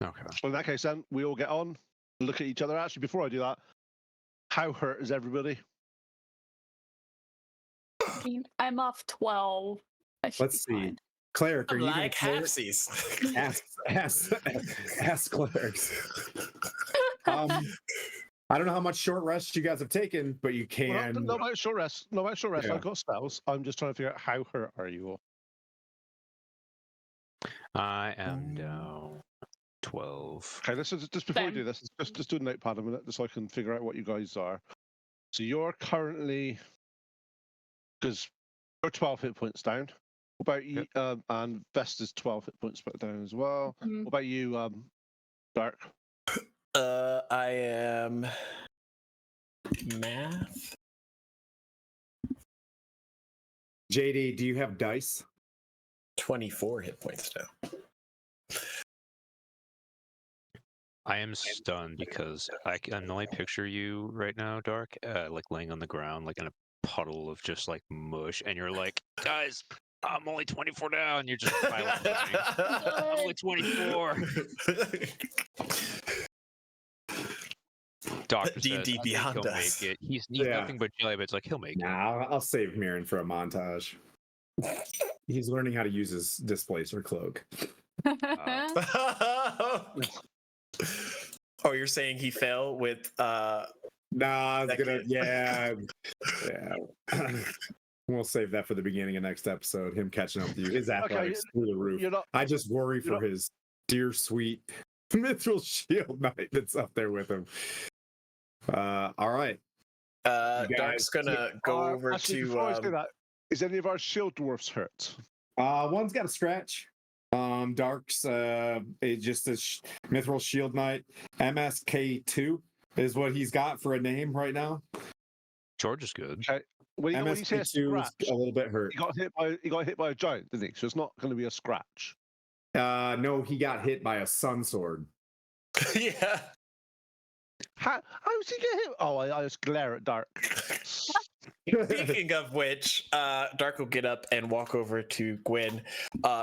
Okay. Well, in that case, then we all get on, look at each other. Actually, before I do that, how hurt is everybody? I'm off 12. I should Let's be see. fine. Cleric, are I'm you like gonna halfsies. ask clerics? I don't know how much short rest you guys have taken, but you can. Well, no about short rest. No about short rest. Yeah. I've got spells. I'm just trying to figure out how hurt are you all. I am down 12. Okay, this is just before we Same. do this. Just do a notepad a minute, just so I can figure out what you guys are. So you're currently, because you're 12 hit points down. What about you? And Vesta's 12 hit points back down as well. Mhm. What about you, Dark? I am math. JD, do you have dice? 24 hit points now. I am stunned because I can only picture you right now, Dark, like laying on the ground, like in a puddle of just like mush, and you're like, guys, I'm only 24 down. You're just I'm only 24. Doctor says, D&D I think beyond he'll us. make it. He's Yeah. nothing but jelly, but it's like he'll make it. Nah, I'll save Mirren for a montage. He's learning how to use his displacer cloak. Oh, you're saying he fell with Nah, I was gonna, Second. yeah. We'll save that for the beginning of next episode. Him catching up to you. His athletics through the roof. You're not. I just worry for you're not- his dear sweet mithril shield knight that's up there with him. All right. You Dark's guys- gonna go over Actually, to before I say that, is any of our shield dwarfs hurt? One's got a scratch. Dark's it just a mithril shield knight. MSK2 is what he's got for a name right now. George is good. Okay. When you say a MSK2 is scratch, a little bit hurt. he got hit by a giant, didn't he? So it's not going to be a scratch. No, he got hit by a sun sword. yeah. How was he get hit? Oh, I just glare at Dark. Speaking of which, Dark will get up and walk over to Gwen.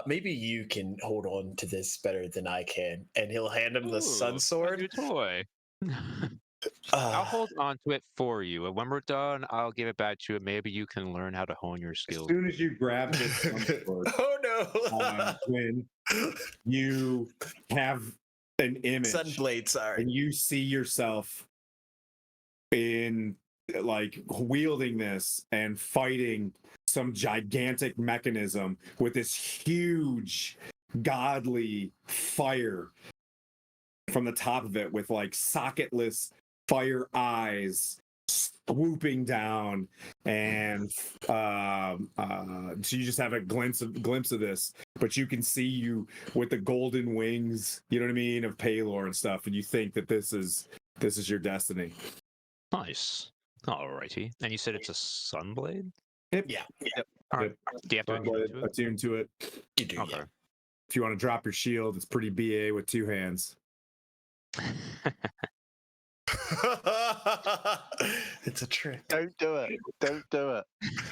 Maybe you can hold on to this better than I can, and he'll hand him the sun Ooh, sword. a new toy. I'll hold on to it for you. And when we're done, I'll give it back to you. And maybe you can learn how to hone your As skills. soon as you grab this sun sword, Oh no! when you have an image Sunblade, sorry. and you see yourself in like wielding this and fighting some gigantic mechanism with this huge godly fire from the top of it with like socketless fire eyes swooping down, and so you just have a glimpse of this, but you can see you with the golden wings, you know what I mean, of Palor and stuff, and you think that this is your destiny. Nice. Alrighty. And you said it's a sunblade? Yeah. All right. Do you have to attune to it? Attune to it. You do. Okay. If you want to drop your shield, it's pretty BA with two hands. It's a trick. Don't do it. Don't do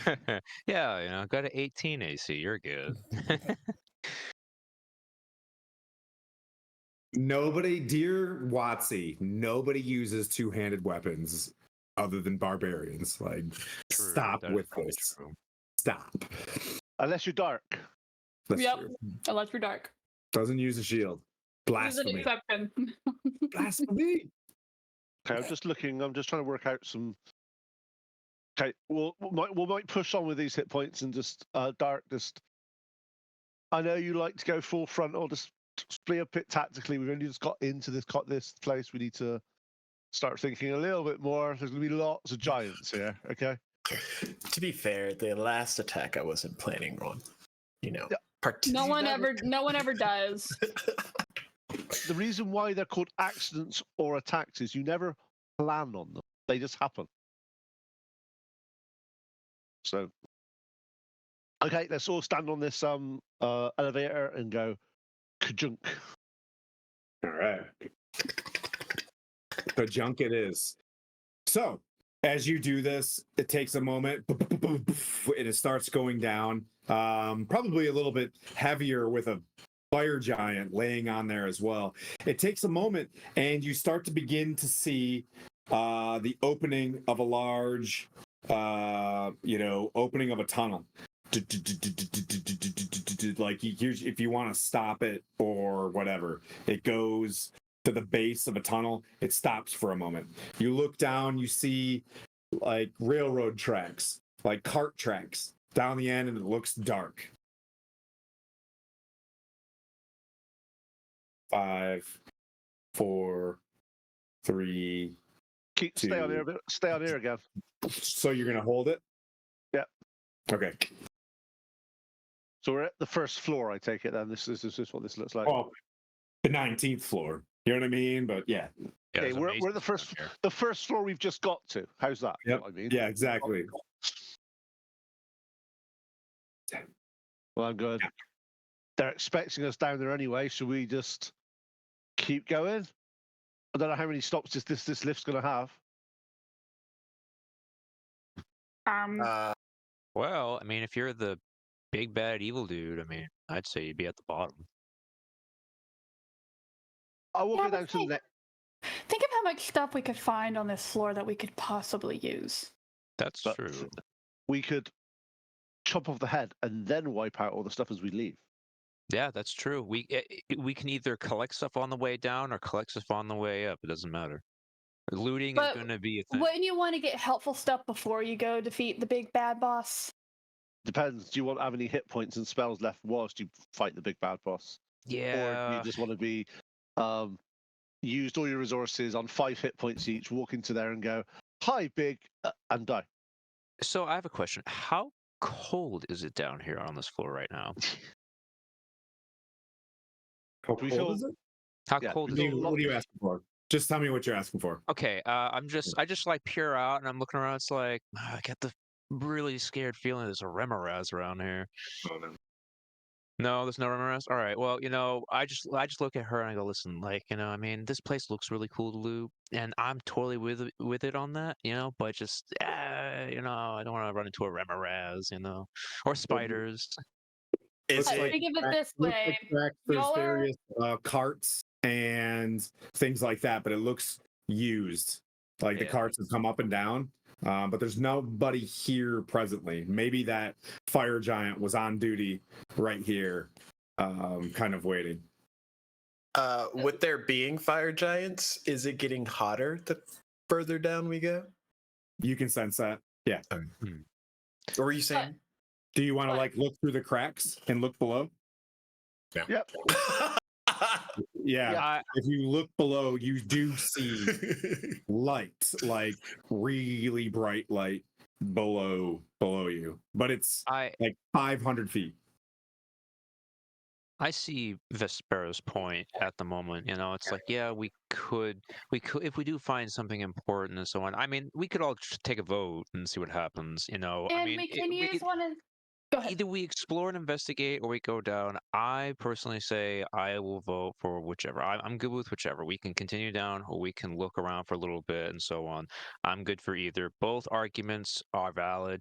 it. Yeah, got an 18 AC. You're good. Nobody, dear Watsy, nobody uses two-handed weapons other than barbarians. Like, True, stop that is with probably this. true. Stop. Unless you're Dark. That's Yep. true. Unless you're dark. Doesn't use a shield. There's an Blasphemy. exception. Blasphemy. Okay, I'm just looking. I'm just trying to work out some. Okay, we might push on with these hit points and just Dark. Just, I know you like to go full frontal. Just play a bit tactically. We've only just got into this place. We need to start thinking a little bit more. There's going to be lots of giants here. Okay. To be fair, the last attack I wasn't planning on. Yeah. No one ever does. the reason why they're called accidents or attacks is you never plan on them; they just happen. So, okay, let's all stand on this elevator and go kajunk. All right. Kajunk it is. So, as you do this, it takes a moment and it starts going down. Probably a little bit heavier with a fire giant laying on there as well. It takes a moment and you start to begin to see the opening of a large, opening of a tunnel. Like if you want to stop it or whatever, it goes to the base of a tunnel. It stops for a moment. You look down, you see like railroad tracks, like cart tracks down the end, and it looks dark. 5, 4, 3, Stay on here a bit. Stay on here again. So you're gonna hold it? Yeah. Okay. So we're at the first floor, I take it then. This is what this looks like. Oh, the 19th floor. You know what I mean? But yeah. Okay, we're the first floor we've just got to. How's that? Yep. You know what I mean? Yeah, exactly. Well, I'm good. They're expecting us down there anyway. Should we just keep going? I don't know how many stops this lift's going to have. Well, I mean, if you're the big bad evil dude, I mean, I'd say you'd be at the bottom. I will go down to the next. Think of how much stuff we could find on this floor that we could possibly use. That's true. We could chop off the head and then wipe out all the stuff as we leave. Yeah, that's true. We can either collect stuff on the way down or collect stuff on the way up. It doesn't matter. Looting is going to be a thing. Wouldn't you want to get helpful stuff before you go defeat the big bad boss? Depends. Do you want to have any hit points and spells left whilst you fight the big bad boss? Yeah. Or do you just want to be used all your resources on 5 hit points each, walk into there and go, "Hi, big," and die. So I have a question. How cold is it down here on this floor right now? How cold is it? How cold is it? What are you asking for? Just tell me what you're asking for. Okay, I just like peer out and I'm looking around. It's like I get the really scared feeling there's a Remoraz around here. Oh, no. No, there's no Remoraz. All right. Well, I just look at her and I go, listen, like, I mean, this place looks really cool to loot, and I'm totally with it on that, but just, I don't want to run into a Remoraz, or spiders. Think of it this way: there's various carts and things like that, but it looks used. Like the carts have come up and down, but there's nobody here presently. Maybe that fire giant was on duty right here, kind of waiting. With there being fire giants, is it getting hotter the further down we go? You can sense that. Yeah. What were you saying? Do you want to look through the cracks and look below? Yeah. Yep. Yeah. If you look below, you do see light, like really bright light below you, but it's like 500 feet. I see Vespero's point at the moment. It's like, yeah, we could, if we do find something important and so on. I mean, we could all just take a vote and see what happens. And I mean, we can use one of. Go ahead. Either we explore and investigate or we go down. I personally say I will vote for whichever. I'm good with whichever. We can continue down or we can look around for a little bit and so on. I'm good for either. Both arguments are valid,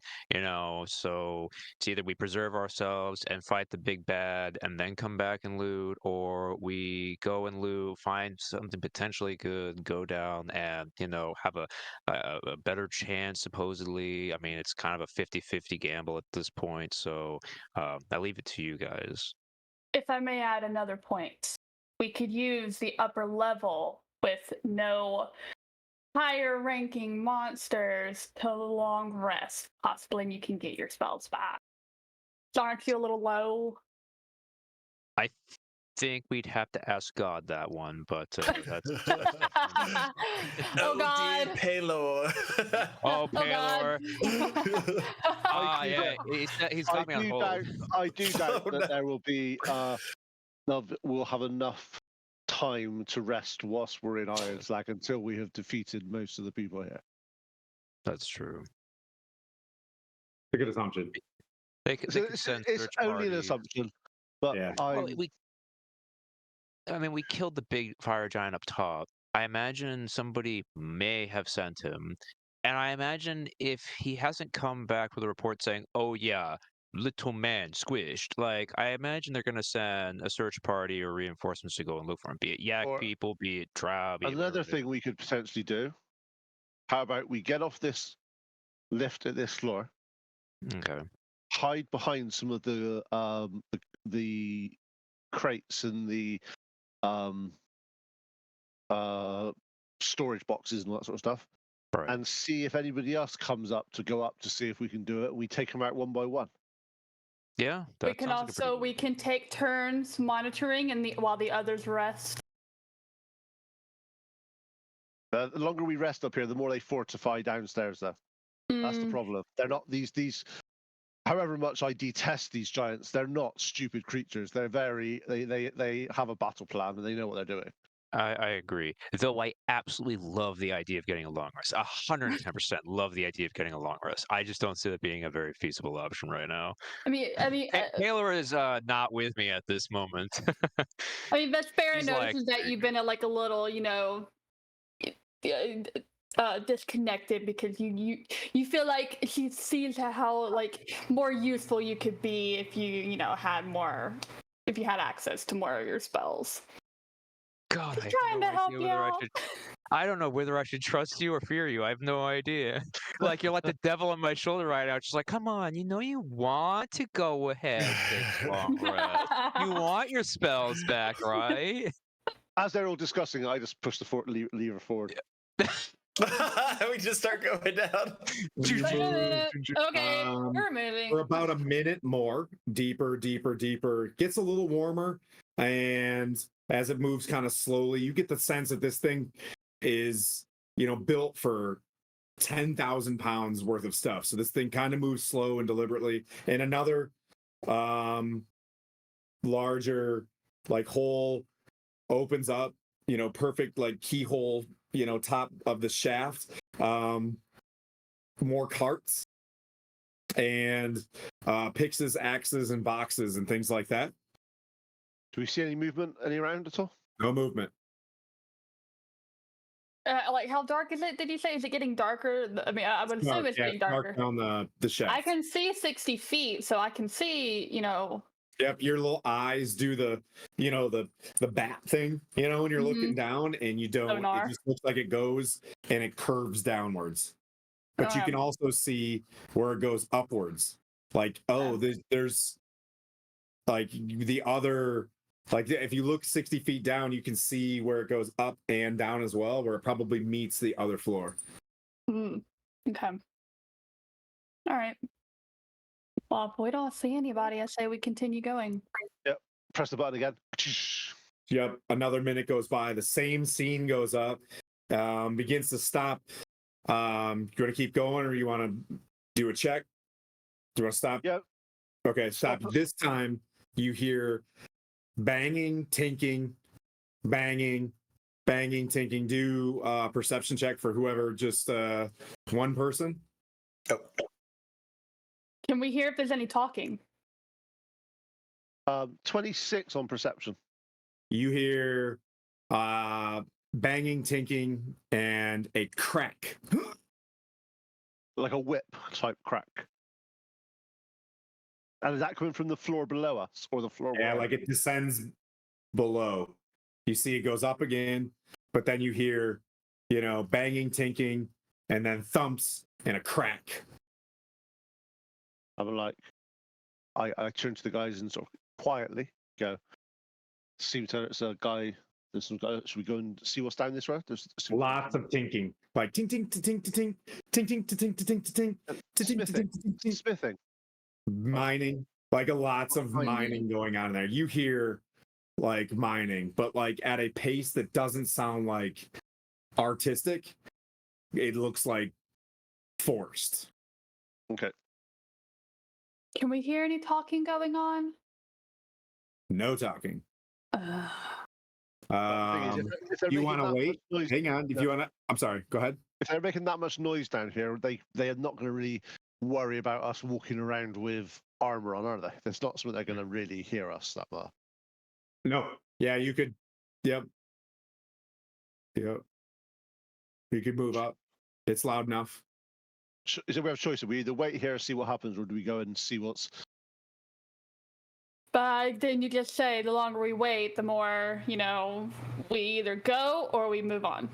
so it's either we preserve ourselves and fight the big bad and then come back and loot, or we go and loot, find something potentially good, go down and, have a better chance, supposedly. I mean, it's kind of a 50-50 gamble at this point. So I leave it to you guys. If I may add another point, we could use the upper level with no higher ranking monsters to long rest, possibly, and you can get your spells back. Aren't you a little low? I think we'd have to ask God that one, but that's. Oh God, Paylor. Oh, Paylor. Yeah, he's got me on hold. I do doubt that there will be. We'll have enough time to rest whilst we're in Ironcrag until we have defeated most of the people here. That's true. A good assumption. They So could send it's search only an parties. assumption, but Yeah. Well, I mean, we killed the big fire giant up top. I imagine somebody may have sent him. And I imagine if he hasn't come back with a report saying, oh, yeah, little man squished, like, I imagine they're going to send a search party or reinforcements to go and look for him, be it yak Or people, be it drow, be it another whatever it is. thing we could potentially do. How about we get off this lift at this floor, Okay. hide behind some of the crates and the storage boxes and all that sort of stuff, Right. and see if anybody else comes up to go up to see if we can do it. And we take them out one by one. Yeah. We That can sounds like a pretty also good we idea. can take turns monitoring and while the others rest. The longer we rest up here, the more they fortify downstairs. Though that's the problem. They're not these. However much I detest these giants, they're not stupid creatures. They're they have a battle plan and they know what they're doing. I agree. Though I absolutely love the idea of getting a long rest. 110% love the idea of getting a long rest. I just don't see that being a very feasible option right now. I mean, Taylor is not with me at this moment. Vespera He's like, notices that you've been a little, disconnected because you feel like she sees how more useful you could be if you had access to more of your spells. God, Just I have trying no to help idea you whether out. I don't know whether I should trust you or fear you. I have no idea. Like you're like the devil on my shoulder right now. Just like, come on, you want to go ahead, take a long rest. You want your spells back, right? As they're all discussing, I just push the lever forward. We just start going down. Okay, we're moving. For about a minute more, deeper. Gets a little warmer, and as it moves kind of slowly, you get the sense that this thing is, built for 10,000 pounds worth of stuff. So this thing kind of moves slow and deliberately. And another larger hole opens up, perfect keyhole, top of the shaft. More carts and picks, axes, and boxes and things like that. Do we see any movement any around at all? No movement. How dark is it? Did you say? Is it getting darker? I mean, I would assume it's getting darker. Dark down the shaft. I can see 60 feet, so I can see, Yep, your little eyes do the bat thing, when you're looking down, and you don't. Sonar. It just looks like it goes and it curves downwards. But you can also see where it goes upwards. There's the other. If you look 60 feet down, you can see where it goes up and down as well, where it probably meets the other floor. Okay. All right. Well, if we don't see anybody, I say we continue going. Yep. Press the button again. Yep. Another minute goes by. The same scene goes up, begins to stop. You want to keep going, or you want to do a check? Do you want to stop? Yep. Okay, stop. This time you hear banging, tinking, tinking. Do a perception check for whoever, just one person. Oh. Can we hear if there's any talking? 26 on perception. You hear banging, tinking, and a crack. Like a whip type crack. And is that coming from the floor below us or the floor? Yeah, it descends below. You see it goes up again, but then you hear, banging, tinking, and then thumps and a crack. I'm like, I turn to the guys and sort of quietly go, seems to it's a guy. There's some guy. Should we go and see what's down this road? There's lots of tinking, like ting ting ting ting ting ting ting ting ting ting ting ting. Smithing. Mining, lots of mining going on there. You hear mining, but at a pace that doesn't sound artistic. It looks forced. Okay. Can we hear any talking going on? No talking. If they're You making want to that wait? much noise- Hang on. If you want to, I'm sorry. Go ahead. if they're making that much noise down here, they are not going to really worry about us walking around with armor on, are they? It's not something they're going to really hear us that much. No. Yeah, you could. Yep. Yep. You could move up. It's loud enough. Is it we have a choice? We either wait here and see what happens, or do we go and see what's? But then you just say the longer we wait, the more, we either go or we move on.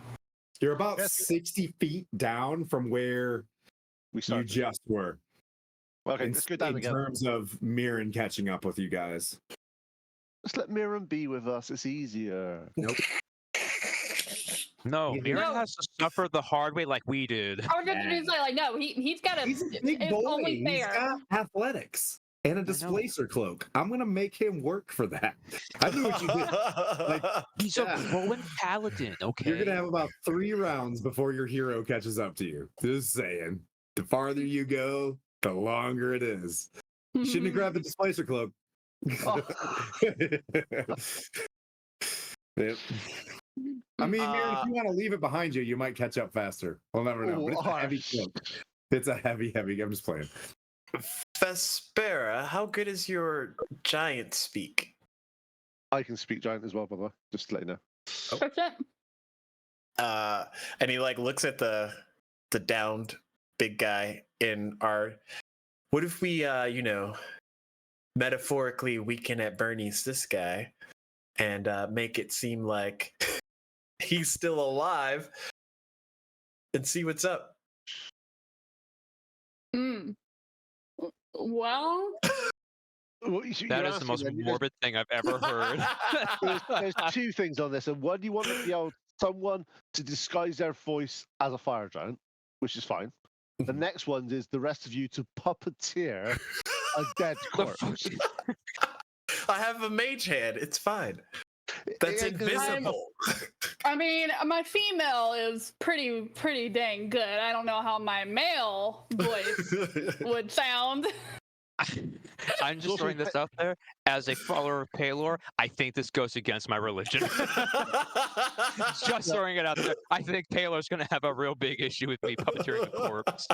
You're about 60 feet down from where We you start. just were. Okay, in, let's go down in again. terms of Mirren catching up with you guys. Let's let Mirren be with us. It's easier. Nope. No, He's- Mirren No. has to suffer the hard way like we did. I was just going to say, like, no, he's got to. He's a big It's boy. only He's fair. got athletics and a displacer cloak. I'm gonna make him work for that. I knew what you did. Like, He's a growing paladin, okay? you're gonna have about 3 rounds before your hero catches up to you. Just saying. The farther you go, the longer it is. You shouldn't have grabbed the displacer cloak. Yep. I mean, Mirren, if you want to leave it behind you, you might catch up faster. We'll never know. But it's a heavy cloak. It's a heavy. I'm just playing. Vespera, how good is your giant speak? I can speak giant as well, by the way. Just to let you know. That's it. And he like looks at the downed big guy in our. What if we, metaphorically weaken at Bernie's this guy, and make it seem like he's still alive, and see what's up. Well, That is the most morbid thing I've ever heard. There's 2 things on this, and one, you want to be able someone to disguise their voice as a fire giant, which is fine. The next one is the rest of you to puppeteer a dead corpse. I have a mage hand. It's fine. That's invisible. I mean, my female is pretty dang good. I don't know how my male voice would sound. I'm just throwing this out there as a follower of Paylor. I think this goes against my religion. Just throwing it out there. I think Paylor's going to have a real big issue with me puppeteering a corpse.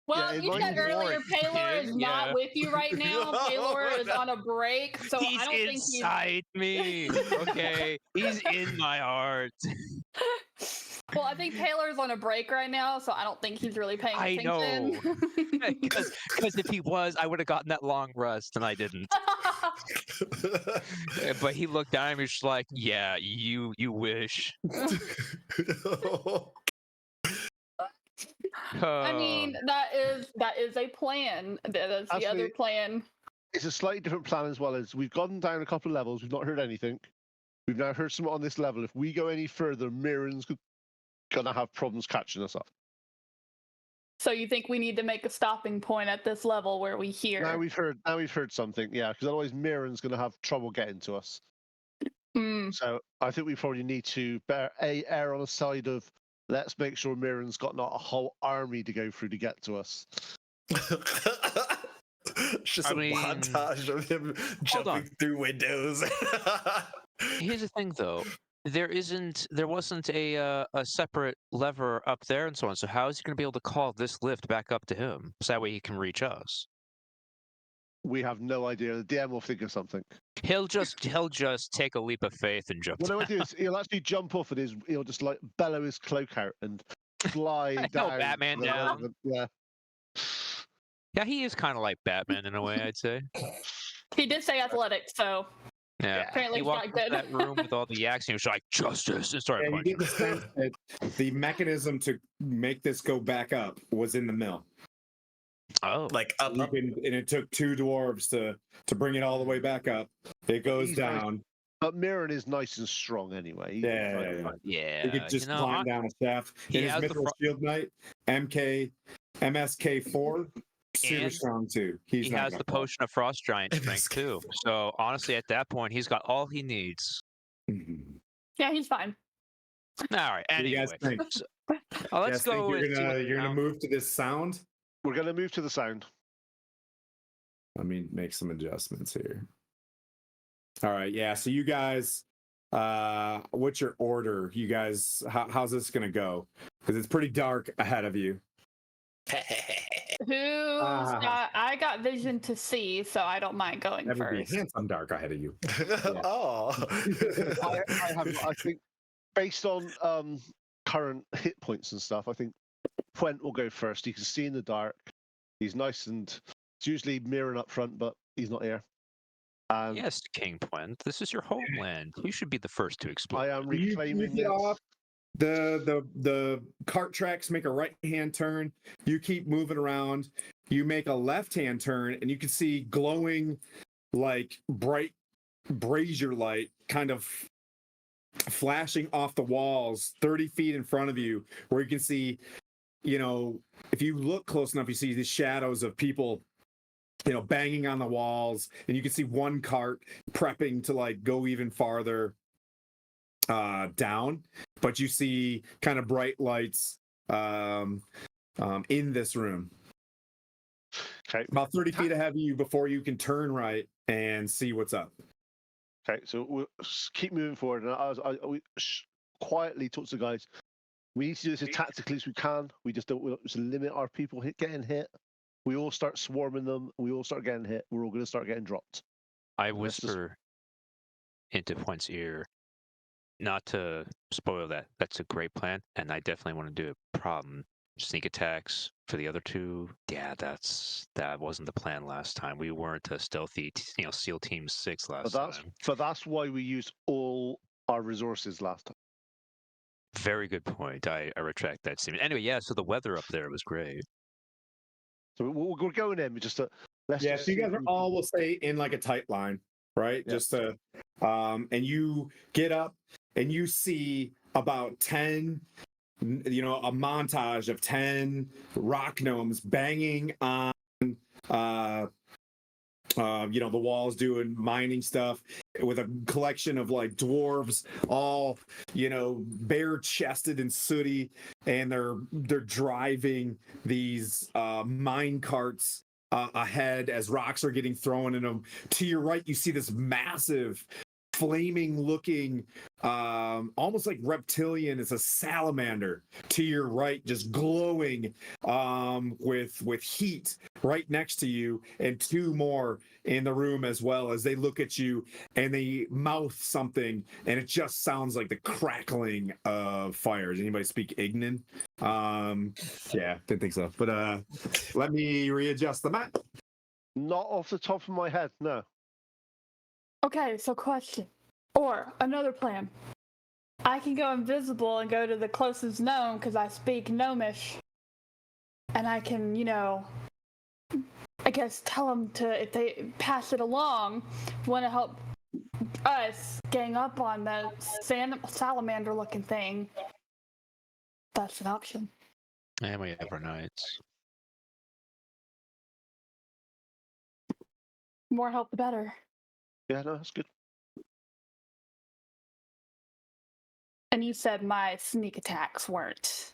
Well, Yeah, you said earlier Paylor is not with you right now. Paylor is on a break, so He's I don't think inside me. Okay, he's in my heart. Well, I think Paylor's on a break right now, so I don't think he's really paying I attention. know. Because if he was, I would have gotten that long rest, and I didn't. But he looked down at me, just like, "Yeah, you wish." I mean, that is a plan. That is the Actually, other plan. It's a slightly different plan as well. As we've gone down a couple of levels, we've not heard anything. We've now heard something on this level. If we go any further, Mirren's gonna have problems catching us up. So you think we need to make a stopping point at this level where we hear? Now we've heard something, yeah, because otherwise Mirren's gonna have trouble getting to us. So I think we probably need to err on the side of let's make sure Mirren's got not a whole army to go through to get to us. It's just a montage of him jumping through windows. Here's the thing, though. There wasn't a separate lever up there and so on. So how is he going to be able to call this lift back up to him? So that way he can reach us. We have no idea. The DM will think of something. He'll just take a leap of faith and jump. What he'll do is he'll actually jump off and he'll just like bellow his cloak out and fly down. Batman down. Yeah. Yeah, he is kind of like Batman in a way, I'd say. He did say athletics, so Yeah. apparently He it's walked not good. into that room with all the yaks and he was like, "Justice!" and started And you punching. get the sense that the mechanism to make this go back up was in the mill. Oh, Like up. And it took 2 dwarves to bring it all the way back up. It goes He's down. But Mirren is nice and strong anyway. He's Yeah. yeah. He could just climb down a shaft. he In his has the Mithril Shield Knight, MSK4, super And strong too. He has the potion of frost giant strength too. So honestly, at that point, he's got all he needs. Yeah, he's fine. All right. What do you Anyway, guys think? let's You guys go. think you're gonna move to this sound. We're gonna move to the sound. Let me make some adjustments here. All right, yeah. So you guys what's your order, you guys? How's this gonna go? Because it's pretty dark ahead of you. I got vision to see, so I don't mind going That would be first. handsome dark ahead of you. Oh. I think based on current hit points and stuff, I think Puent will go first. He can see in the dark. He's nice and it's usually mirroring up front, but he's not here. Yes, King Puent, this is your homeland. You should be the first to explore. I am You reclaiming get this. off. The cart tracks make a right hand turn. You keep moving around. You make a left hand turn, and you can see glowing, like bright brazier light, kind of flashing off the walls 30 feet in front of you, where you can see, if you look close enough, you see the shadows of people, banging on the walls, and you can see one cart prepping to like go even farther down, but you see kind of bright lights in this room. Okay. About 30 feet ahead of you before you can turn right and see what's up. Okay, so we'll keep moving forward. And we quietly talk to the guys. We need to do this as tactically as we can. We just don't want to limit our people getting hit. We all start swarming them. We all start getting hit. We're all going to start getting dropped. I whisper into Puent's ear, not to spoil that. That's a great plan, and I definitely want to do a problem. Sneak attacks for the other two. Yeah, that wasn't the plan last time. We weren't a stealthy, SEAL Team 6 last time. But that's why we used all our resources last time. Very good point. I retract that statement. Anyway, yeah. So the weather up there was great. So we're going in. So you guys are all, will say, in like a tight line, right? Yeah. Just to, and you get up and you see about 10. A montage of 10 rock gnomes banging on, the walls, doing mining stuff, with a collection of like dwarves, all, bare chested and sooty, and they're driving these mine carts ahead as rocks are getting thrown in them. To your right, you see this massive, flaming looking, almost like reptilian. It's a salamander to your right, just glowing with heat right next to you, and 2 more in the room as well, as they look at you and they mouth something, and it just sounds like the crackling of fires. Anybody speak Ignan? Yeah, didn't think so, but let me readjust the map. Not off the top of my head, no. Okay, so question. Or another plan. I can go invisible and go to the closest gnome because I speak gnomish. And I can, I guess tell them to, if they pass it along, want to help us gang up on the salamander looking thing. That's an option. And we have our nights. More help, the better. Yeah, no, that's good. And you said my sneak attacks weren't.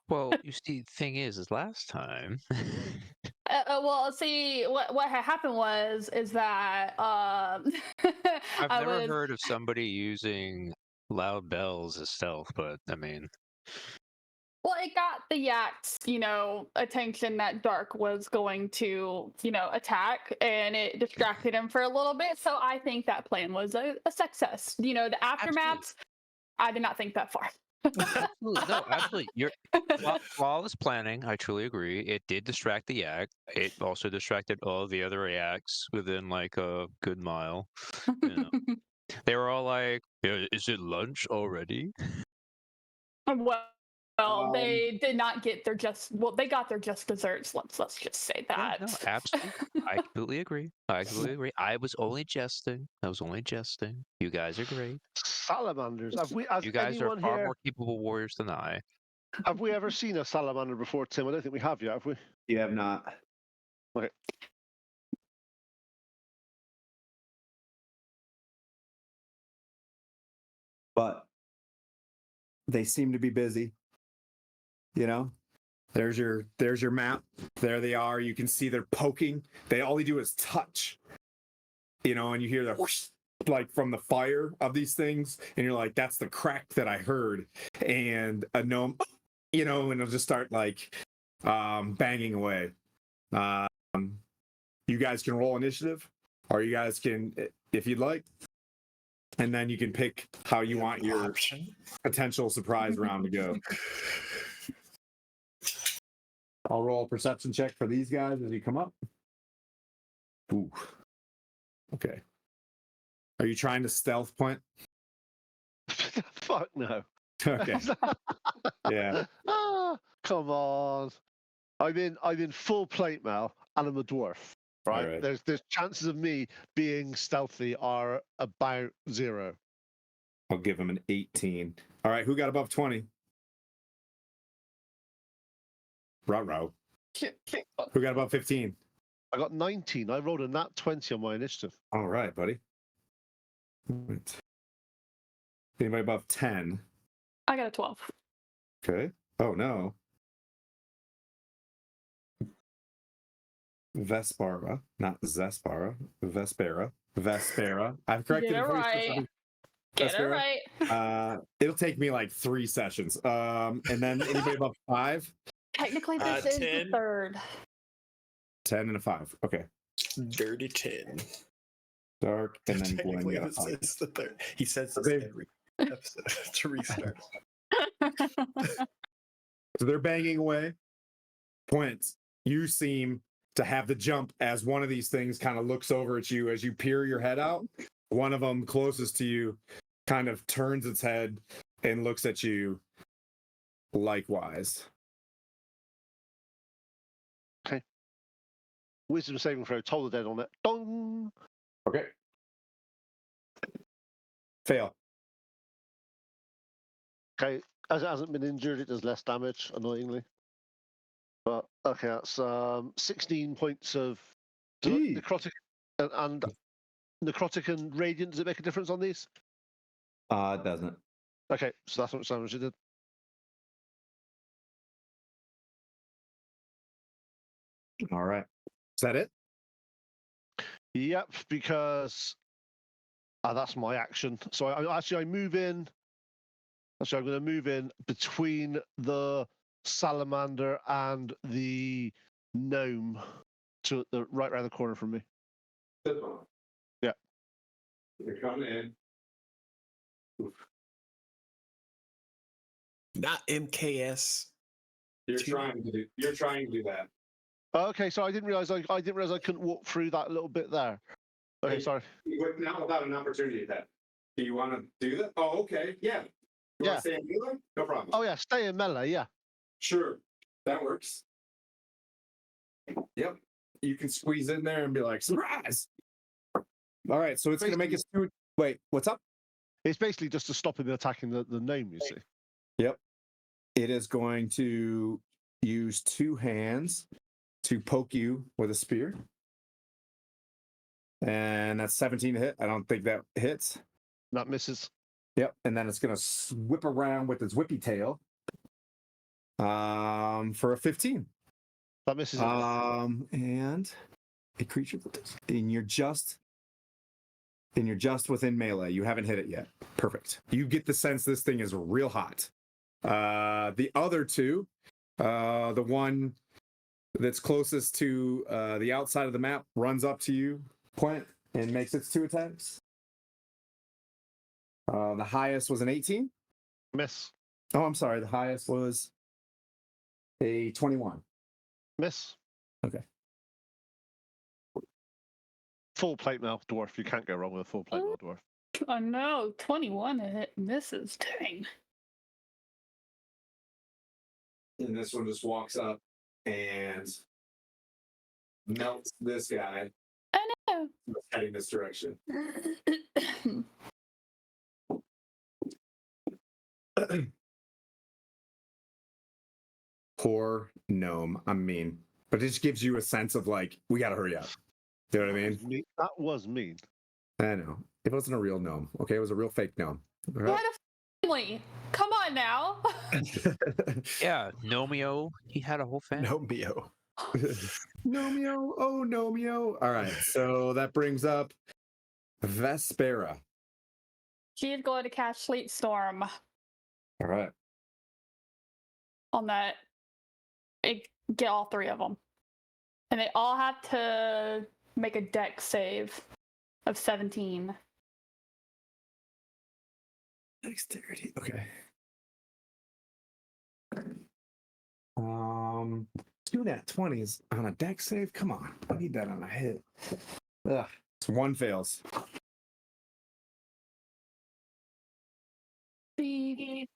Well, you see, the thing is last time. Well, see, what had happened is that I've never heard of somebody using loud bells as stealth, but I mean. Well, it got the Yak's, attention that Dark was going to, attack, and it distracted him for a little bit. So I think that plan was a success. The aftermaths, I did not think that far. Absolutely. No, absolutely. You're flawless planning. I truly agree. It did distract the Yak. It also distracted all the other Yaks within like a good mile. They were all like, "Is it lunch already?" Well, they did not get their they got their just desserts. Let's just say that. Yeah, no, absolutely. I completely agree. I was only jesting. You guys are great. Salamanders. You guys are far more capable warriors than I. Have we ever seen a salamander before, Tim? I don't think we have yet, have we? You have not. Okay. But they seem to be busy. There's your map. There they are. You can see they're poking. All they do is touch. And you hear the whoosh, like from the fire of these things, and you're like, that's the crack that I heard, and a gnome, and it'll just start like banging away. You guys can roll initiative, or you guys can, if you'd like, and then you can pick how you want your potential surprise round to go. I'll roll a perception check for these guys as you come up. Ooh. Okay. Are you trying to stealth point? Fuck no. Okay. Yeah. Come on. I'm in full plate mail and I'm a dwarf. Right? Right. There's chances of me being stealthy are about 0. I'll give him an 18. All right, who got above 20? Ruh-roh. Who got above 15? I got 19. I rolled a nat 20 on my initiative. All right, buddy. Right. Anybody above 10? I got a 12. Okay. Oh, no. Vespara, not Zespara. Vespera. I've corrected Get it for you. right. Get it right. It'll take me like 3 sessions. And then anybody above 5? Technically, this is the 10. third. 10 and a 5. Okay. Dirty 10. Dark, and then Glenn Technically, got this 5. is the third. He says this Okay. every episode to restart. So they're banging away. Points. You seem to have the jump as one of these things kind of looks over at you as you peer your head out. One of them closest to you kind of turns its head and looks at you likewise. Okay. Wisdom saving throw, toll the dead on it. Dong! Okay. Fail. Okay, as it hasn't been injured, it does less damage, annoyingly. But okay, that's 16 points of Gee. necrotic and necrotic and radiant. Does it make a difference on these? It doesn't. Okay, so that's how much damage it did. All right. Is that it? Yep, because that's my action. So I move in. Actually, I'm going to move in between the salamander and the gnome to the right around the corner from me. Yeah. You're coming in. Oof. Not MKS. You're trying to do that. Okay, so I didn't realize I couldn't walk through that little bit there. Okay, Hey, sorry. Not without an opportunity attack. Do you want to do that? Oh, okay. Yeah. You want to stay in melee? No problem. Oh yeah, stay in melee. Yeah. Sure. That works. Yep. You can squeeze in there and be like, surprise. All right. So it's going to make us do. Wait, what's up? It's basically just to stop him attacking the gnome. You see. Yep. It is going to use 2 hands to poke you with a spear. And that's 17 to hit. I don't think that hits. That misses. Yep. And then it's going to whip around with its whippy tail for a 15. That misses. And a creature and you're just within melee. You haven't hit it yet. Perfect. You get the sense this thing is real hot. The other 2, the one that's closest to the outside of the map runs up to you, Quint, and makes its 2 attacks. The highest was an 18. Miss. Oh, I'm sorry. The highest was a 21. Miss. Okay. Full plate mail dwarf. You can't go wrong with a full plate mail dwarf. Oh no, 21 and it misses. Dang. And this one just walks up and melts this guy. I know. Heading this direction. Poor gnome. I'm mean. But it just gives you a sense of like, we gotta hurry up. You know what I mean? That was mean. I know. It wasn't a real gnome. Okay, it was a real fake gnome. All You right? had a family. Come on now. Yeah, Nomeo, he had a whole family. Nomeo. Nomeo. Oh, Nomeo. All right. So that brings up Vespera. She is going to cast Sleet Storm All right. on that. Get all 3 of them. And they all have to make a dex save of 17. Dexterity. Okay. 2 nat 20s on a dex save. Come on, I need that on a hit. Ugh. So 1 fails. Sleet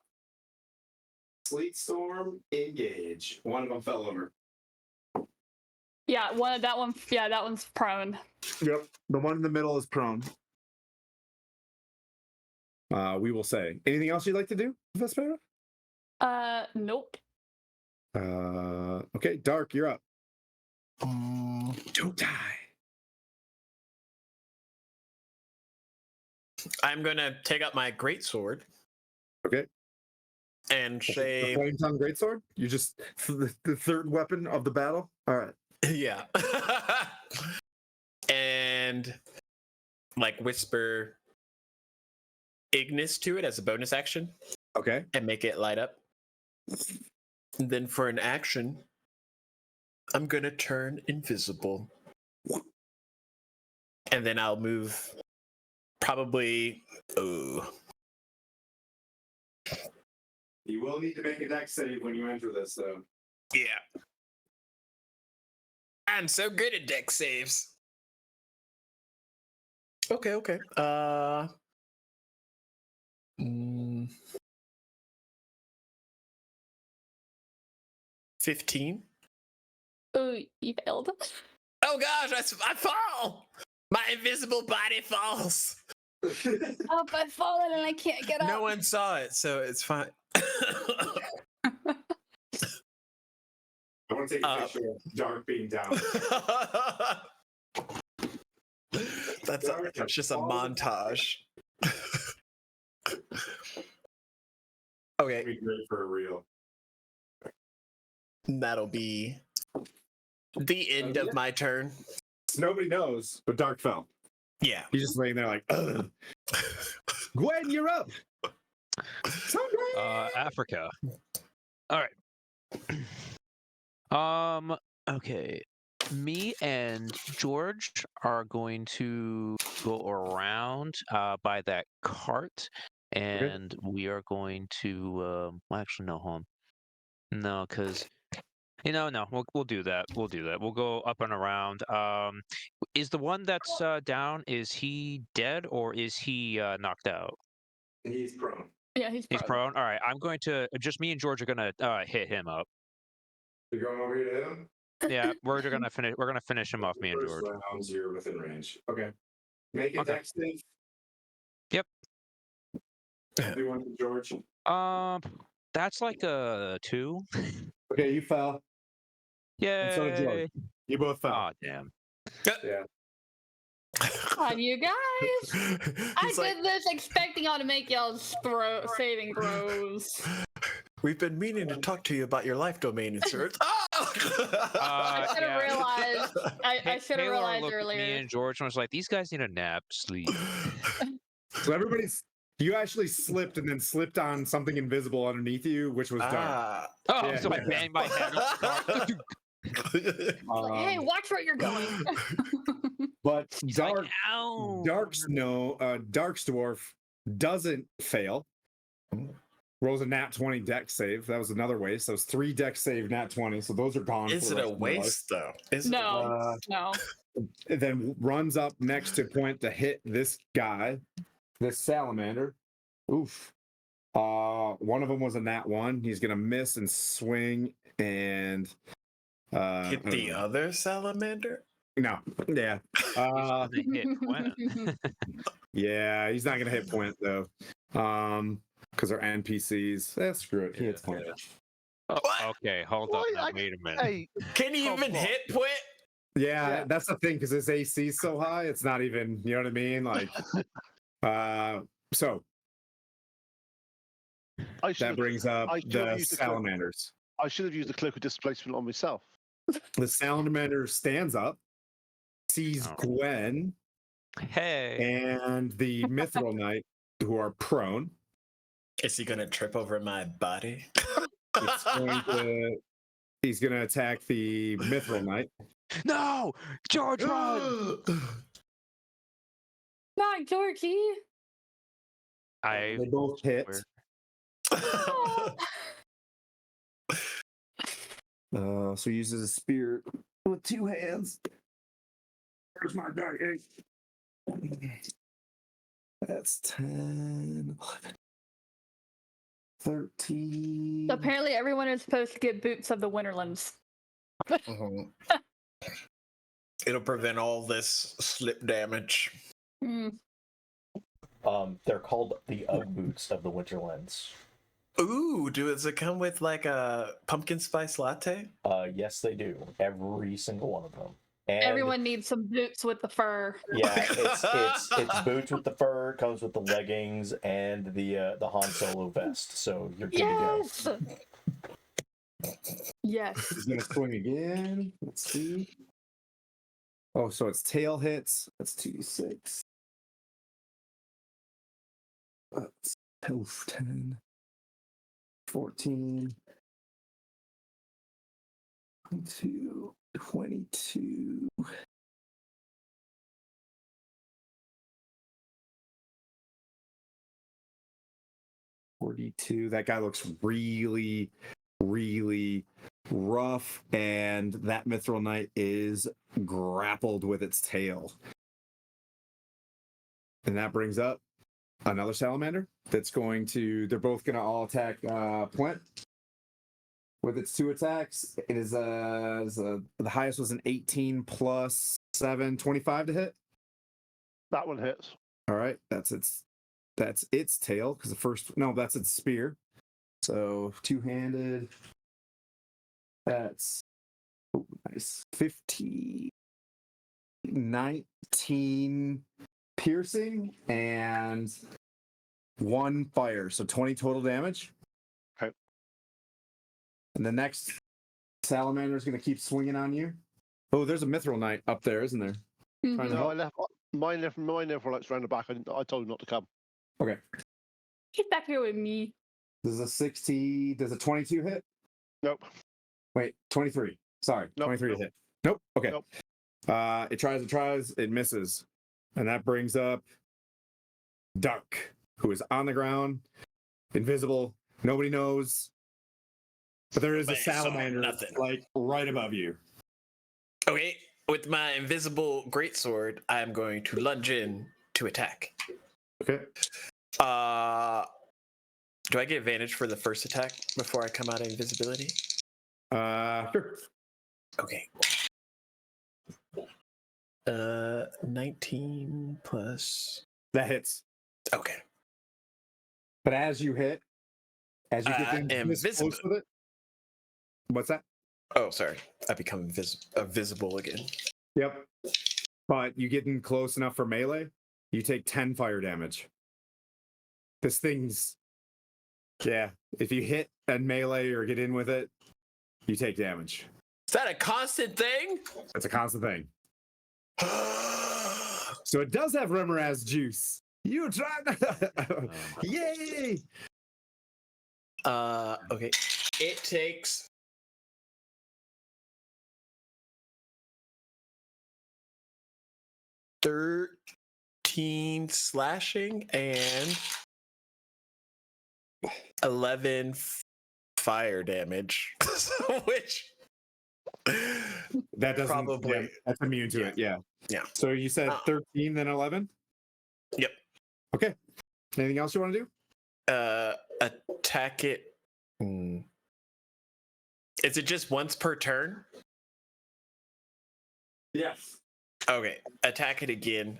Storm, engage. One of them fell over. Yeah, that one's prone. Yep. The one in the middle is prone. We will say. Anything else you'd like to do, Vespera? Nope. Okay, Dark, you're up. Don't die. I'm gonna take out my greatsword. Okay. And The say, flame tongue greatsword. You just the third weapon of the battle. All right. yeah. And like whisper Ignis to it as a bonus action. Okay. And make it light up. And then for an action, I'm gonna turn invisible. And then I'll move probably. You will need to make a dex save when you enter this, though. Yeah. I'm so good at dex saves. Okay. 15. Oh, you failed. Oh gosh, I fall. My invisible body falls. Oh, I've fallen and I can't get up. No one saw it, so it's fine. I want to take a picture of Dark being down. That's just a montage. Okay. Be great for a reel. That'll be the end of my turn. Nobody knows, but Dark fell. Yeah. He's just laying there like, ugh. Gwen, you're up. Africa. All right. Okay. Me and George are going to go around by that cart, and we are going to. Well, actually, no, hold on. No, because no, we'll do that. We'll do that. We'll go up and around. Is the one that's down? Is he dead or is he knocked out? He's prone. Yeah, he's prone. All right, I'm going to. Just me and George are gonna hit him up. You're going over here to hit him? Yeah, we're gonna finish. We're gonna finish him off, me and George. Rounds, you're within range. Okay. Make it dex save. Yep. Do one for George. That's like a 2. Okay, you fell. Yay! And so did George. You both fell. Oh damn. Yeah. on you guys. I did this expecting y'all to make y'all's saving throws. We've been meaning to talk to you about your life domain insurance. I should have realized. I should have realized earlier. Me and George was like, "These guys need a nap, sleep." So you actually slipped and then slipped on something invisible underneath you, which was dark. Oh, yeah. So I banged my head. Hey, watch where you're going. But Dark Dwarf doesn't fail. Rolls a nat 20 dex save. That was another waste. That was 3 dex save nat 20. So those are gone. Is it a waste though? No. Then runs up next to point to hit this guy, this salamander. Oof. One of them was a nat 1. He's gonna miss and swing and hit the other salamander. No. Yeah. Yeah, he's not gonna hit point though. Because they're NPCs. Screw it. He hits point. Oh, okay, hold up. Now, wait a minute. Hey, can he even hit point? Yeah, that's the thing, because his AC is so high, it's not even, you know what I mean? Like, so that brings up the salamanders. I should have used the cloak of displacement on myself. The salamander stands up, sees Gwen, Hey. and the Mithril Knight, who are prone. Is he gonna trip over my body? He's going to attack the Mithril Knight. No! George, run! Not Georgie. I They both hit. So he uses a spear with 2 hands. Where's my die? That's 10, 11, 13. Apparently, everyone is supposed to get boots of the Winterlands. Mhm. It'll prevent all this slip damage. Mm. They're called the Ugg boots of the Winterlands. Ooh, does it come with like a pumpkin spice latte? Yes, they do. Every single one of them. And Everyone needs some boots with the fur. yeah, it's boots with the fur, comes with the leggings and the Han Solo vest. So you're good Yes. to go. Yes. He's gonna swing again. Let's see. Oh, so it's tail hits. That's 2d6. That's 10, 14, 22, 22. That guy looks really, really rough, and that Mithril Knight is grappled with its tail. And that brings up another salamander that's going to, they're both going to all attack Plint with its 2 attacks. It is the highest was an 18 plus 7, 25 to hit. That one hits. All right, that's its tail, because that's its spear. So 2-handed. That's nice. 15, 19 piercing and 1 fire. So 20 total damage. Okay. And the next salamander is going to keep swinging on you. Oh, there's a Mithril Knight up there, isn't there? Mhm. Trying to No, help. mine left lights around the back. I told him not to come. Okay. Get back here with me. Does a 22 hit? Nope. Wait, 23. Sorry, Nope. 23 to hit. Nope. Okay. Nope. It tries, it misses. And that brings up Duck, who is on the ground, invisible. Nobody knows. But there is a Man, saw salamander nothing. like right above you. Okay, with my invisible greatsword, I am going to lunge in to attack. Okay. Do I get advantage for the first attack before I come out of invisibility? Sure. Okay. 19 plus. That hits. Okay. But as you get this close with it. What's that? Oh, sorry. I become visible again. Yep. But you getting close enough for melee, you take 10 fire damage. This thing's, yeah, if you hit and melee or get in with it, you take damage. Is that a constant thing? It's a constant thing. So it does have Remoraz juice. You try. Yay! Okay. It takes 13 slashing and 11 fire damage, which That doesn't probably that's immune to it. Yeah. Yeah. So you said 13, then 11. Yep. Okay. Anything else you want to do? Attack it. Is it just once per turn? Yes. Okay. Attack it again.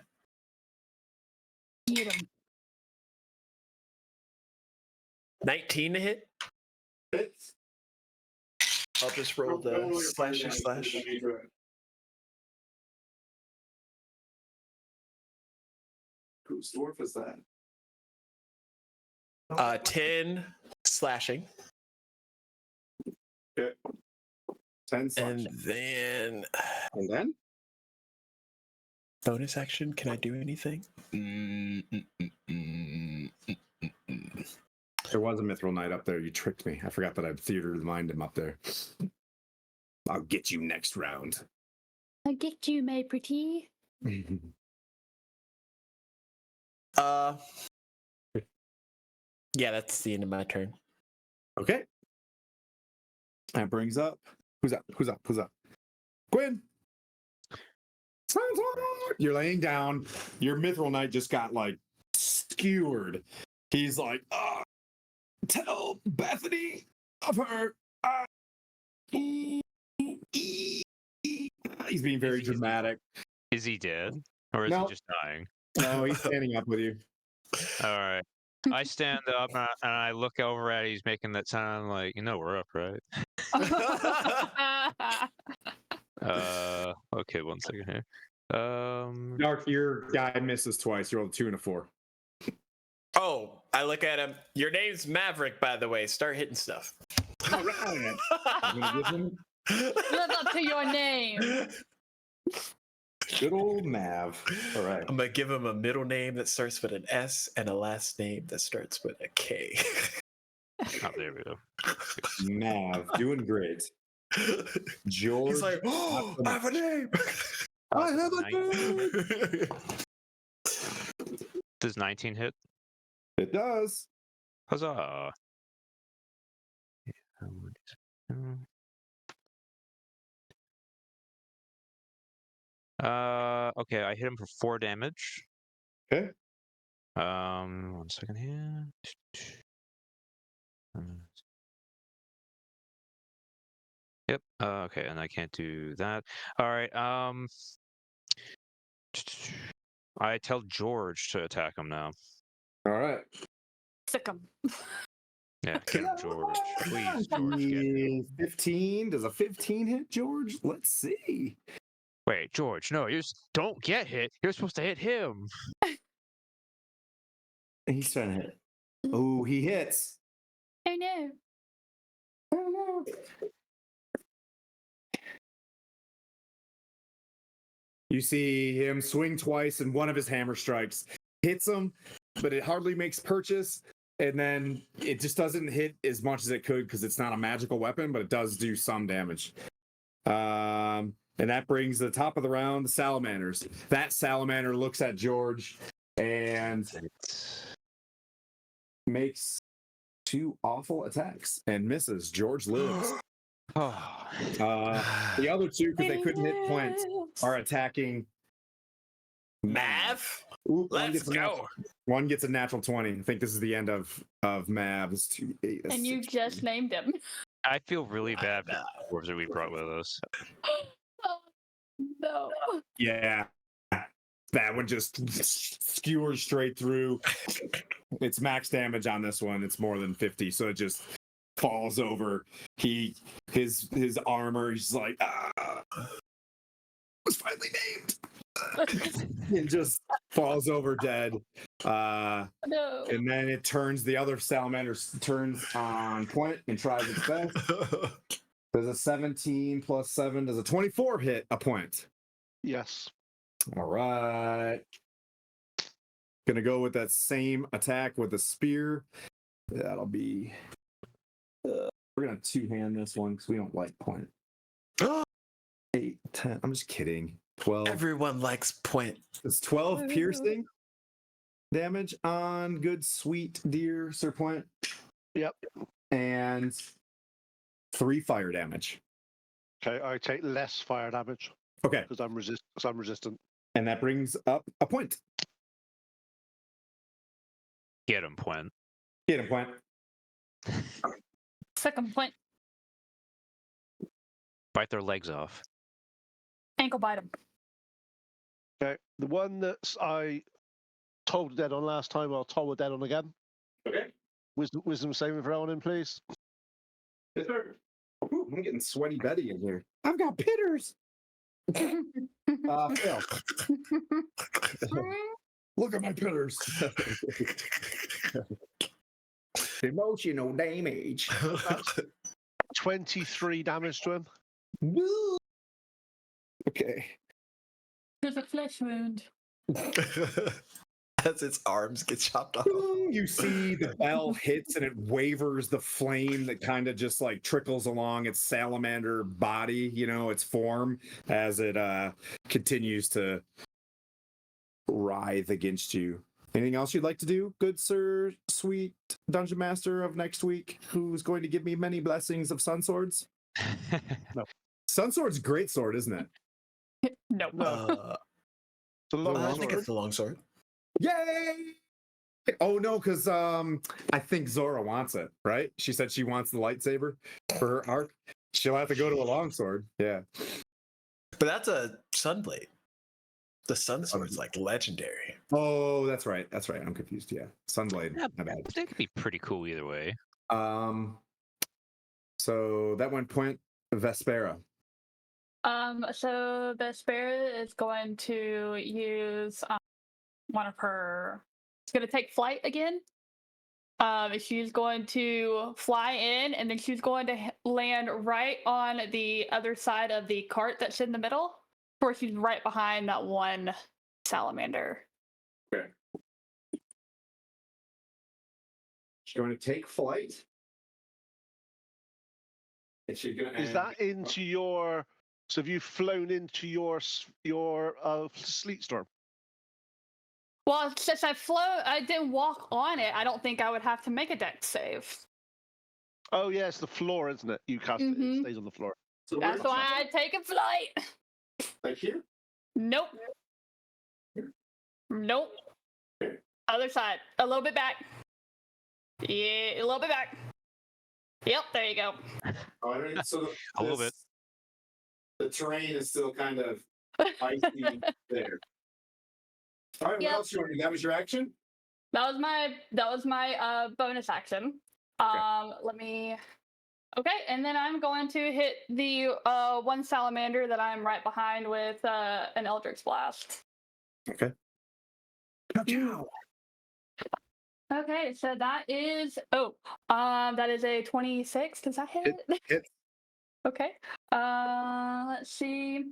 Get him. 19 to hit. It's I'll just roll the slash. Whose dwarf is that? 10 slashing. Okay. 10 slashing. And then And then? bonus action, can I do anything? There was a Mithril Knight up there. You tricked me. I forgot that I'd theater of the mind him up there. I'll get you next round. I'll get you, my pretty. Yeah, that's the end of my turn. Okay. That brings up. Who's up? Gwen! You're laying down. Your Mithril Knight just got like skewered. He's like, tell Bethany of her. He's being very dramatic. Is he dead? Or is No. he just dying? No, he's standing up with you. All right. I stand up and I look over at it. He's making that sound like, we're up, right? Okay, 1 second here. Dark, your guy misses twice. You rolled a 2 and a 4. Oh, I look at him. Your name's Maverick, by the way. Start hitting stuff. All right. I'm gonna give him Live up to your name. good old Mav. All right. I'm gonna give him a middle name that starts with an S and a last name that starts with a K. Oh, there we go. Mav, doing great. George. He's like, oh, I have a name. I have a name. Does 19 hit? It does. Huzzah! Okay, I hit him for 4 damage. Okay. 1 second here. Yep. Okay, and I can't do that. All right. I tell George to attack him now. All right. Sick 'em. Yeah, get him, George. Please, George, get him. 15. Does a 15 hit, George? Let's see. Wait, George, no, don't get hit. You're supposed to hit him. He's trying to hit. Oh, he hits. Oh no. Oh no. You see him swing twice, and one of his hammer strikes hits him, but it hardly makes purchase. And then it just doesn't hit as much as it could because it's not a magical weapon, but it does do some damage. And that brings the top of the round, the salamanders. That salamander looks at George and makes 2 awful attacks and misses. George lives. The other 2, because they couldn't hit Quint, are attacking Mav? Ooh, Let's go. One gets a natural 20. I think this is the end of Mav's 2, 8, And you just named him. I feel really bad for the dwarves that we brought with us. Oh, no. Yeah. That one just skewers straight through. It's max damage on this one. It's more than 50, so it just falls over. His armor, he's like, was finally named. And just falls over dead. No. And then it turns, the other salamander turns on point and tries its best. Does a 17 plus 7, does a 24 hit a point? Yes. All right. Gonna go with that same attack with the spear. That'll be. We're gonna 2-hand this one because we don't like point. 8, 10. I'm just kidding. 12. Everyone likes point. It's 12 piercing damage on good sweet dear Sir Point. Yep. And 3 fire damage. Okay, I take less fire damage Okay. because I'm resistant. And that brings up a point. Get him, Point. Get him, Point. Second point. Bite their legs off. Ankle bite him. Okay, the one that I told dead on last time, I'll toll dead on again. Okay. Wisdom saving for Ellen, please. Yes, sir. Ooh, I'm getting sweaty Betty in here. I've got pitters. Phil. Look at my pitters. Emotional damage. 23 damage to him. Okay. There's a flesh wound. As its arms get chopped off. You see the bell hits and it wavers the flame that kind of just like trickles along its salamander body, its form as it continues to writhe against you. Anything else you'd like to do, good sir, sweet dungeon master of next week, who's going to give me many blessings of sun swords? No. Sun sword's a great sword, isn't it? No. The long I sword. think it's the longsword. Yay! Oh no, because I think Zora wants it, right? She said she wants the lightsaber for her arc. She'll have to go to a longsword. Yeah. But that's a sunblade. The sun sword's like legendary. Oh, that's right. That's right. I'm confused. Yeah. Sunblade. Yeah, My bad. that could be pretty cool either way. So that went Point Vespera. So Vespera is going to use one of her. She's going to take flight again. She's going to fly in, and then she's going to land right on the other side of the cart that's in the middle, where she's right behind that one salamander. Okay. She's going to take flight. And she's going to Is that into your? So have you flown into your sleet storm? Well, since I didn't walk on it, I don't think I would have to make a dex save. Oh yeah, it's the floor, isn't it? You cast it, it stays on the floor. So That's why I take a flight. Like here? Nope. Nope. Other side. A little bit back. Yeah, a little bit back. Yep, there you go. All right, so A little bit. The terrain is still kind of icy there. All right, Yep. what else you want to do? That was your action? That was my bonus action. Let me. Okay, and then I'm going to hit the one salamander that I'm right behind with an Eldritch Blast. Okay. Okay, so that is that is a 26. Does that hit? Hit. Okay. Let's see.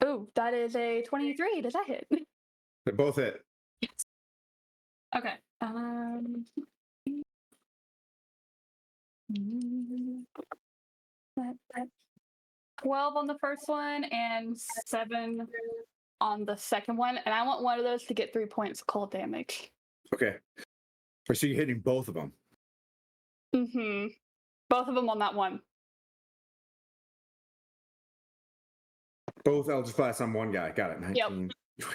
Oh, that is a 23. Does that hit? They both hit. Yes. Okay. 12 on the first one and 7 on the second one, and I want one of those to get 3 points of cold damage. Okay. So you're hitting both of them. Mm-hmm. Both of them on that one. Both Eldritch Blast on one guy. Got it. 19. Yep.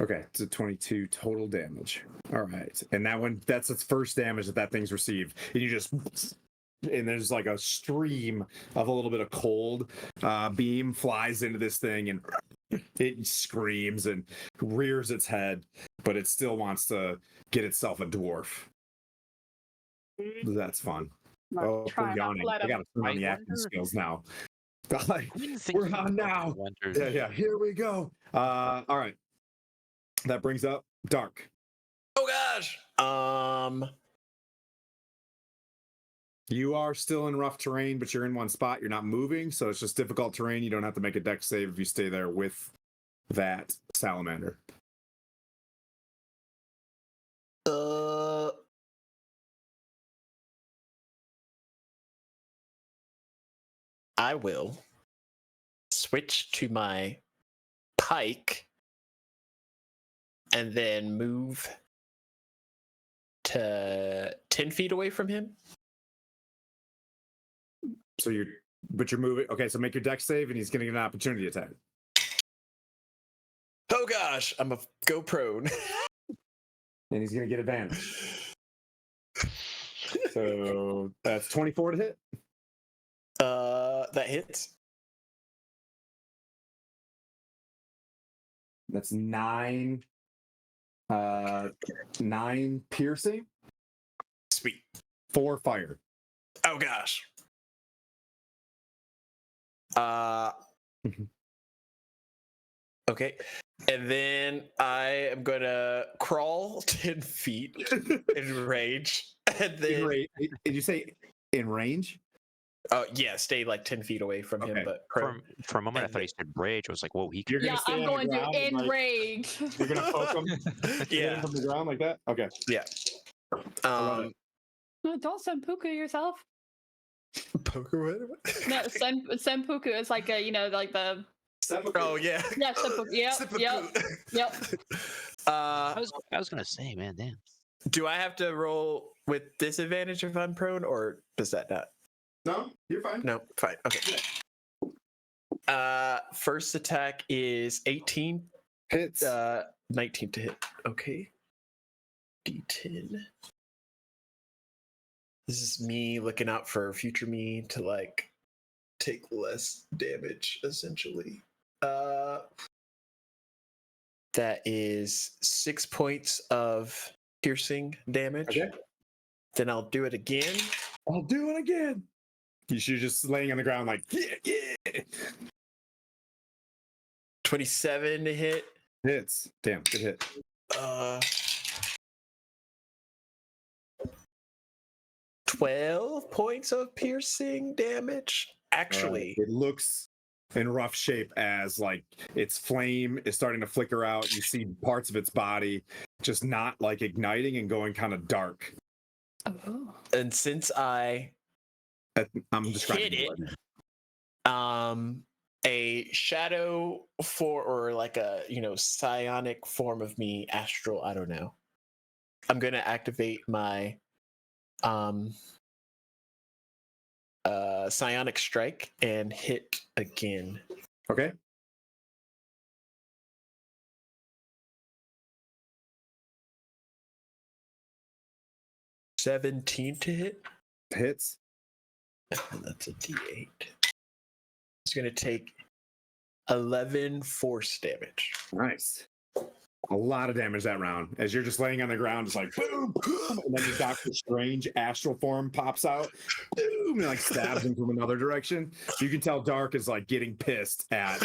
Okay, it's a 22 total damage. All right. And that one, that's its first damage that thing's received. And you just, and there's like a stream of a little bit of cold beam flies into this thing, and it screams and rears its head, but it still wants to get itself a dwarf. That's fun. Oh, we're yawning. I gotta turn on the acting skills now. Like, we're on now. Yeah, here we go. All right. That brings up Dark. Oh gosh. You are still in rough terrain, but you're in one spot. You're not moving, so it's just difficult terrain. You don't have to make a dex save if you stay there with that salamander. I will switch to my pike and then move to 10 feet away from him. So you're moving. Okay, so make your dex save, and he's going to get an opportunity attack. Oh gosh, I'm a go prone. And he's going to get advantage. So that's 24 to hit. That hits. That's 9 piercing. Sweet. 4 fire. Oh gosh. Okay. And then I am gonna crawl 10 feet in range. And then Did you say in range? Oh yeah, stay like 10 feet away from him, Okay. but prone. For a moment, I And thought he said rage. I was like, whoa, he You're Yeah, gonna stay I'm on the going to ground and, like, enrage. you're gonna poke him, hit him yeah, from the ground like that. Okay. yeah. love it. No, don't senpuku yourself. Poker. No, senpuku is like a, like the Oh yeah. yeah senpuku. Yep. I was gonna say, man, damn. Do I have to roll with disadvantage if I'm prone, or does that not? No, you're fine. No, fine. Okay. First attack is 18. Hits. 19 to hit. Okay. D10. This is me looking out for future me to like take less damage, essentially. That is 6 points of piercing damage. Okay. Then I'll do it again. I'll do it again. You're just laying on the ground like, yeah. 27 to hit. Hits. Damn, good hit. 12 points of piercing damage. Actually, it looks in rough shape as like its flame is starting to flicker out. You see parts of its body just not like igniting and going kind of dark. Oh. and since I I'm describing hit it. A shadow or like a psionic form of me, astral, I don't know, I'm gonna activate my psionic strike and hit again. Okay. $17 to hit. Hits. And that's a D8. It's gonna take 11 force damage. Nice. A lot of damage that round. As you're just laying on the ground, it's like boom, boom, and then your Doctor Strange astral form pops out, boom, and like stabs him from another direction. You can tell Dark is like getting pissed at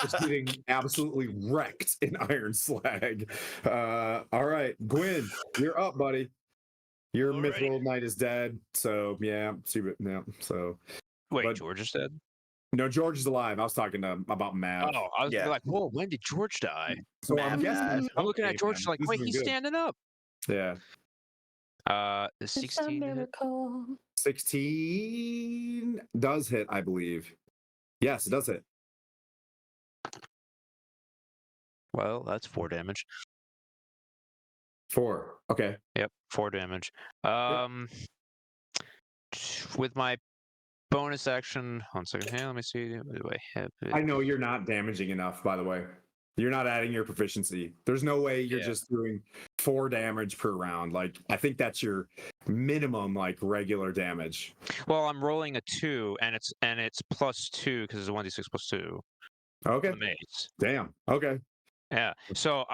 just getting absolutely wrecked in Iron Slag. All right, Gwyn, you're up, buddy. Your Alrighty. Mithril Knight is dead. So yeah, so Wait, but- George is dead? no, George is alive. I was talking about Mav. Oh, I was Yeah. like, whoa, when did George die? So I'm Mav guessing died. I'm looking at George like, This wait, isn't he's good. standing up. Yeah. It's a 16 to hit? miracle. 16 does hit, I believe. Yes, it does hit. Well, that's 4 damage. 4. Okay. Yep, 4 damage. With my bonus action, 1 second. Hey, let me see. I know you're not damaging enough, by the way. You're not adding your proficiency. There's no way you're just doing 4 damage per round. Like, I think that's your minimum, like, regular damage. Well, I'm rolling a 2, and it's +2 because it's a 1d6 +2. Okay. The mace. Damn. Okay. Yeah. So,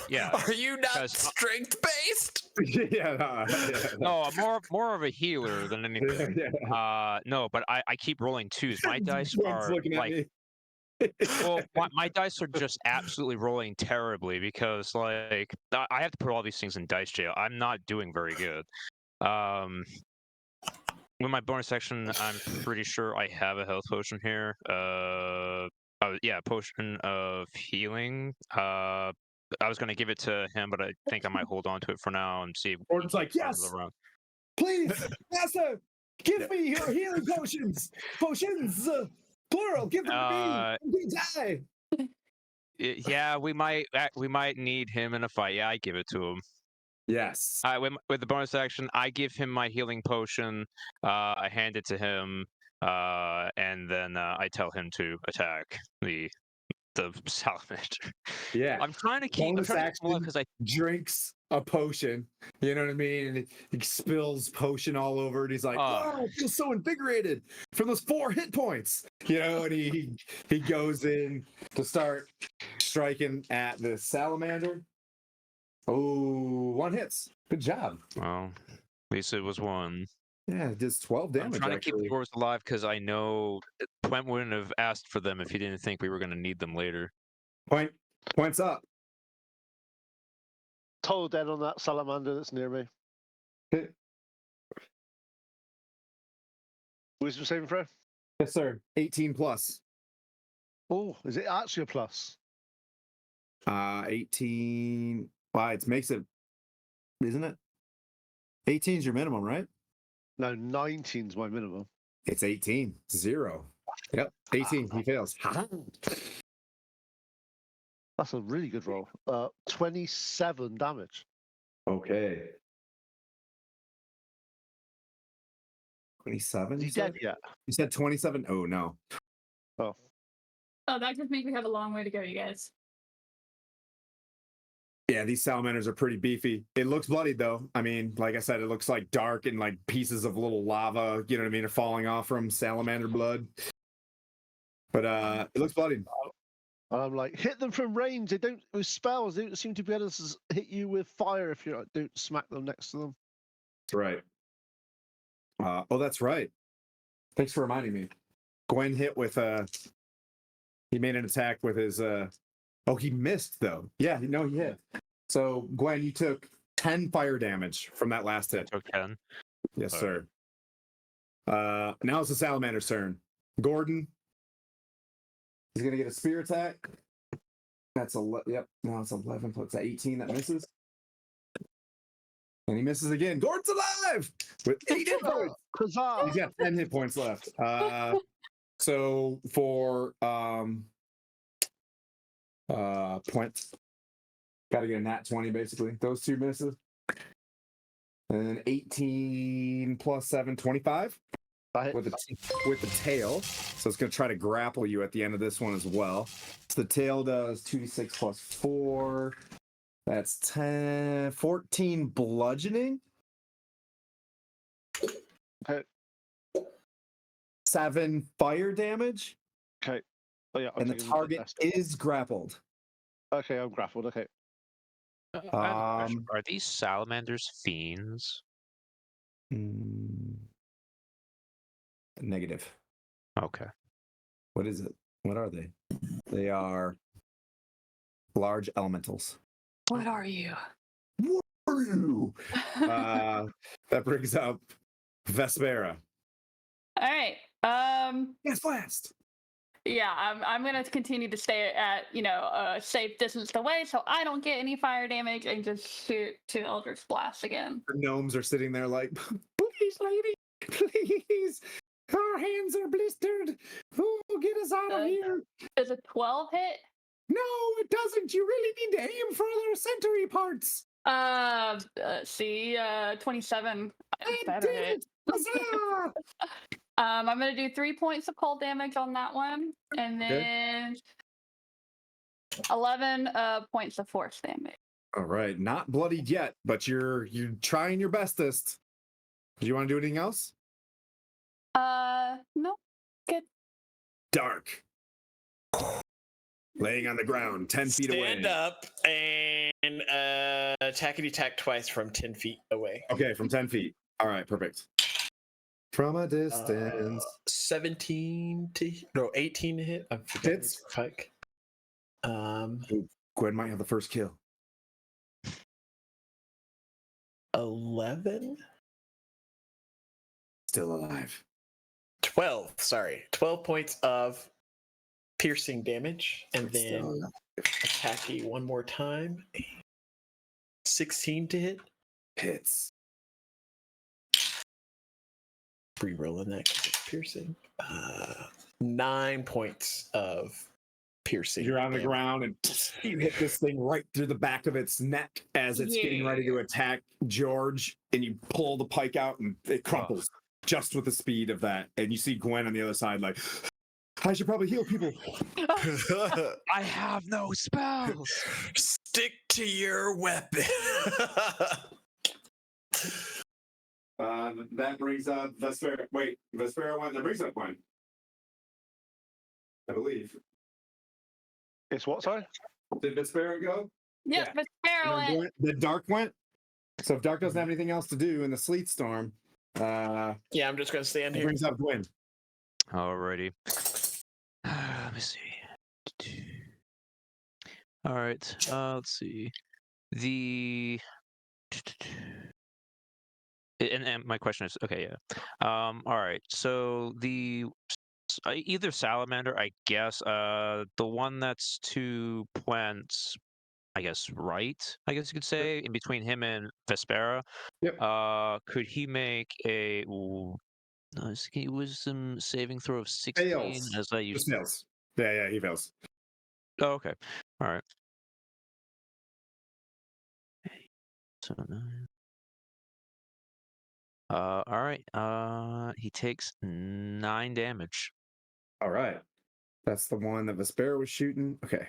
yeah. Are you not Because- strength based? yeah. No, I'm more of a healer than anything. Yeah. No, but I keep rolling 2s. My dice Gwyn's are looking at like, me. well, my dice are just absolutely rolling terribly because like I have to put all these things in dice jail. I'm not doing very good. With my bonus action, I'm pretty sure I have a health potion here. Yeah, potion of healing. I was gonna give it to him, but I think I might hold on to it for now and see. Or it's like, yes, please, Master, give me your healing potions. Potions, plural. Give them to me. We die. Yeah, we might need him in a fight. Yeah, I give it to him. Yes. With the bonus action, I give him my healing potion. I hand it to him, and then I tell him to attack the salamander. Yeah. I'm trying to keep Bonus action, because I drinks a potion. You know what I mean? And he spills potion all over it. He's like, "Oh, I feel so invigorated from those 4 hit points." You know, and he goes in to start striking at the salamander. Oh, 1 hits. Good job. well, at least it was 1. Yeah, it does 12 damage. I'm trying to keep the actually. dwarves alive because I know Twent wouldn't have asked for them if he didn't think we were going to need them later. Points up. Total dead on that salamander that's near me. Wisdom saving throw. Yes, sir. 18 plus. Oh, is it actually a plus? 18. Wow, it makes it, isn't it? 18 is your minimum, right? No, 19's my minimum. It's 18. 0. Yep. 18. He fails. That's a really good roll. 27 damage. Okay. 27? Is he you said? dead yet? You said 27? Oh, no. Oh, Oh, that just means we have a long way to go, you guys. Yeah, these salamanders are pretty beefy. It looks bloodied, though. I mean, like I said, it looks like dark and like pieces of little lava, you know what I mean, are falling off from salamander blood. But it looks bloodied. and I'm like, hit them from range. They don't, with spells, they don't seem to be able to hit you with fire if you don't smack them next to them. That's right. Oh, that's right. Thanks for reminding me. Gwen hit with he made an attack with his oh, he missed though. Yeah, no, he hit. So Gwen, you took 10 fire damage from that last hit. Took 10. Yes, All sir. Now it's the salamander's turn. Gordon. He's gonna get a spear attack. That's 11. Yep, now it's 11 plus 18. That misses. And he misses again. Gordon's alive with 8 hit points. Huzzah! He's got 10 hit points left. So for points, got to get a nat 20 basically. Those two misses. And then 18 plus 7, 25 with the tail. So it's going to try to grapple you at the end of this one as well. So the tail does 2d6 plus 4. That's 10, 14 bludgeoning. Okay. 7 fire damage. Okay. Oh yeah. And the target is grappled. Okay, I'm grappled. Okay. I have a question. Are these salamanders fiends? Negative. Okay. What is it? What are they? They are large elementals. What are you? What are you? That brings up Vespera. All right. Yes, last. Yeah, I'm gonna continue to stay at a safe distance away, so I don't get any fire damage, and just shoot to Eldritch Blast again. The gnomes are sitting there like, please, lady, please. Our hands are blistered. Oh, get us out of here. Does a 12 hit? No, it doesn't. You really need to aim for their century parts. See, 27. I Better did hit. it. Huzzah! I'm gonna do 3 points of cold damage on that one, and then 11 points of force damage. All right, not bloodied yet, but you're trying your bestest. Do you want to do anything else? No. Good. Dark. Laying on the ground, 10 feet away. Stand up and attack twice from 10 feet away. Okay, from 10 feet. All right, perfect. From a distance. 18 to hit. I'm forgetting. Hits. Fuck. Gwen might have the first kill. 11? Still alive. 12. Sorry. 12 points of piercing damage. And then attack you one more time. 16 to hit. Hits. Re-rolling that because it's piercing. 9 points of piercing. You're on the ground and you hit this thing right through the back of its neck as it's getting ready to attack George, and you pull the pike out and it crumples just with the speed of that. And you see Gwen on the other side like, I should probably heal people. I have no spells. Stick to your weapon. That brings up Vespera. Wait, Vespera went. That brings up Gwen. I believe. It's what, sorry? Did Vespera go? Yes, but Sparrow went. The Dark went. So if Dark doesn't have anything else to do in the sleet storm, yeah, I'm just gonna stand here. Brings up Gwen. Alrighty. Let me see. All right. Let's see. The And my question is, okay, yeah. All right. So either salamander, I guess. The one that's to Puent's, I guess, right. I guess you could say in between him and Vespera. Yep. Could he make a wisdom saving throw of 16 Fails. as I used? Just fails. Yeah, he fails. Oh, okay. All right. So 9. All right. He takes 9 damage. All right. That's the one that Vespera was shooting. Okay.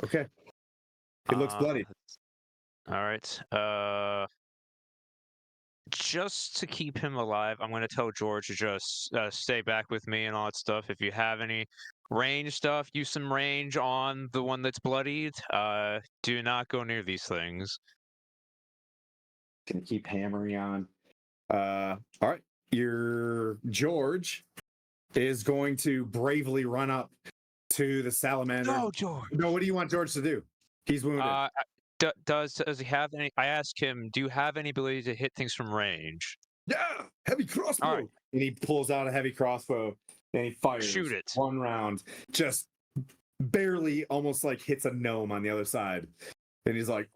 Okay. It looks bloody. All right. Just to keep him alive, I'm going to tell George to just stay back with me and all that stuff. If you have any range stuff, use some range on the one that's bloodied. Do not go near these things. Gonna keep hammering on. All right. Your George is going to bravely run up to the salamander. No, George. No, what do you want George to do? He's wounded. Does he have any? I asked him, do you have any ability to hit things from range? Yeah, heavy crossbow. All right. And he pulls out a heavy crossbow and he fires. Shoot it. One round, just barely, almost like hits a gnome on the other side. And he's like,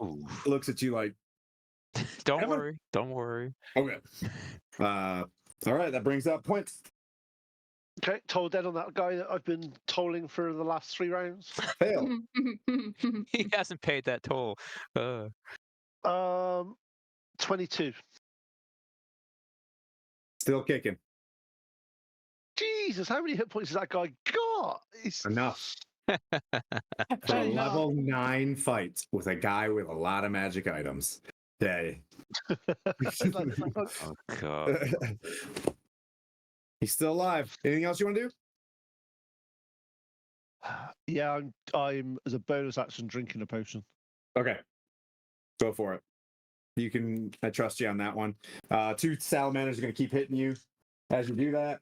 looks at you like, Don't worry. Don't worry. okay. All right, that brings up Puent. Okay, toll dead on that guy that I've been tolling for the last 3 rounds. Fail. He hasn't paid that toll. 22. Still kicking. Jesus, how many hit points has that guy got? Enough. For a level 9 fight with a guy with a lot of magic items. Yay. Oh god. He's still alive. Anything else you want to do? Yeah, I'm as a bonus action drinking a potion. Okay. Go for it. I trust you on that one. 2 salamanders are going to keep hitting you as you do that.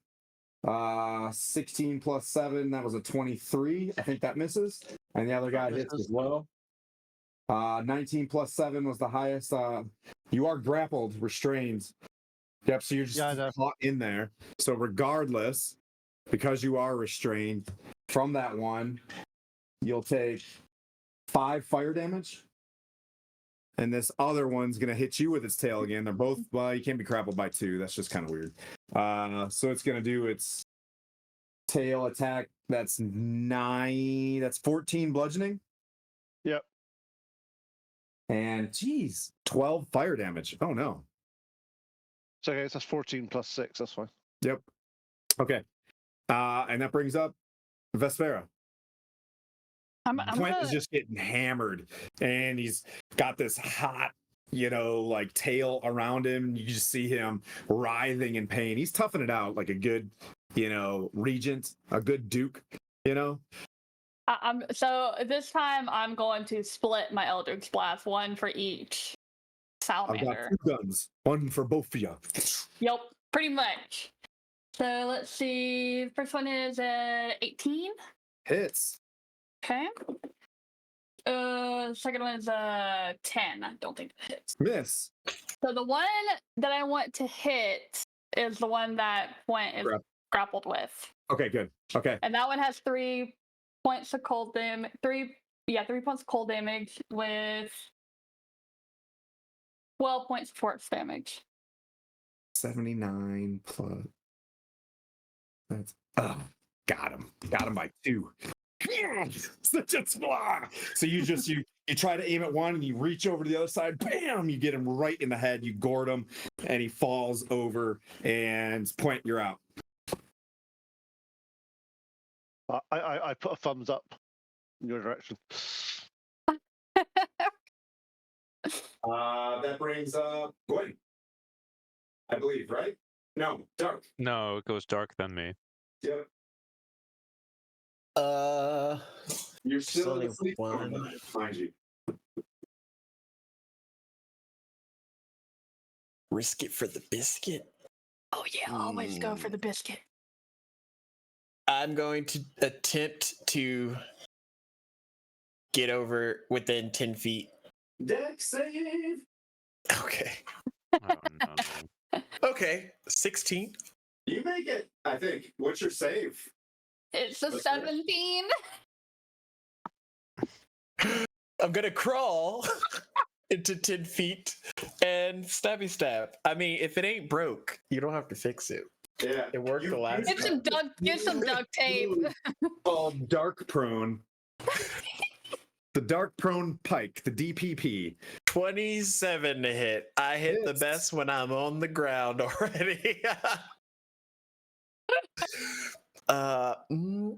16 plus 7, that was a 23. I think that misses. And the other guy hits as well. 19 plus 7 was the highest. You are grappled, restrained. Yep, so you're just caught in there. So regardless, because you are restrained from that one, you'll take 5 fire damage. And this other one's going to hit you with its tail again. They're both, well, you can't be grappled by 2. That's just kind of weird. So it's going to do its tail attack. That's 9. That's 14 bludgeoning. Yep. And geez, 12 fire damage. Oh no. So okay, that's 14 plus 6. That's fine. Yep. Okay. And that brings up Vespera. Puent is just getting hammered, and he's got this hot, like tail around him. You just see him writhing in pain. He's toughing it out like a good, regent, a good duke, So this time I'm going to split my Eldritch Blast, one for each salamander. I've got 2 guns, one for both of you. Yep, pretty much. So let's see. First one is 18. Hits. Okay. Second one is 10. I don't think it hits. Miss. So the one that I want to hit is the one that Puent is grappled with. Okay, good. Okay. And that one has 3 points of cold damage. 3 points of cold damage with 12 points of force damage. 79 plus. That's got him by 2. Such a splah. So you try to aim at one and you reach over to the other side, bam, you get him right in the head, you gourd him, and he falls over, and Puent, you're out. I put a thumbs up in your direction. That brings up Gwen, I believe, right? No, Dark. No, it goes dark then me. Yep. You're still in the sleep one, mind you. Risk it for the biscuit. Oh yeah, always go for the biscuit. I'm going to attempt to get over within 10 feet. Dex save. Okay. Oh no. Okay, 16. You make it, I think. What's your save? It's a That's fair. 17. I'm gonna crawl into 10 feet and stabby stab. I mean, if it ain't broke, you don't have to fix it. Yeah. It worked the last Get some duct tape. Called Dark Prone. The Dark Prone Pike, the DPP. 27 to hit. I hit the Hits. best when I'm on the ground already. I'm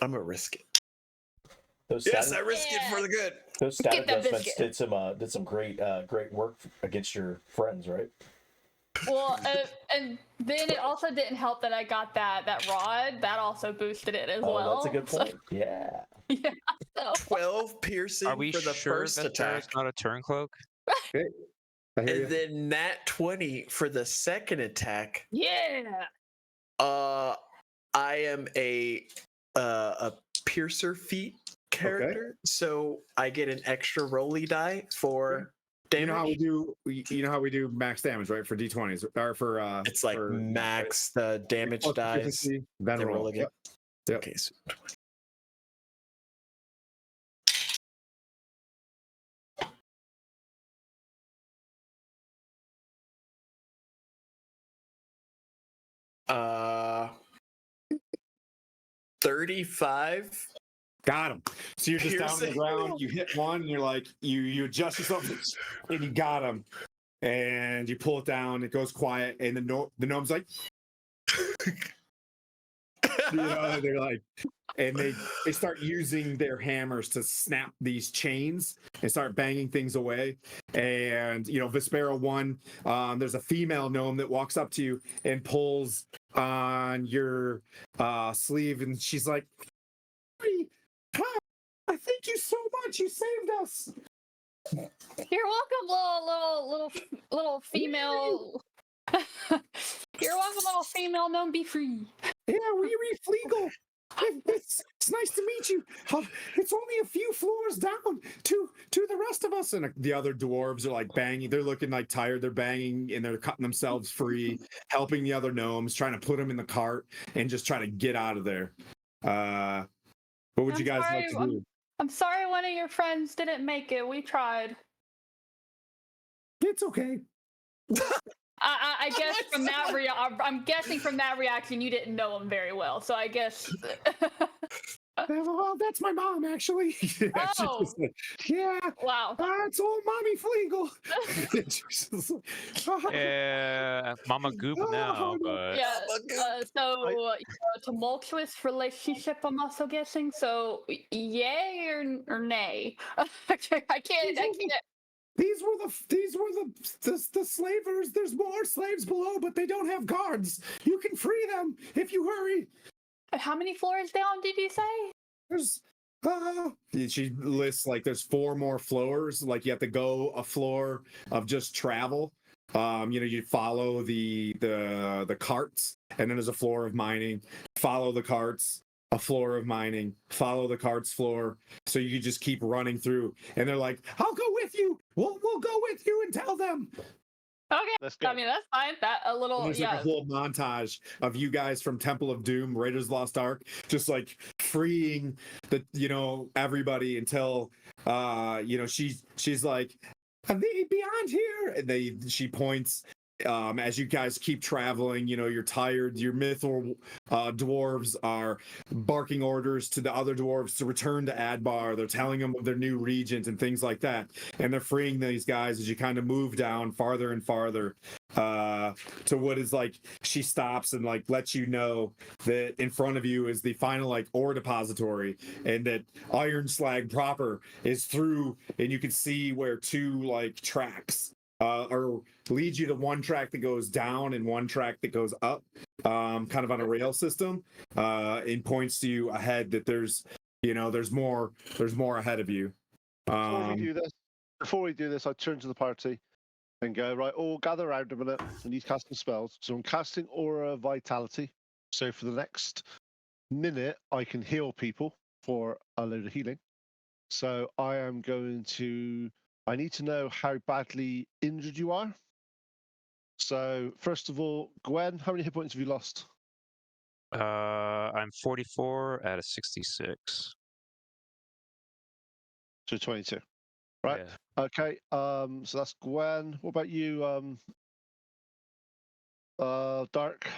gonna risk it. Those Yes, stat, I risk it for the good. those stat Get that adjustments biscuit. did some great work against your friends, right? Well, and then it also didn't help that I got that rod. That also boosted it as Oh, well. that's a good So, point. Yeah. yeah. So. 12 piercing Are we for the sure first that attack. there's not a turn cloak? Okay. I hear And you. then nat 20 for the second attack. Yeah. I am a piercer feat character, so I get an extra rolly die for damage. You know how we do. You know how we do max damage, right? For D20s or for It's like for- max the damage plus dies. efficiency, then Then roll. roll again. Yep. Okay, so 20. Uh, 35. Got him. So you're just down on the Piercing. ground. You hit one, and you're like, you adjust yourself, and you got him. And you pull it down. It goes quiet, and the gnome's like, they're like, and they start using their hammers to snap these chains and start banging things away. And Vespera 1, there's a female gnome that walks up to you and pulls on your sleeve, and she's like, I thank you so much. You saved us. You're welcome, little female. You're welcome, little female. Don't be free. Yeah, Riri Fleagle. It's nice to meet you. It's only a few floors down to the rest of us. And the other dwarves are like banging. They're looking like tired. They're banging and they're cutting themselves free, helping the other gnomes, trying to put them in the cart and just trying to get out of there. What would you guys like to do? I'm sorry one of your friends didn't make it. We tried. It's okay. I guess from that I'm guessing from that reaction you didn't know him very well. So I guess. Well, that's my mom, actually. Yeah, Oh. yeah. Wow. It's old Mommy Fleagle. Yeah, Mama Goop now, but Yeah. Tumultuous relationship. I'm also guessing. So, yay or nay? I can't. These were the slavers. There's more slaves below, but they don't have guards. You can free them if you hurry. How many floors down did you say? There's she lists like there's 4 more floors. Like you have to go a floor of just travel. You follow the carts, and then there's a floor of mining. Follow the carts, a floor of mining. Follow the carts floor. So you just keep running through, and they're like, "I'll go with you. We'll go with you and tell them." Okay. Let's go. I mean, that's fine. That a little, And there's like a whole montage of you guys from Temple of Doom, Raiders of the Lost Ark, just like freeing everybody until she's like, "Are they beyond here?" And she points. As you guys keep traveling, you're tired. Your mythical dwarves are barking orders to the other dwarves to return to Adbar. They're telling them of their new regions and things like that. And they're freeing these guys as you kind of move down farther and farther to what is like, she stops and like lets you know that in front of you is the final like ore depository, and that Iron Slag proper is through, and you can see where 2 like tracks or leads you to one track that goes down and one track that goes up, kind of on a rail system, and points to you ahead that there's more ahead of you. Before we do this, I turn to the party and go, right, all gather around a minute. I need casting spells. So I'm casting Aura Vitality. So for the next minute, I can heal people for a load of healing. So I am going to I need to know how badly injured you are. So, first of all, Gwen, how many hit points have you lost? I'm 44 out of 66. So 22. Right. Yeah. Okay. So that's Gwen. What about you, Dark?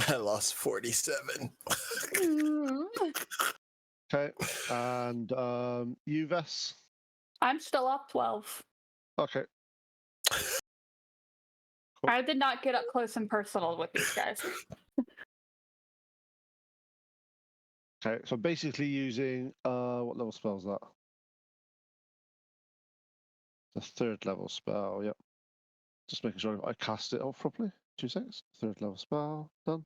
I lost 47. Okay. And you, Vess? I'm still up 12. Okay. Cool. I did not get up close and personal with these guys. Okay, so basically using what level spell is that? The 3rd level spell, yep. Just making sure I cast it off properly. 2 seconds. 3rd level spell, done.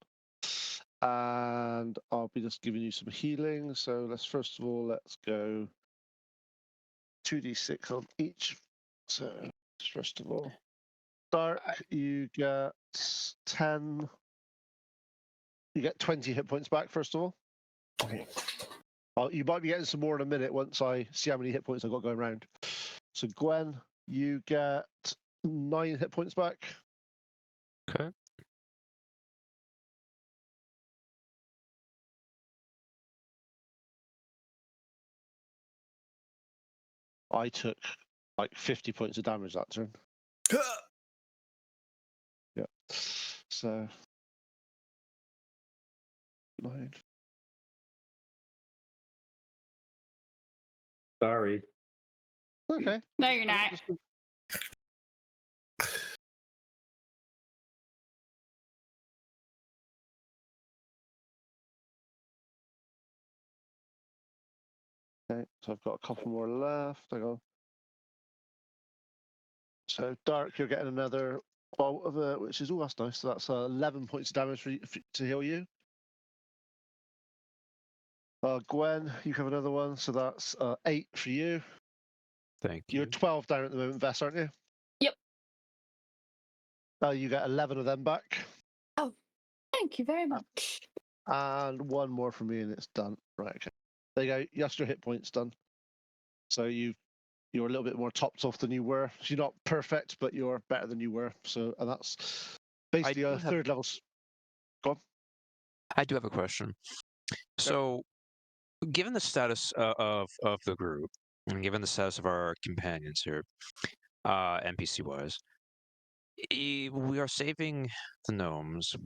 And I'll be just giving you some healing. So let's first of all, let's go 2d6 on each. So first of all, Dark, you get 10. You get 20 hit points back, first of all. Okay. You might be getting some more in a minute once I see how many hit points I've got going around. So Gwen, you get 9 hit points back. Okay. I took like 50 points of damage that turn. Yeah. So 9. Sorry. Okay. No, you're not. Okay, so I've got a couple more left. Hang on. So Dark, you're getting another bolt of it, which is that's nice. So that's 11 points of damage to heal you. Gwen, you have another one, so that's 8 for you. Thank you. You're 12 down at the moment, Vess, aren't you? Yep. You get 11 of them back. Oh, thank you very much. And one more from me, and it's done. Right, okay. There you go. Just your hit points done. So you're a little bit more topped off than you were. So you're not perfect, but you're better than you were. So, and that's basically a 3rd level. Go on. I do have a question. So, given the status of the group, and given the status of our companions here, NPC wise, we are saving the gnomes,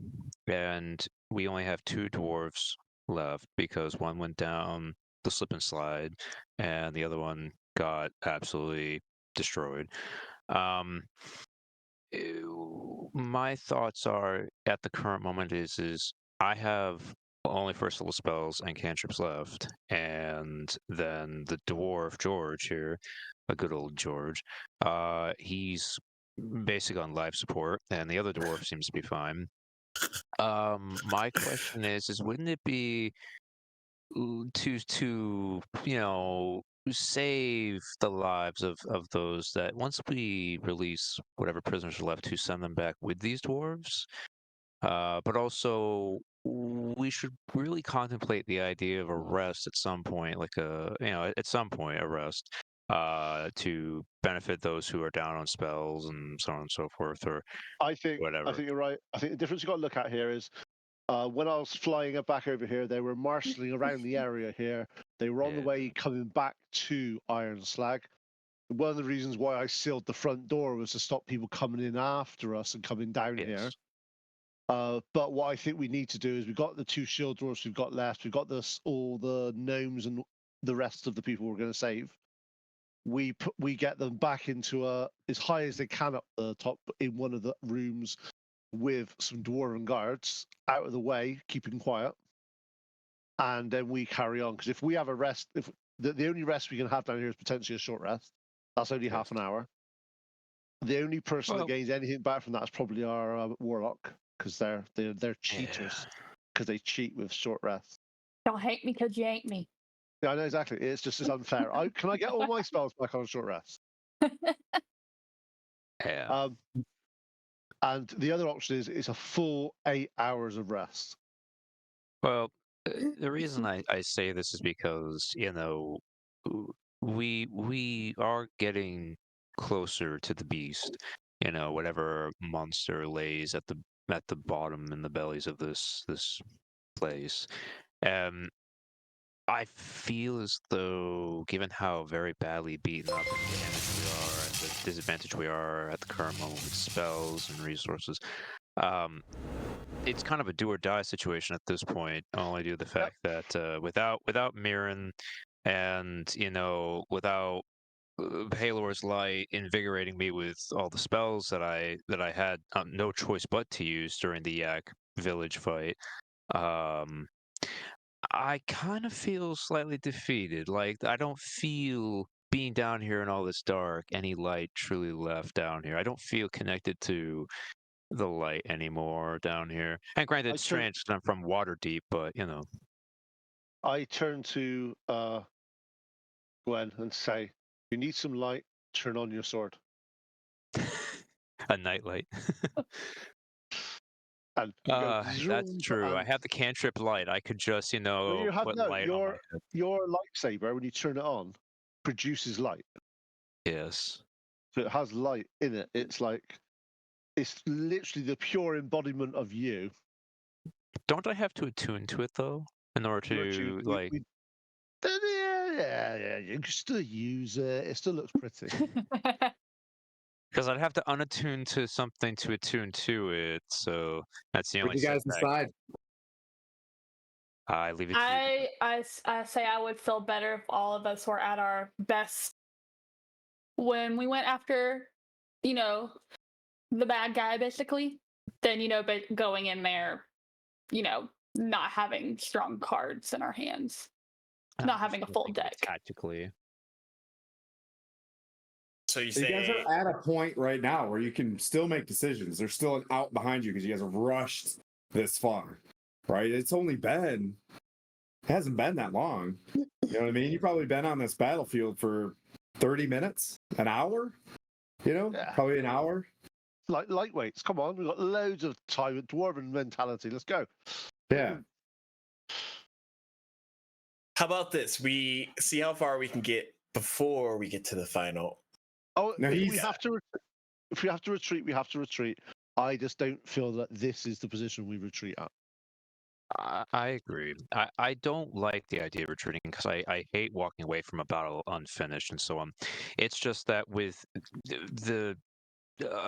and we only have 2 dwarves left because one went down the slip and slide, and the other one got absolutely destroyed. My thoughts are at the current moment is I have only 1st level spells and cantrips left, and then the dwarf George here, a good old George, he's basically on life support, and the other dwarf seems to be fine. My question is wouldn't it be to save the lives of those that once we release whatever prisoners are left, to send them back with these dwarves, but also we should really contemplate the idea of a rest at some point, like at some point a rest, to benefit those who are down on spells and so on and so forth, or whatever. I think you're right. I think the difference you've got to look at here is when I was flying back over here, they were marshalling around the area here. They were on the way coming back to Iron Slag. One of the reasons why I sealed the front door was to stop people coming in after us and coming down here. But what I think we need to do is we've got the 2 shield dwarfs we've got left. We've got all the gnomes and the rest of the people we're going to save. We get them back into as high as they can up the top in one of the rooms with some dwarven guards out of the way, keeping quiet, and then we carry on. Because if we have a rest, if the only rest we can have down here is potentially a short rest, that's only half an hour. The only person that gains anything back from that is probably our warlock, because they're cheaters, because they cheat with short rests. Don't hate me because you ain't me. Yeah, I know exactly. It's just as unfair. Can I get all my spells back on a short rest? Yeah. And the other option is it's a full 8 hours of rest. Well, the reason I say this is because we are getting closer to the beast. You know, whatever monster lays at the bottom in the bellies of this place. Um, I feel as though, given how very badly beaten up and damaged we are, and the disadvantage we are at the current moment with spells and resources, it's kind of a do or die situation at this point. Only due to the fact that without Mirren, and without Halor's Light invigorating me with all the spells that I had no choice but to use during the Yak village fight. I kind of feel slightly defeated. Like, I don't feel being down here in all this dark, any light truly left down here. I don't feel connected to the light anymore down here. And granted, it's strange 'cause I'm from Waterdeep, but I turn to Gwen and say, "You need some light. Turn on your sword." a nightlight. And you go, That's zoom, true. I and have the cantrip light. I could just, well, you have put no, light on my head. your lightsaber, when you turn it on, produces light. Yes. So it has light in it. It's literally the pure embodiment of you. Don't I have to attune to it though, in order to like? Yeah. You can still use it. It still looks pretty. Because I'd have to unattune to something to attune to it, so that's the What only do you guys setback. decide? I leave it to you. I say I would feel better if all of us were at our best when we went after, the bad guy, basically, than, but going in there, not having strong cards in our hands, not having a full deck. Tactically. So you So you guys say are at a point right now where you can still make decisions. There's still an out behind you because you guys have rushed this far, right? It hasn't been that long. You know what I mean? You've probably been on this battlefield for 30 minutes, an hour, probably an hour. Like lightweights. Come on, we've got loads of time with dwarven mentality. Let's go. Yeah. how about this? We see how far we can get before we get to the final. Oh, No, if we have to retreat, we have to retreat. I just don't feel that this is the position we retreat at. I agree. I don't like the idea of retreating because I hate walking away from a battle unfinished and so on. It's just that with the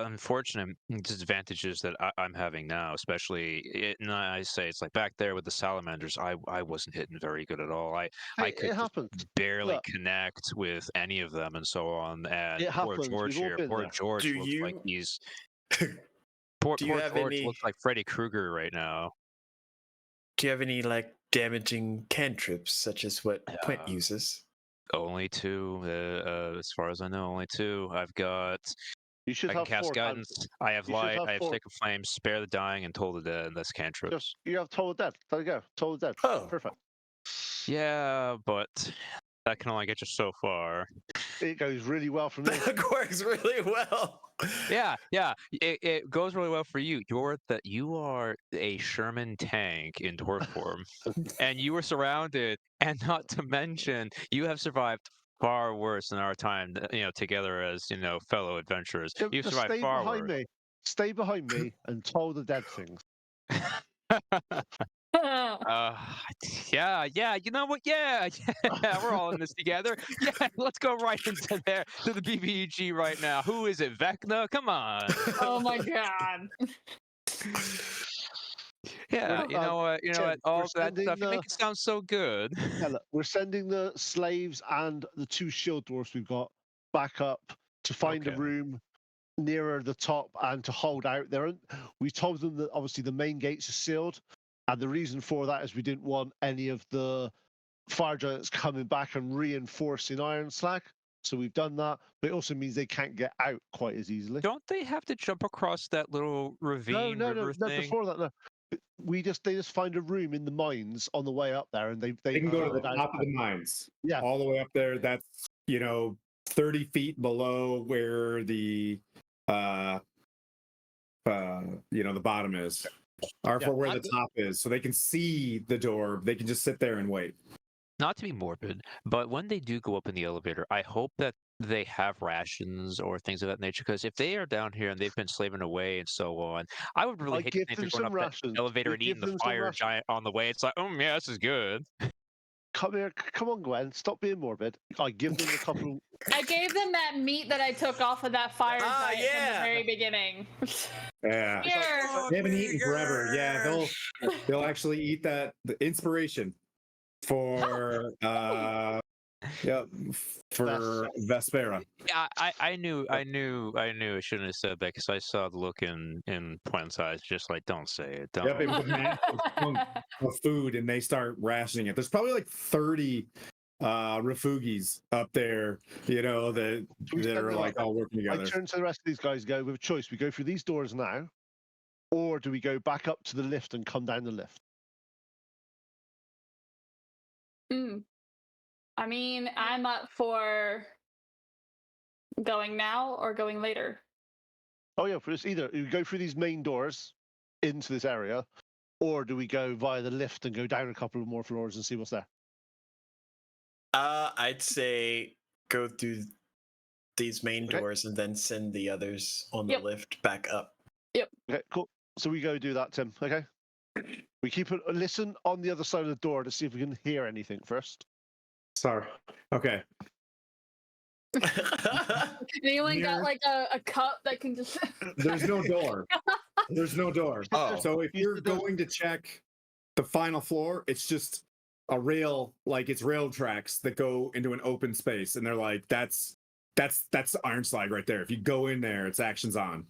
unfortunate disadvantages that I'm having now, especially, and I say it's like back there with the salamanders, I wasn't hitting very good at all. I could It happens. barely Look, connect with any of them and so on. And it poor happens. George We've all here, been poor there. George Do looks like you- he's poor Do you have George any- looks like Freddy Krueger right now. Do you have any like damaging cantrips such as what Quint uses? Only two, as far as I know, only two. I've got. You should I can have cast 4 guidance. I have You should light. have I have 4. sacred flame, spare the dying, and toll the dead. That's cantrips. You have Toll the Dead. There you go. Toll the Dead. Oh. Perfect. Yeah, but that can only get you so far. It goes really well for me. That works really well. Yeah. It goes really well for you. You are a Sherman tank in dwarf form, and you were surrounded, and not to mention, you have survived far worse than our time, together as fellow adventurers. You've Just survived stay far behind worse. me. Stay behind me and Toll the Dead things. Yeah. You know what? Yeah, we're all in this together. Yeah, let's go right into there to the BBEG right now. Who is it? Vecna? Come on. Oh my god. Yeah, you know what? You know what? All that stuff. You make it sound so good. Yeah, look, we're sending the slaves and the 2 shield dwarfs we've got back up to find a Okay. room nearer the top and to hold out there. We told them that obviously the main gates are sealed, and the reason for that is we didn't want any of the fire giants coming back and reinforcing Ironcrag. So we've done that, but it also means they can't get out quite as easily. Don't they have to jump across that little ravine river No. thing? Before that, no. They just find a room in the mines on the way up there, and they can go to the down. top of the mines. Yeah, all the way up there. That's 30 feet below where the the bottom is, or for where the top is, so they can see the door. They can just sit there and wait. Not to be morbid, but when they do go up in the elevator, I hope that they have rations or things of that nature? Because if they are down here and they've been slaving away and so on, I would really I hate to give think them they're going some up rations. that elevator We and eating give the them some fire rations. giant on the way. It's like, yeah, this is good. Come here, come on, Gwen. Stop being morbid. I give them a couple. I gave them that meat that I took off of that fire giant from the yeah. very beginning. Yeah. Here. They haven't eaten forever. Yeah, they'll actually eat that. The inspiration for for Vespera. Yeah, I knew I shouldn't have said that because I saw the look in Puen's eyes, just like, don't say it. Don't. Yep, it was a massive chunk of food, and they start rationing it. There's probably like 30 refugis up there, that are like all working I together. turn to the rest of these guys. Go with a choice. We go through these doors now, or do we go back up to the lift and come down the lift? I mean, I'm up for going now or going later. Oh yeah, for this either we go through these main doors into this area, or do we go via the lift and go down a couple of more floors and see what's there? I'd say go through these main doors and then send the others on the lift back up. Okay, cool. So we go do that, Tim. Okay. We keep a listen on the other side of the door to see if we can hear anything first. Sorry. Okay. Anyone got like a cup that can just? There's no door. There's no door. Oh. So if you're going to check the final floor, it's just a rail, like it's rail tracks that go into an open space, and they're like, that's Iron Slag right there. If you go in there, it's actions on.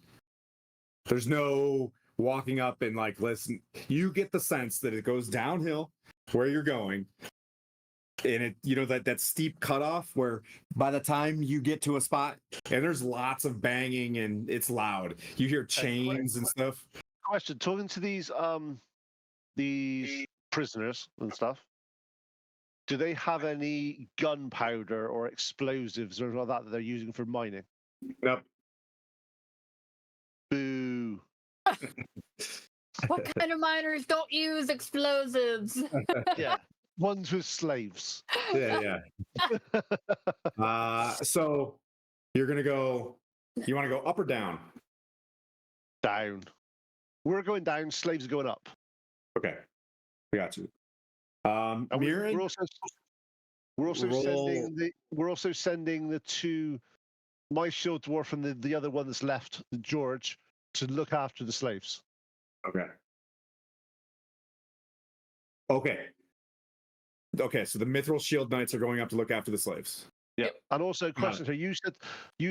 There's no walking up and like, listen. You get the sense that it goes downhill where you're going, and it that steep cutoff where by the time you get to a spot, and there's lots of banging and it's loud. You hear chains and stuff. Question: talking to these prisoners and stuff, do they have any gunpowder or explosives or anything like that they're using for mining? Nope. Boo. What kind of miners don't use explosives? Yeah, ones with slaves. Yeah. So you're gonna go. You want to go up or down? Down. We're going down. Slaves are going up. Okay, we got you. And Mirren, we're also sending the two, my shield dwarf and the other one that's left, George, to look after the slaves. Okay. So the Mithril Shield Knights are going up to look after the slaves. Yeah. And also, question: so you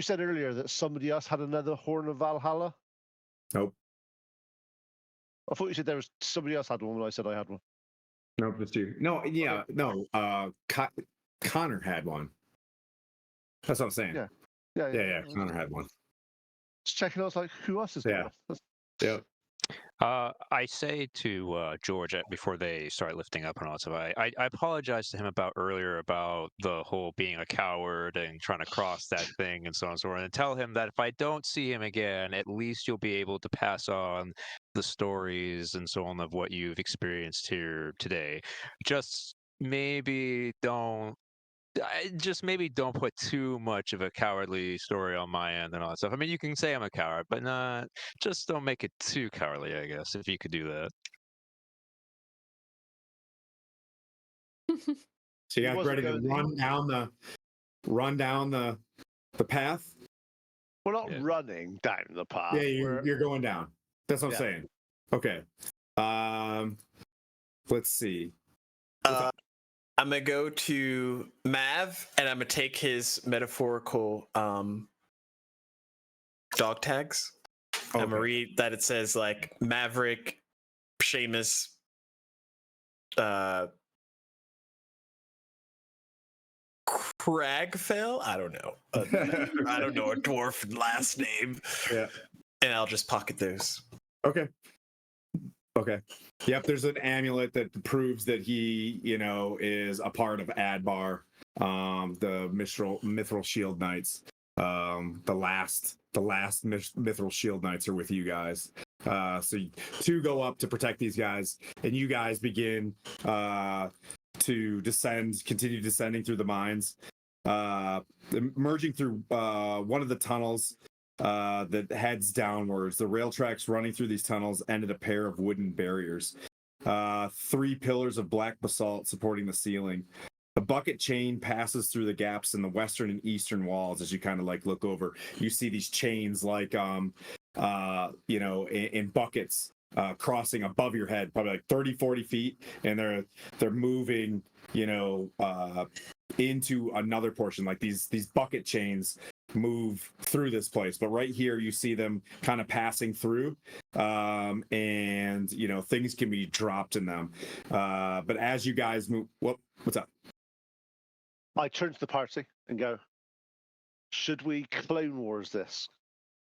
said earlier that somebody else had another Horn of Valhalla? Nope. I thought you said there was somebody else had one when I said I had one. Nope, it's you. No, yeah, no. Connor had one. That's what I'm saying. Yeah. Connor had one. Just checking. I was like, who else is Yeah. Yeah. I say to George before they start lifting up and all that stuff, I apologize to him earlier about the whole being a coward and trying to cross that thing and so on and so forth, and tell him that if I don't see him again, at least you'll be able to pass on the stories and so on of what you've experienced here today. Just maybe don't put too much of a cowardly story on my end and all that stuff. I mean, you can say I'm a coward, but just don't make it too cowardly, I guess, if you could do that. So you guys ready to run down the path? We're not running down the path. Yeah, you're going down. That's what I'm saying. Okay. Let's see. I'm gonna go to Mav, and I'm gonna take his metaphorical dog tags. I'm gonna read that it says like Maverick, Seamus, Cragfell. I don't know. I don't know a dwarf last name. Yeah. And I'll just pocket those. Okay. Yep, there's an amulet that proves that he, is a part of Adbar, the Mithril Shield Knights. The last Mithril Shield Knights are with you guys. So two go up to protect these guys, and you guys begin to continue descending through the mines. emerging through one of the tunnels that heads downwards. The rail tracks running through these tunnels ended a pair of wooden barriers. 3 pillars of black basalt supporting the ceiling. The bucket chain passes through the gaps in the western and eastern walls. As you kind of like look over, you see these chains like in buckets crossing above your head, probably like 30-40 feet, and they're moving into another portion. Like these bucket chains move through this place, but right here you see them kind of passing through, and things can be dropped in them, but as you guys move, what's up? I turn to the party and go, should we Clone Wars this?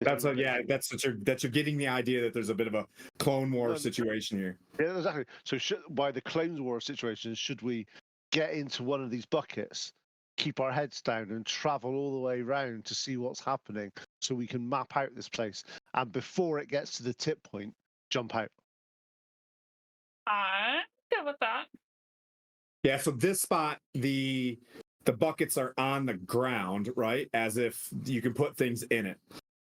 That's that you're getting the idea that there's a bit of a Clone War situation here. Yeah, exactly. So by the Clone War situation, should we get into one of these buckets, keep our heads down, and travel all the way around to see what's happening so we can map out this place, and before it gets to the tip point, jump out? I'm good with that. Yeah, so this spot, the buckets are on the ground, right? As if you can put things in it.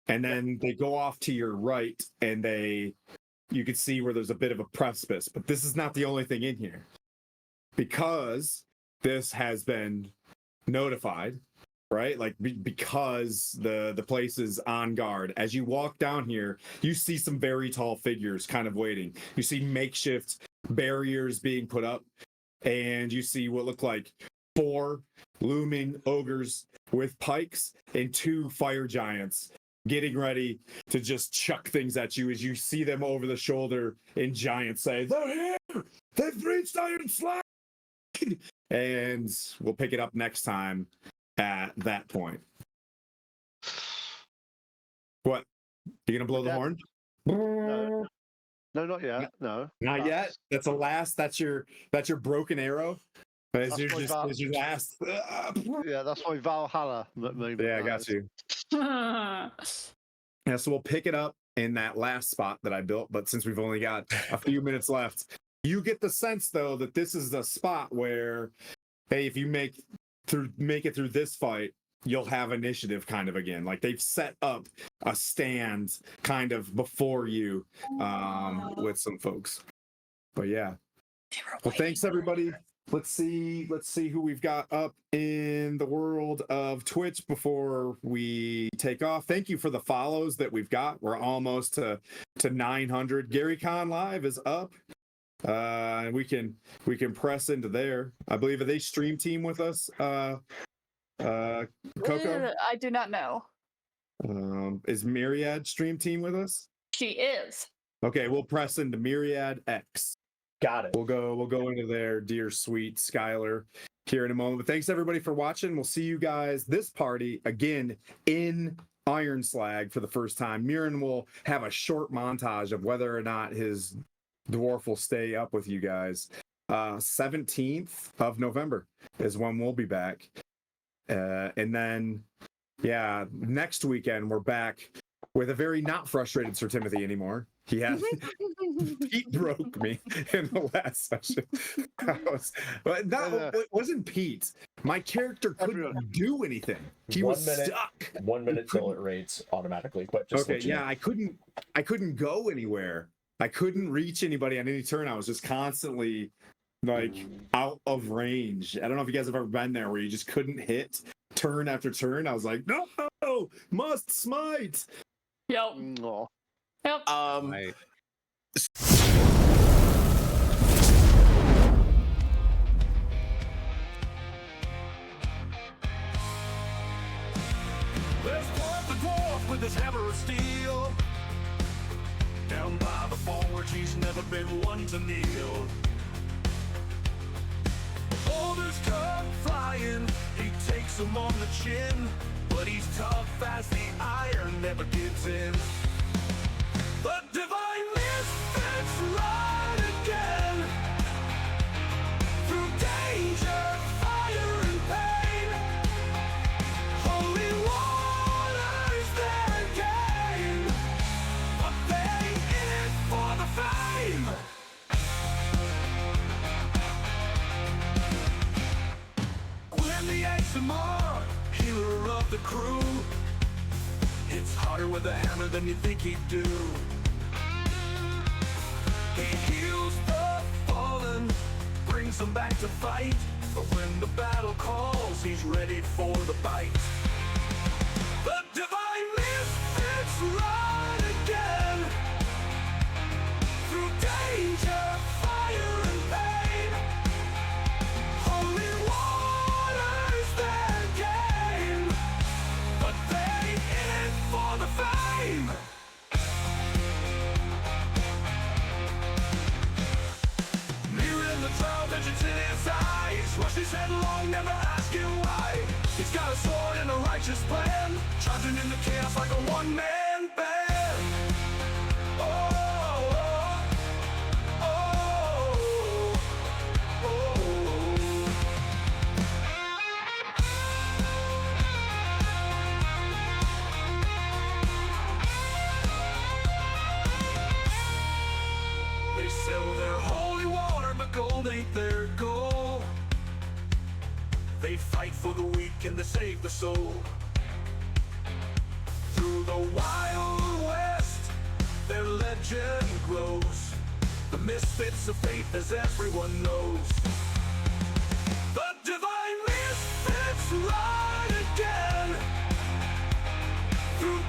And then they go off to your right, and you can see where there's a bit of a precipice. But this is not the only thing in here. Because this has been notified, right? Like because the place is on guard. As you walk down here, you see some very tall figures kind of waiting. You see makeshift barriers being put up, and you see what look like 4 looming ogres with pikes and 2 fire giants getting ready to just chuck things at you as you see them over the shoulder in giant say, "They're here! They've reached Iron Slag!" And we'll pick it up next time at that point. What? You gonna blow the horn? No, not yet. No, not yet. That's the last. That's your broken arrow. As your last. Yeah, that's my Valhalla moment. Yeah, I got you. Yeah, so we'll pick it up in that last spot that I built. But since we've only got a few minutes left, you get the sense though that this is the spot where, hey, if you make it through this fight, you'll have initiative kind of again. Like they've set up a stand kind of before you with some folks. But yeah. Well, thanks everybody. Let's see who we've got up in the world of Twitch before we take off. Thank you for the follows that we've got. We're almost to 900. Gary Con Live is up. And we can press into there. I believe, are they stream team with us? Coco? I do not know. Is Myriad stream team with us? She is. Okay, we'll press into Myriad X. Got it. We'll go into there, dear sweet Skylar, here in a moment. But thanks everybody for watching. We'll see you guys this party again in Iron Slag for the first time. Mirren will have a short montage of whether or not his dwarf will stay up with you guys. 17th of November is when we'll be back. And then, yeah, next weekend we're back with a very not frustrated Sir Timothy anymore. Pete broke me in the last session. It wasn't Pete. My character couldn't do anything. He was stuck. 1 minute till it rates automatically. But just okay, yeah, I couldn't go anywhere. I couldn't reach anybody on any turn. I was just constantly like out of range. I don't know if you guys have ever been there where you just couldn't hit turn after turn. I was like, no, must smite. Yep. Aw. Yep. There's Dwarf the Dwarf with his hammer of steel. Down by the forge, he's never been one to kneel. Boulders come flying, he takes them on the chin. But he's tough as the iron, never gives in. The divine misfits ride again. Through danger, fire and pain. Holy waters their gain. But they in it for the fame. When the ace of more you think he'd do. He heals the fallen, brings them back to fight. But when the battle calls, he's ready for the bite. The divine misfits run again, through danger, fire, and pain. Holy water's their game, but they in it for the fame. Mirroring the trial, vengeance in his eyes, rushes headlong, never asking why. He's got a sword and a righteous plan, charging into chaos like a one-man band. Oh, oh, oh, oh. They sell their holy water, but gold ain't their goal. They fight for the weak and they save the soul. Through the Wild West, their legend grows. The misfits of fate, as everyone knows. The divine misfits ride again, through